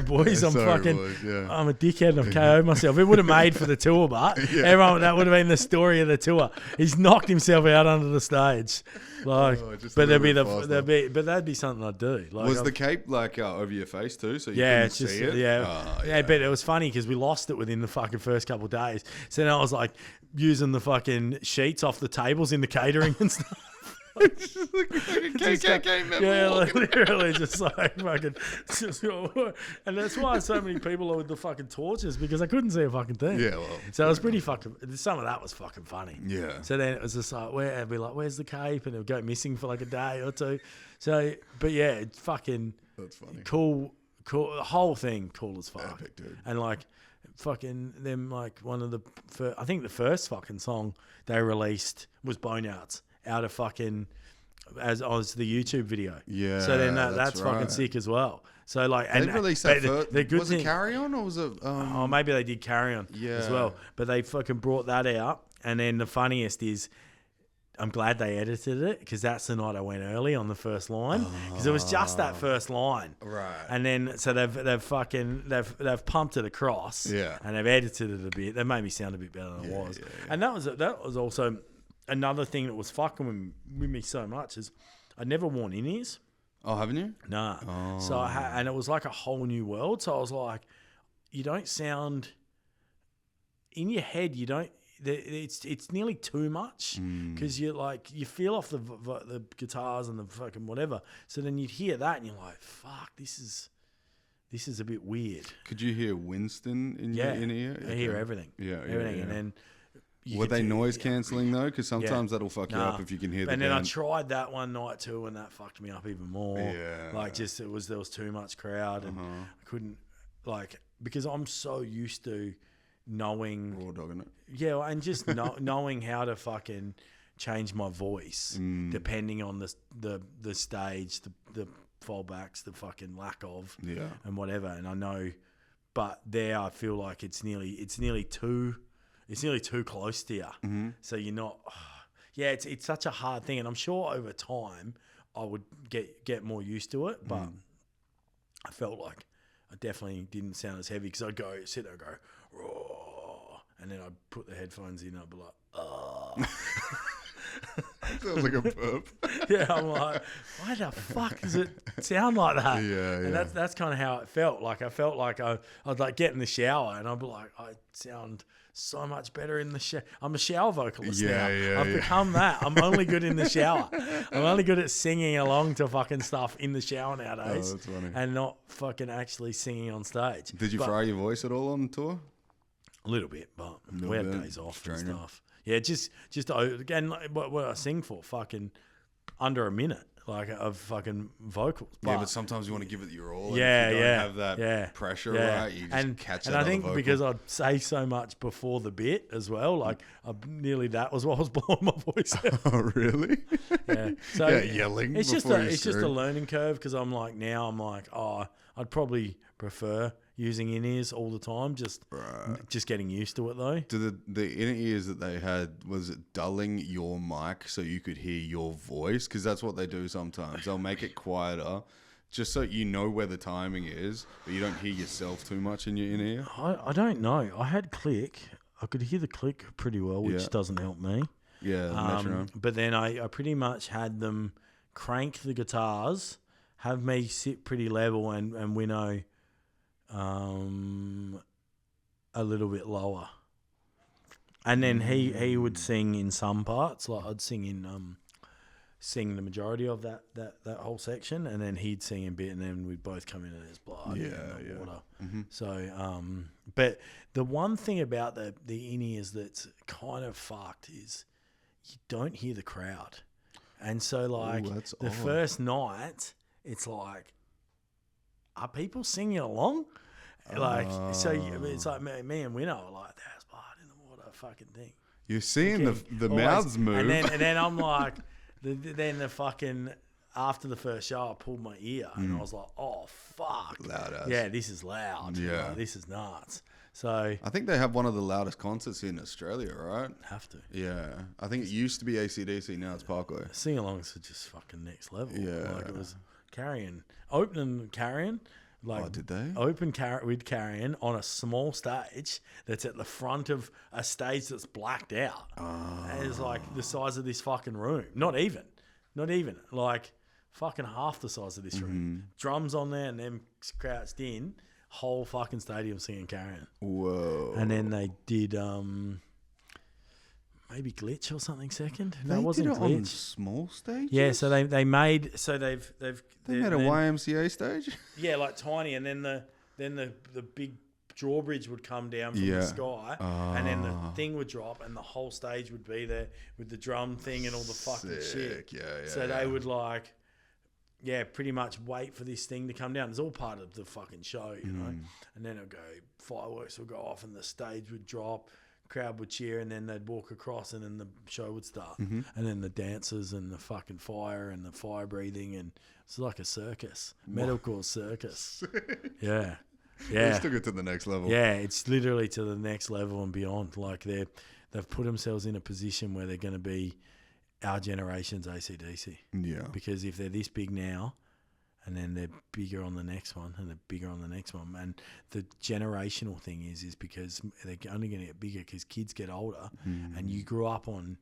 Speaker 3: boys. I'm a dickhead and I've KO'd myself. It would have made for the tour, but everyone, that would have been the story of the tour. He's knocked himself out under the stage. Like, but that'd be something I'd do. Like,
Speaker 2: was the cape like over your face too, so you couldn't see it?
Speaker 3: Yeah, but it was funny because we lost it within the fucking first couple of days. So then I was like using the fucking sheets off the tables in the catering and stuff.
Speaker 2: Just like a KKK member.
Speaker 3: Yeah, like, literally just like fucking. And that's why so many people are with the fucking torches because I couldn't see a fucking thing.
Speaker 2: Yeah, well.
Speaker 3: So it was pretty fucking. Some of that was fucking funny.
Speaker 2: Yeah.
Speaker 3: So then it was just like, I'd be like, where's the cape? And it would go missing for like a day or two. So, but yeah, it's fucking.
Speaker 2: That's funny.
Speaker 3: Cool. The whole thing cool as fuck.
Speaker 2: Epic, dude.
Speaker 3: And like. Fucking them, like one of the I think the first fucking song they released was Boneyards out of fucking as the YouTube video.
Speaker 2: Yeah.
Speaker 3: So then that's right. Fucking sick as well. So like
Speaker 2: they released that first. Was it Carry On or was it?
Speaker 3: Oh, maybe they did Carry On as well. But they fucking brought that out, and then the funniest is. I'm glad they edited it because that's the night I went early on the first line because it was just that first line,
Speaker 2: right?
Speaker 3: And then so they've pumped it across, and they've edited it a bit. They made me sound a bit better than it was, and that was also another thing that was fucking with me so much is I'd never worn in-ears.
Speaker 2: Oh, haven't you?
Speaker 3: Nah. Oh. So and it was like a whole new world. So I was like, you don't sound in your head. You don't. It's nearly too much because you feel off the guitars and the fucking whatever. So then you'd hear that and you're like, "Fuck, this is a bit weird."
Speaker 2: Could you hear Winston in your ear?
Speaker 3: I hear everything. Everything, and then
Speaker 2: were they noise cancelling though? Because sometimes that'll fuck you up if you can hear.
Speaker 3: And then I tried that one night too, and that fucked me up even more. Yeah, like there was too much crowd, and I couldn't because I'm so used to. Knowing
Speaker 2: raw dogging it,
Speaker 3: and just knowing how to fucking change my voice depending on the stage, the fallbacks, the fucking lack of, and whatever. And I know, but there I feel like it's nearly too close to you. Mm-hmm. So you're not. It's such a hard thing, and I'm sure over time I would get more used to it. But I felt like I definitely didn't sound as heavy because I'd go sit there and go. Raw, and then I'd put the headphones in and I'd be like, oh.
Speaker 2: Sounds like a burp.
Speaker 3: Yeah, I'm like, why the fuck does it sound like that? And that's kind of how it felt. Like I felt like I'd like get in the shower and I'd be like, I sound so much better in the shower. I'm a shower vocalist now. I've become that. I'm only good in the shower. I'm only good at singing along to fucking stuff in the shower nowadays.
Speaker 2: Oh, that's funny.
Speaker 3: And not fucking actually singing on stage.
Speaker 2: Did you fry your voice at all on tour?
Speaker 3: A little bit, but we had days off and stuff. Yeah, just again, what I sing for, fucking under a minute. like of fucking vocals.
Speaker 2: But sometimes you want to give it your all. And
Speaker 3: Yeah,
Speaker 2: if you don't
Speaker 3: yeah,
Speaker 2: have that
Speaker 3: yeah,
Speaker 2: pressure,
Speaker 3: yeah.
Speaker 2: right? You just catch
Speaker 3: and
Speaker 2: that
Speaker 3: I
Speaker 2: other
Speaker 3: think
Speaker 2: vocal.
Speaker 3: because I'd say so much before the bit as well, like nearly that was what was blowing my voice out.
Speaker 2: Oh, really?
Speaker 3: Yeah. So
Speaker 2: yelling.
Speaker 3: It's just
Speaker 2: before
Speaker 3: it's just a learning curve because I'm like, I'd probably prefer using in-ears all the time, just getting used to it though.
Speaker 2: Do the in-ears that they had, was it dulling your mic so you could hear your voice? Because that's what they do sometimes. They'll make it quieter just so you know where the timing is, but you don't hear yourself too much in your in-ear.
Speaker 3: I don't know. I had click. I could hear the click pretty well, which doesn't help me.
Speaker 2: Yeah, metronome.
Speaker 3: But then I pretty much had them crank the guitars, have me sit pretty level and winnow a little bit lower. And then he would sing in some parts, like I'd sing the majority of that whole section, and then he'd sing a bit, and then we'd both come in and there's blood and water. Mm-hmm. So, but the one thing about the in-ears that's kind of fucked is you don't hear the crowd. And so, like, the first night, it's like, are people singing along? Like, so it's like me and Winnow are like, there's blood in the water fucking thing.
Speaker 2: You're seeing the mouths move.
Speaker 3: And then I'm like, then the fucking, after the first show, I pulled my ear and I was like, oh, fuck.
Speaker 2: Loud ass.
Speaker 3: Yeah, this is loud.
Speaker 2: Yeah.
Speaker 3: Like, this is nuts. So
Speaker 2: I think they have one of the loudest concerts in Australia, right?
Speaker 3: Have to.
Speaker 2: Yeah. I think it used to be AC/DC, now it's Parkway.
Speaker 3: Sing-alongs are just fucking next level.
Speaker 2: Yeah.
Speaker 3: Like, it was opening Carrion. Like,
Speaker 2: did they?
Speaker 3: With Carrion on a small stage that's at the front of a stage that's blacked out. And it's like the size of this fucking room. Not even. Like fucking half the size of this room. Drums on there and them crouched in. Whole fucking stadium singing Carrion.
Speaker 2: Whoa.
Speaker 3: And then they did maybe Glitch or something second.
Speaker 2: No,
Speaker 3: it wasn't
Speaker 2: did it
Speaker 3: Glitch.
Speaker 2: On small stages?
Speaker 3: Yeah, so they made made a
Speaker 2: YMCA stage?
Speaker 3: Yeah, like tiny, and then the big drawbridge would come down from the sky, and then the thing would drop, and the whole stage would be there with the drum thing and all the fucking shit.
Speaker 2: Yeah.
Speaker 3: So they would like, pretty much wait for this thing to come down. It's all part of the fucking show, you know. And then it'd go, fireworks would go off, and the stage would drop. Crowd would cheer, and then they'd walk across, and then the show would start. And then the dancers and the fucking fire and the fire breathing, and it's like a circus, metalcore circus. Yeah.
Speaker 2: They took it to the next level.
Speaker 3: Yeah, it's literally to the next level and beyond. Like they've put themselves in a position where they're going to be our generation's AC/DC.
Speaker 2: Yeah.
Speaker 3: Because if they're this big now, and then they're bigger on the next one, and they're bigger on the next one. And the generational thing is because they're only going to get bigger because kids get older. And I grew up on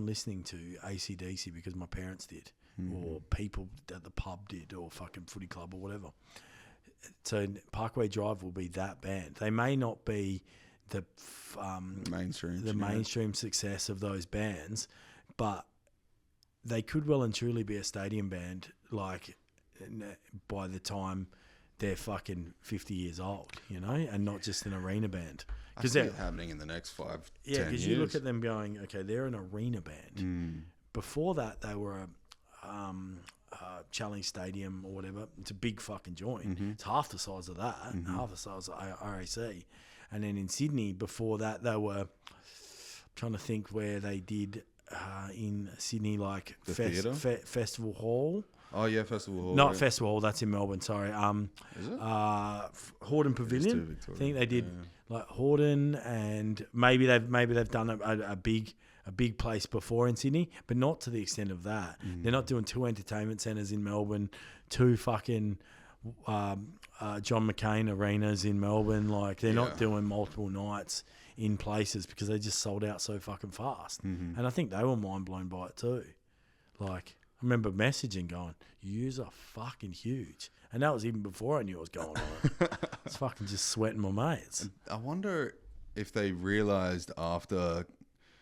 Speaker 3: listening to AC/DC because my parents did, or people at the pub did, or fucking footy club or whatever. So Parkway Drive will be that band. They may not be the mainstream success of those bands, but they could well and truly be a stadium band, like by the time they're fucking 50 years old, you know, and not just an arena band.
Speaker 2: Because they're happening in the next 5-10 years.
Speaker 3: Yeah, because you look at them going, okay, they're an arena band. Before that, they were a Challenge Stadium or whatever. It's a big fucking joint. It's half the size of that, half the size of RAC. And then in Sydney, before that, they were, I'm trying to think where they did in Sydney, like Festival Hall.
Speaker 2: Oh yeah, Festival Hall.
Speaker 3: Not Festival Hall, that's in Melbourne. Sorry.
Speaker 2: Is it?
Speaker 3: Horden Pavilion. I think they did like Horden, and maybe they've done a big place before in Sydney, but not to the extent of that. They're not doing 2 entertainment centres in Melbourne, 2 fucking John McCain arenas in Melbourne. Like they're not doing multiple nights in places because they just sold out so fucking fast. And I think they were mind blown by it too. Like I remember messaging going, "Yous are fucking huge," and that was even before I knew what was going on. I was fucking just sweating my mates.
Speaker 2: I wonder if they realised after,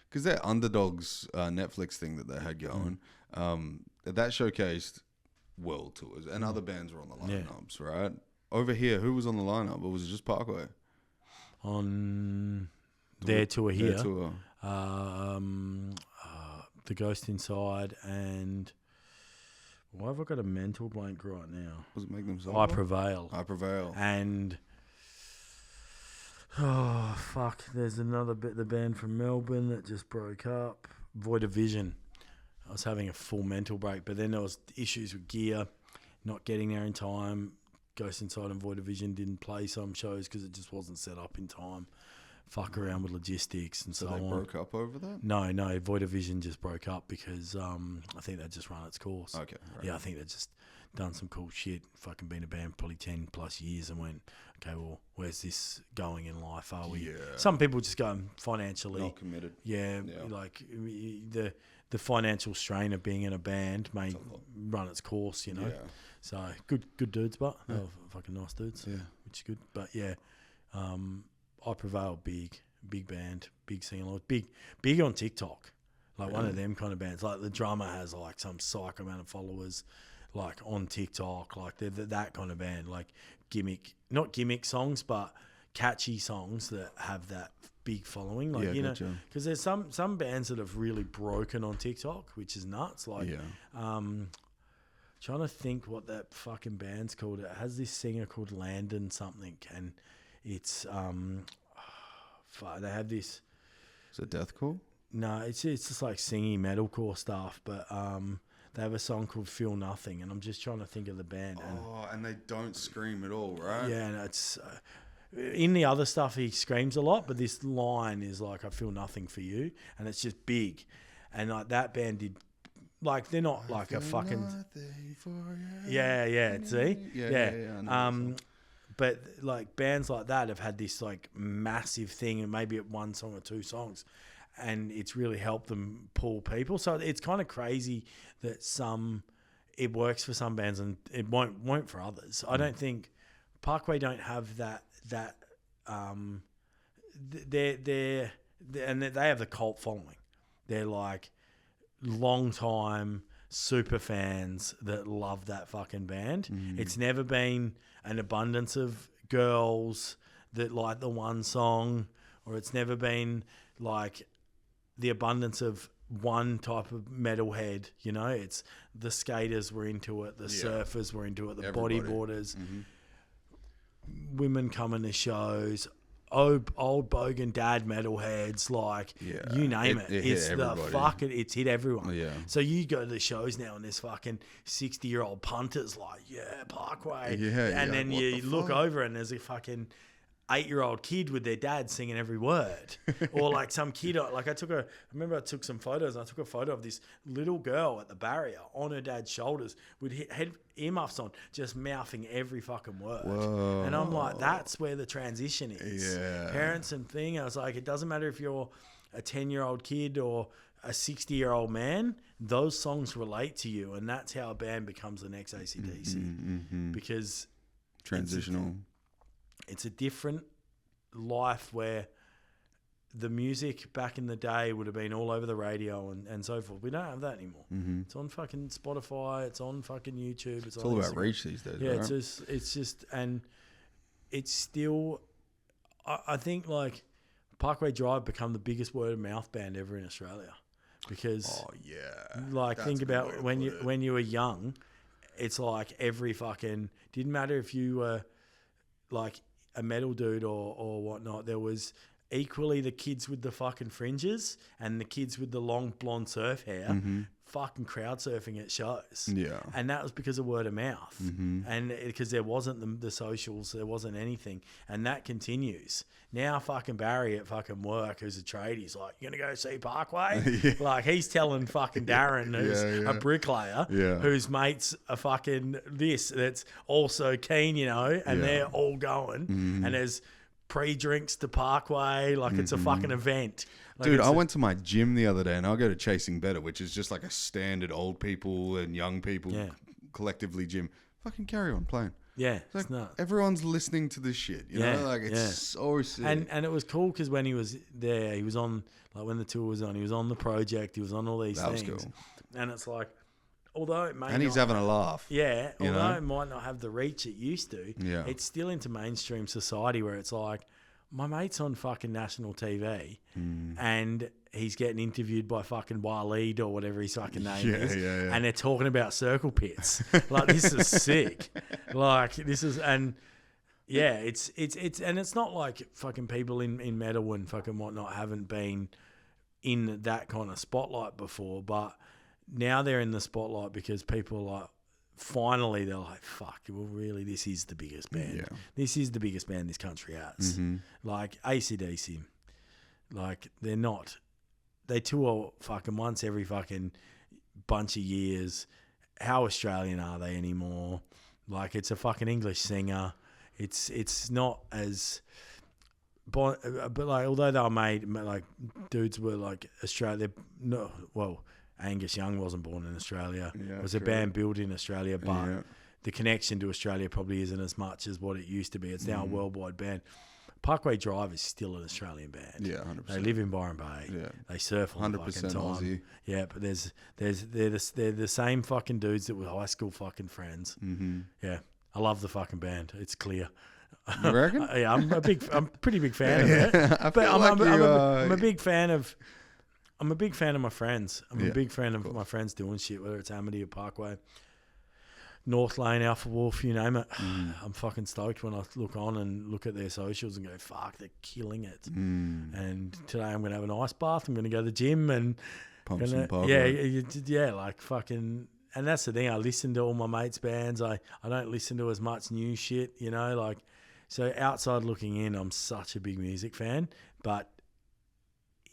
Speaker 2: because their Underdogs Netflix thing that they had going, that showcased world tours and other bands were on the lineups, right? Over here, who was on the lineup? Or was it just Parkway?
Speaker 3: On their tour here,
Speaker 2: Their tour.
Speaker 3: The Ghost Inside and Why have I got a mental blank right now?
Speaker 2: Was it Magnum
Speaker 3: I
Speaker 2: Solar?
Speaker 3: Prevail.
Speaker 2: I Prevail.
Speaker 3: And oh fuck, there's another bit. The band from Melbourne that just broke up. Void of Vision. I was having a full mental break, but then there was issues with gear, not getting there in time. Ghost Inside and Void of Vision didn't play some shows because it just wasn't set up in time. Fuck around with logistics and so on.
Speaker 2: So they broke up over that?
Speaker 3: No. Void of Vision just broke up because I think they just run its course.
Speaker 2: Okay. Right.
Speaker 3: Yeah, I think they just done some cool shit. Fucking been a band probably 10 plus years and went, okay, well, where's this going in life? Are we?
Speaker 2: Yeah.
Speaker 3: Some people just go financially.
Speaker 2: Not committed.
Speaker 3: Yeah, like the financial strain of being in a band may run its course, you know.
Speaker 2: Yeah.
Speaker 3: So good dudes, but they're fucking nice dudes. Yeah, which is good. But yeah, I Prevail, big band, big singer, big on TikTok, like one of them kind of bands. Like the drummer has like some psycho amount of followers, like on TikTok. Like they're that kind of band, like not gimmick songs, but catchy songs that have that big following. Like you know, because there's some bands that have really broken on TikTok, which is nuts. Like trying to think what that fucking band's called. It has this singer called Landon something, and it's they have this.
Speaker 2: Is it deathcore?
Speaker 3: No, it's just like singing metalcore stuff, but they have a song called Feel Nothing, and I'm just trying to think of the band.
Speaker 2: And they don't scream at all, right?
Speaker 3: Yeah, and it's in the other stuff he screams a lot, but this line is like I feel nothing for you, and it's just big, and like that band did. Like they're not like a fucking see but like bands like that have had this like massive thing, and maybe at one song or two songs, and it's really helped them pull people. So it's kind of crazy that it works for some bands and it won't for others. I don't think Parkway don't have that they have the cult following. They're like long time super fans that love that fucking band. It's never been an abundance of girls that like the one song, or it's never been like the abundance of one type of metalhead, you know. It's the skaters were into it, the surfers were into it, the bodyboarders, women coming to shows, old bogan dad metalheads, like you name it. It's the fucking it's hit everyone. Yeah. So you go to the shows now and there's fucking 60-year-old punters like Parkway, and then you look over and there's a fucking 8-year-old kid with their dad singing every word, or like some kid. Like I remember I took some photos. And I took a photo of this little girl at the barrier on her dad's shoulders with head earmuffs on, just mouthing every fucking word. Whoa. And I'm like, that's where the transition is. Yeah. Parents and thing. I was like, it doesn't matter if you're a 10-year-old kid or a 60-year-old man. Those songs relate to you, and that's how a band becomes the next AC/DC because
Speaker 2: transitional.
Speaker 3: It's a different life where the music back in the day would have been all over the radio and so forth. We don't have that anymore. It's on fucking Spotify. It's on fucking YouTube.
Speaker 2: It's all about reach these days.
Speaker 3: Yeah,
Speaker 2: right?
Speaker 3: it's just, and it's still. I think like Parkway Drive become the biggest word of mouth band ever in Australia, because like think about when you were young, it's like every fucking didn't matter if you were like a metal dude or whatnot, there was equally the kids with the fucking fringes and the kids with the long blonde surf hair fucking crowd surfing at shows. Yeah. And that was because of word of mouth. And because there wasn't the socials, there wasn't anything. And that continues. Now fucking Barry at fucking work, who's a trade, he's like, you going to go see Parkway? Like he's telling fucking Darren, who's a bricklayer, whose mates are fucking that's also keen, you know, and they're all going. And there's pre-drinks to Parkway, like it's a fucking event. Like
Speaker 2: dude, I went to my gym the other day, and I go to Chasing Better, which is just like a standard old people and young people collectively gym. Fucking carry on playing.
Speaker 3: Yeah,
Speaker 2: it's like everyone's listening to this shit, you know? Like it's so sick.
Speaker 3: And it was cool because when he was there, he was on, like when the tour was on, he was on the project, he was on all these things. That was cool. And it's like, although it may
Speaker 2: he's having a laugh.
Speaker 3: Yeah, although it might not have the reach it used to, it's still into mainstream society where it's like my mate's on fucking national TV and he's getting interviewed by fucking Waleed or whatever his fucking name is.
Speaker 2: Yeah.
Speaker 3: And they're talking about circle pits. Like, this is sick. Like, this is, and yeah, it's, and it's not like fucking people in metal and fucking whatnot haven't been in that kind of spotlight before, but now they're in the spotlight because people are like, finally they're like, fuck, well, really, this is the biggest band.
Speaker 2: Yeah.
Speaker 3: This is the biggest band this country has. Like, AC/DC, like, they're not, they tour fucking once every fucking bunch of years. How Australian are they anymore? Like, it's a fucking English singer. It's not as, but like, although they were made, like, dudes were like Australia, no, well, Angus Young wasn't born in Australia.
Speaker 2: Yeah,
Speaker 3: it was a band built in Australia, but the connection to Australia probably isn't as much as what it used to be. It's now a worldwide band. Parkway Drive is still an Australian band.
Speaker 2: Yeah, 100%.
Speaker 3: They live in Byron Bay.
Speaker 2: Yeah.
Speaker 3: They surf all the fucking time.
Speaker 2: Aussie.
Speaker 3: Yeah, but they're the same fucking dudes that were high school fucking friends. Yeah, I love the fucking band. It's clear.
Speaker 2: You reckon?
Speaker 3: Yeah, I'm a pretty big fan of it.
Speaker 2: I
Speaker 3: But
Speaker 2: feel
Speaker 3: I'm a big fan of. I'm a big fan of my friends. I'm
Speaker 2: Yeah,
Speaker 3: a big fan of my friends doing shit, whether it's Amity or Parkway, North Lane, Alpha Wolf, you name it. I'm fucking stoked when I look on and look at their socials and go, fuck, they're killing it. And today I'm going to have an ice bath. I'm going to go to the gym and
Speaker 2: Pump some power.
Speaker 3: yeah, like fucking. And that's the thing. I listen to all my mates' bands. I don't listen to as much new shit, you know, like. So outside looking in, I'm such a big music fan, but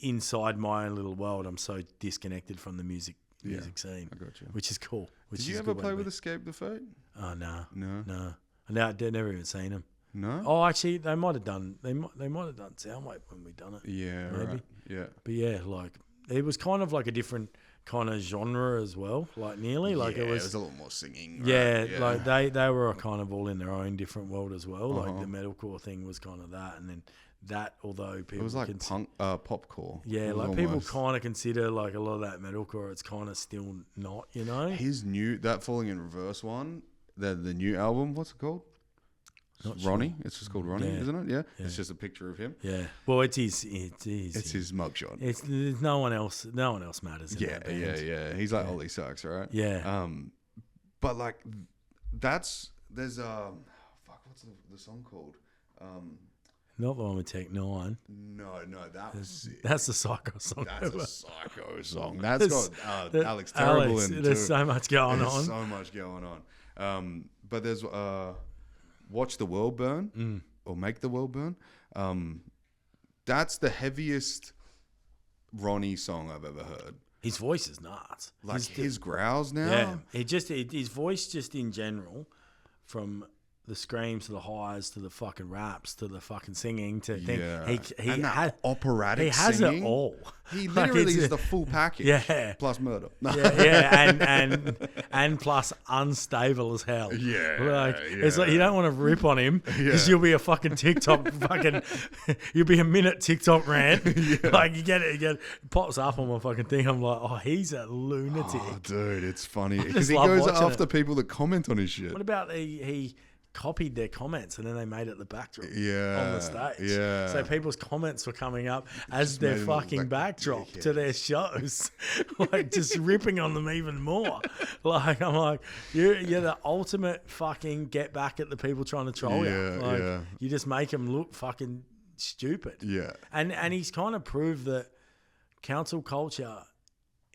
Speaker 3: inside my own little world, I'm so disconnected from the music scene.
Speaker 2: I got you.
Speaker 3: Which is cool.
Speaker 2: Did you ever play with Escape the Fate?
Speaker 3: Oh, no.
Speaker 2: No.
Speaker 3: I've never even seen them.
Speaker 2: No?
Speaker 3: Oh, actually, they might have done. They might have done Soundwave when we done it.
Speaker 2: Yeah,
Speaker 3: maybe.
Speaker 2: right. Yeah.
Speaker 3: But yeah, like, it was kind of like a different kind of genre as well. Like, nearly like
Speaker 2: yeah,
Speaker 3: it was
Speaker 2: a little more singing. Right?
Speaker 3: Yeah, like they were kind of all in their own different world as well. Like, the
Speaker 2: Uh-huh.
Speaker 3: metalcore thing was kind of that, and then that, although people
Speaker 2: It was like punk, popcore.
Speaker 3: yeah,
Speaker 2: It was
Speaker 3: like people
Speaker 2: almost-
Speaker 3: kind of consider like a lot of that metalcore. It's kind of still not, you know.
Speaker 2: His new, that Falling in Reverse one, the new album, what's it called?
Speaker 3: Not sure.
Speaker 2: Ronnie. It's just called Ronnie,
Speaker 3: Yeah.
Speaker 2: isn't it? Yeah. It's just a picture of him.
Speaker 3: Yeah. Well, it's his.
Speaker 2: It's his mugshot.
Speaker 3: There's no one else. No one else matters. In
Speaker 2: Yeah,
Speaker 3: that band.
Speaker 2: yeah. He's like Ollie Sucks, right?
Speaker 3: Yeah.
Speaker 2: But like, there's fuck, what's the song called?
Speaker 3: Not the one with Tech 9.
Speaker 2: No, that was sick.
Speaker 3: That's the Psycho song.
Speaker 2: That's a psycho song. That's got Alex Terrible
Speaker 3: Alex,
Speaker 2: in too.
Speaker 3: there's so much going
Speaker 2: There's
Speaker 3: on.
Speaker 2: so much going on. But there's Watch the World Burn or Make the World Burn. That's the heaviest Ronnie song I've ever heard.
Speaker 3: His voice is nuts.
Speaker 2: Like his growls now.
Speaker 3: Yeah. His voice just in general, from the screams to the highs to the fucking raps to the fucking singing to he
Speaker 2: and that operatic
Speaker 3: he has
Speaker 2: singing,
Speaker 3: it all.
Speaker 2: He
Speaker 3: Like,
Speaker 2: literally
Speaker 3: it's-
Speaker 2: is the full package.
Speaker 3: Yeah.
Speaker 2: Plus murder.
Speaker 3: and plus unstable as hell.
Speaker 2: Yeah,
Speaker 3: Like, it's like you don't want to rip on him because you'll be a fucking TikTok you'll be a minute TikTok rant. Like you get it pops up on my fucking thing. I'm like, oh, he's a lunatic.
Speaker 2: Oh, dude, it's funny because
Speaker 3: just
Speaker 2: he
Speaker 3: love
Speaker 2: goes
Speaker 3: watching
Speaker 2: after people that comment on his shit.
Speaker 3: What about he copied their comments and then they made it the backdrop on
Speaker 2: Yeah,
Speaker 3: the stage.
Speaker 2: yeah.
Speaker 3: So people's comments were coming up as
Speaker 2: Just
Speaker 3: their
Speaker 2: made them look
Speaker 3: fucking
Speaker 2: like
Speaker 3: backdrop
Speaker 2: dickheads.
Speaker 3: to their shows. Like just ripping on them even more. Like I'm like, you're the ultimate fucking get back at the people trying to troll you.
Speaker 2: Yeah,
Speaker 3: Like
Speaker 2: yeah.
Speaker 3: you just make them look fucking stupid.
Speaker 2: Yeah.
Speaker 3: And he's kind of proved that cancel culture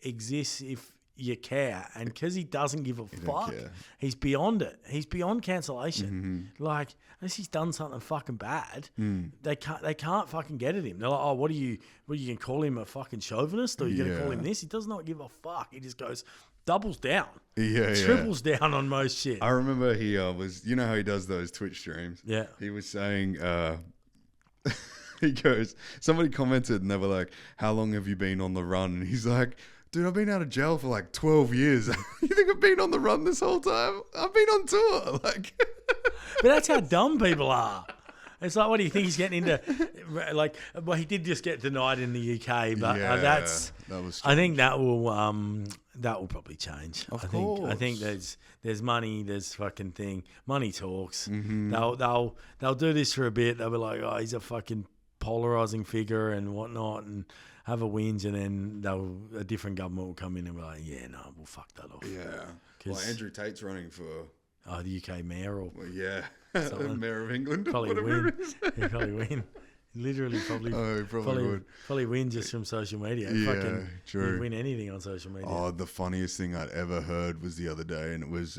Speaker 3: exists if you care, and because he doesn't give a fuck,
Speaker 2: care.
Speaker 3: he's beyond it. He's beyond cancellation. Like, unless he's done something fucking bad, they can't fucking get at him. They're like, oh, what are you gonna call him, a fucking chauvinist, or are you gonna call him this? He does not give a fuck. He just goes doubles down, triples down on most shit.
Speaker 2: I remember he was, you know how he does those Twitch streams?
Speaker 3: Yeah.
Speaker 2: He was saying, he goes, somebody commented and they were like, how long have you been on the run? And he's like, dude, I've been out of jail for like 12 years. You think I've been on the run this whole time? I've been on tour. Like,
Speaker 3: But that's how dumb people are. It's like, what do you think he's getting into? Like, well, he did just get denied in the UK, but
Speaker 2: that was
Speaker 3: I think that will probably change.
Speaker 2: Of
Speaker 3: I
Speaker 2: course.
Speaker 3: think there's money, there's fucking thing. Money talks.
Speaker 2: Mm-hmm.
Speaker 3: They'll do this for a bit. They'll be like, oh, he's a fucking polarizing figure and whatnot, and have a whinge, and then a different government will come in and be like, yeah, no, we'll fuck that off.
Speaker 2: Yeah. Well, Andrew Tate's running for
Speaker 3: the UK mayor or
Speaker 2: mayor of England.
Speaker 3: Probably win. He'll probably win. Literally, probably
Speaker 2: would.
Speaker 3: Probably win just from social media.
Speaker 2: Yeah, true.
Speaker 3: He'd win anything on social media.
Speaker 2: Oh, the funniest thing I'd ever heard was the other day, and it was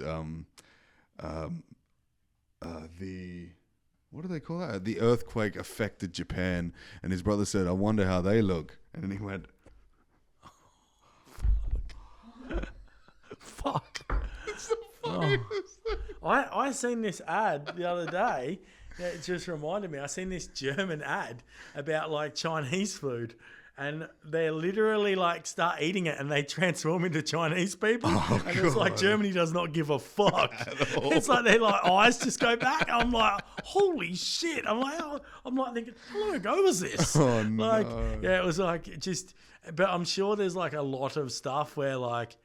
Speaker 2: the, what do they call that? The earthquake affected Japan, and his brother said, "I wonder how they look," and then he went,
Speaker 3: "Fuck." It's the funniest. I seen this ad the other day. It just reminded me. I seen this German ad about like Chinese food, and they literally like start eating it and they transform into Chinese people. And it's like Germany does not give a fuck. It's like their like eyes just go back. I'm like, holy shit. I'm like thinking, how long ago was this?
Speaker 2: Oh no.
Speaker 3: Like, yeah, it was like just. But I'm sure there's like a lot of stuff where like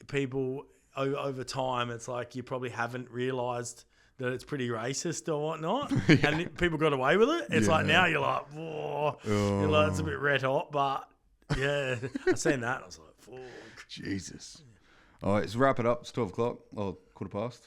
Speaker 3: people over time, it's like you probably haven't realised that it's pretty racist or whatnot, and people got away with it. It's like now you're like, whoa, you're like, it's a bit red hot, but yeah, I seen that. I was like, fuck.
Speaker 2: Jesus. All right, let's wrap it up. It's 12 o'clock. Oh, 15:15.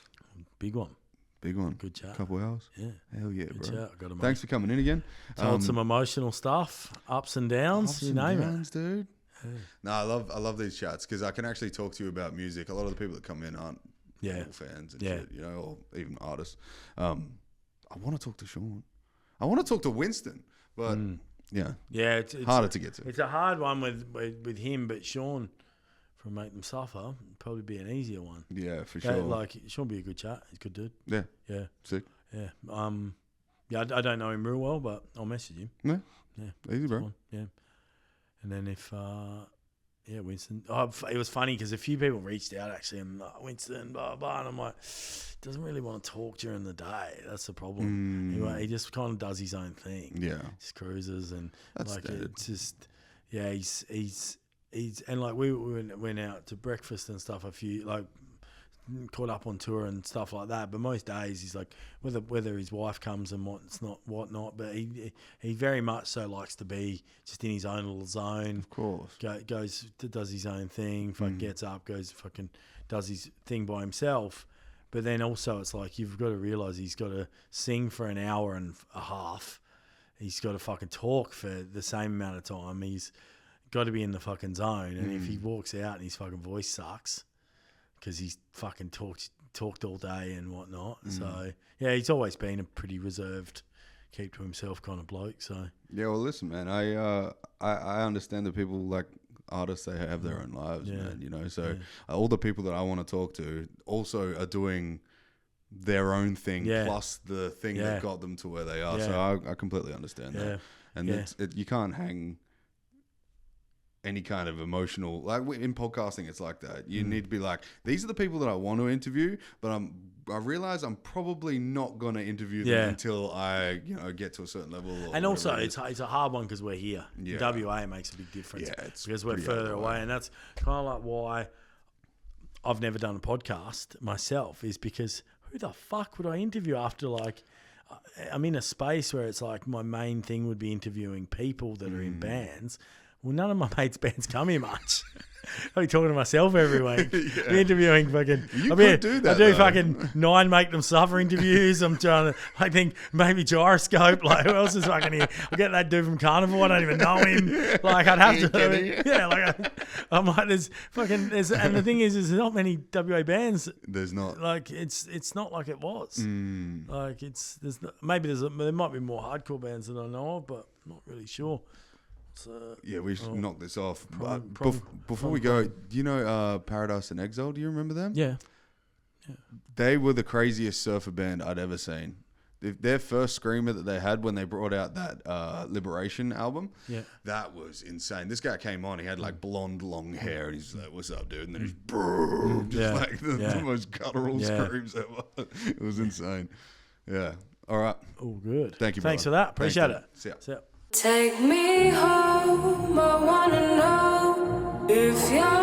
Speaker 3: Big one.
Speaker 2: Good chat. Couple of hours.
Speaker 3: Yeah.
Speaker 2: Hell yeah,
Speaker 3: Good
Speaker 2: bro.
Speaker 3: Chat.
Speaker 2: Thanks for coming in again.
Speaker 3: Told some emotional stuff, ups and downs, you name it,
Speaker 2: dude. Yeah. No, I love these chats because I can actually talk to you about music. A lot of the people that come in aren't fans and shit, you know, or even artists. I want to talk to Sean. I want to talk to Winston, but it's harder to get to.
Speaker 3: It's a hard one with him, but Sean from Make Them Suffer would probably be an easier one.
Speaker 2: Yeah, for sure.
Speaker 3: Like Sean would be a good chat. He's a good dude.
Speaker 2: Yeah.
Speaker 3: Yeah.
Speaker 2: Sick.
Speaker 3: Yeah. I don't know him real well, but I'll message him.
Speaker 2: Yeah. Easy, bro.
Speaker 3: Yeah. And then if, Winston. Oh, it was funny because a few people reached out actually and Winston, blah, blah. And I'm like, doesn't really want to talk during the day. That's the problem. Anyway, he just kind of does his own thing.
Speaker 2: Yeah.
Speaker 3: Just cruises and
Speaker 2: that's
Speaker 3: like
Speaker 2: standard.
Speaker 3: It's just, he's and like we went out to breakfast and stuff caught up on tour and stuff like that, but most days he's like whether his wife comes and whatnot, but he very much so likes to be just in his own little zone.
Speaker 2: Of course,
Speaker 3: goes does his own thing, gets up, goes fucking does his thing by himself. But then also it's like you've got to realise he's got to sing for an hour and a half. He's got to fucking talk for the same amount of time. He's got to be in the fucking zone, and if he walks out and his fucking voice sucks, because he's fucking talked all day and whatnot. So, yeah, he's always been a pretty reserved, keep to himself kind of bloke. So
Speaker 2: yeah, well, listen, man, I understand that people like artists, they have their own lives, man, you know. So all the people that I want to talk to also are doing their own thing plus the thing that got them to where they are. So I completely understand that. And you can't hang any kind of emotional, like in podcasting, it's like that. You need to be like, these are the people that I want to interview, but I realize I'm probably not going to interview them until I, get to a certain level.
Speaker 3: And also, it's a hard one because we're here. Yeah. WA makes a big difference because we're further away, and that's kind of like why I've never done a podcast myself. Is because who the fuck would I interview after like? I'm in a space where it's like my main thing would be interviewing people that are in bands. Well, none of my mates' bands come here much. I'll be talking to myself every week. Be interviewing fucking. I do fucking 9 Make Them Suffer interviews. I'm trying to. I think maybe Gyroscope. Like who else is fucking here? I'll get that dude from Carnivore. I don't even know him. Like I'd have to. Yeah. Like I'm like there's. And the thing is, there's not many WA bands.
Speaker 2: There's not.
Speaker 3: Like it's not like it was. Like there might be more hardcore bands that I know of, but I'm not really sure.
Speaker 2: We should knock this off. Before we go, do you know Paradise and Exile? Do you remember them?
Speaker 3: Yeah.
Speaker 2: They were the craziest surfer band I'd ever seen. Their first screamer that they had when they brought out that Liberation album, that was insane. This guy came on, he had like blonde, long hair, and he's like, "What's up, dude?" And then he's like the most guttural screams ever. It was insane. Yeah. All right.
Speaker 3: Oh, good.
Speaker 2: Thank you,
Speaker 3: Thanks for that. Appreciate it.
Speaker 2: See ya.
Speaker 4: Take me home, I wanna know if you're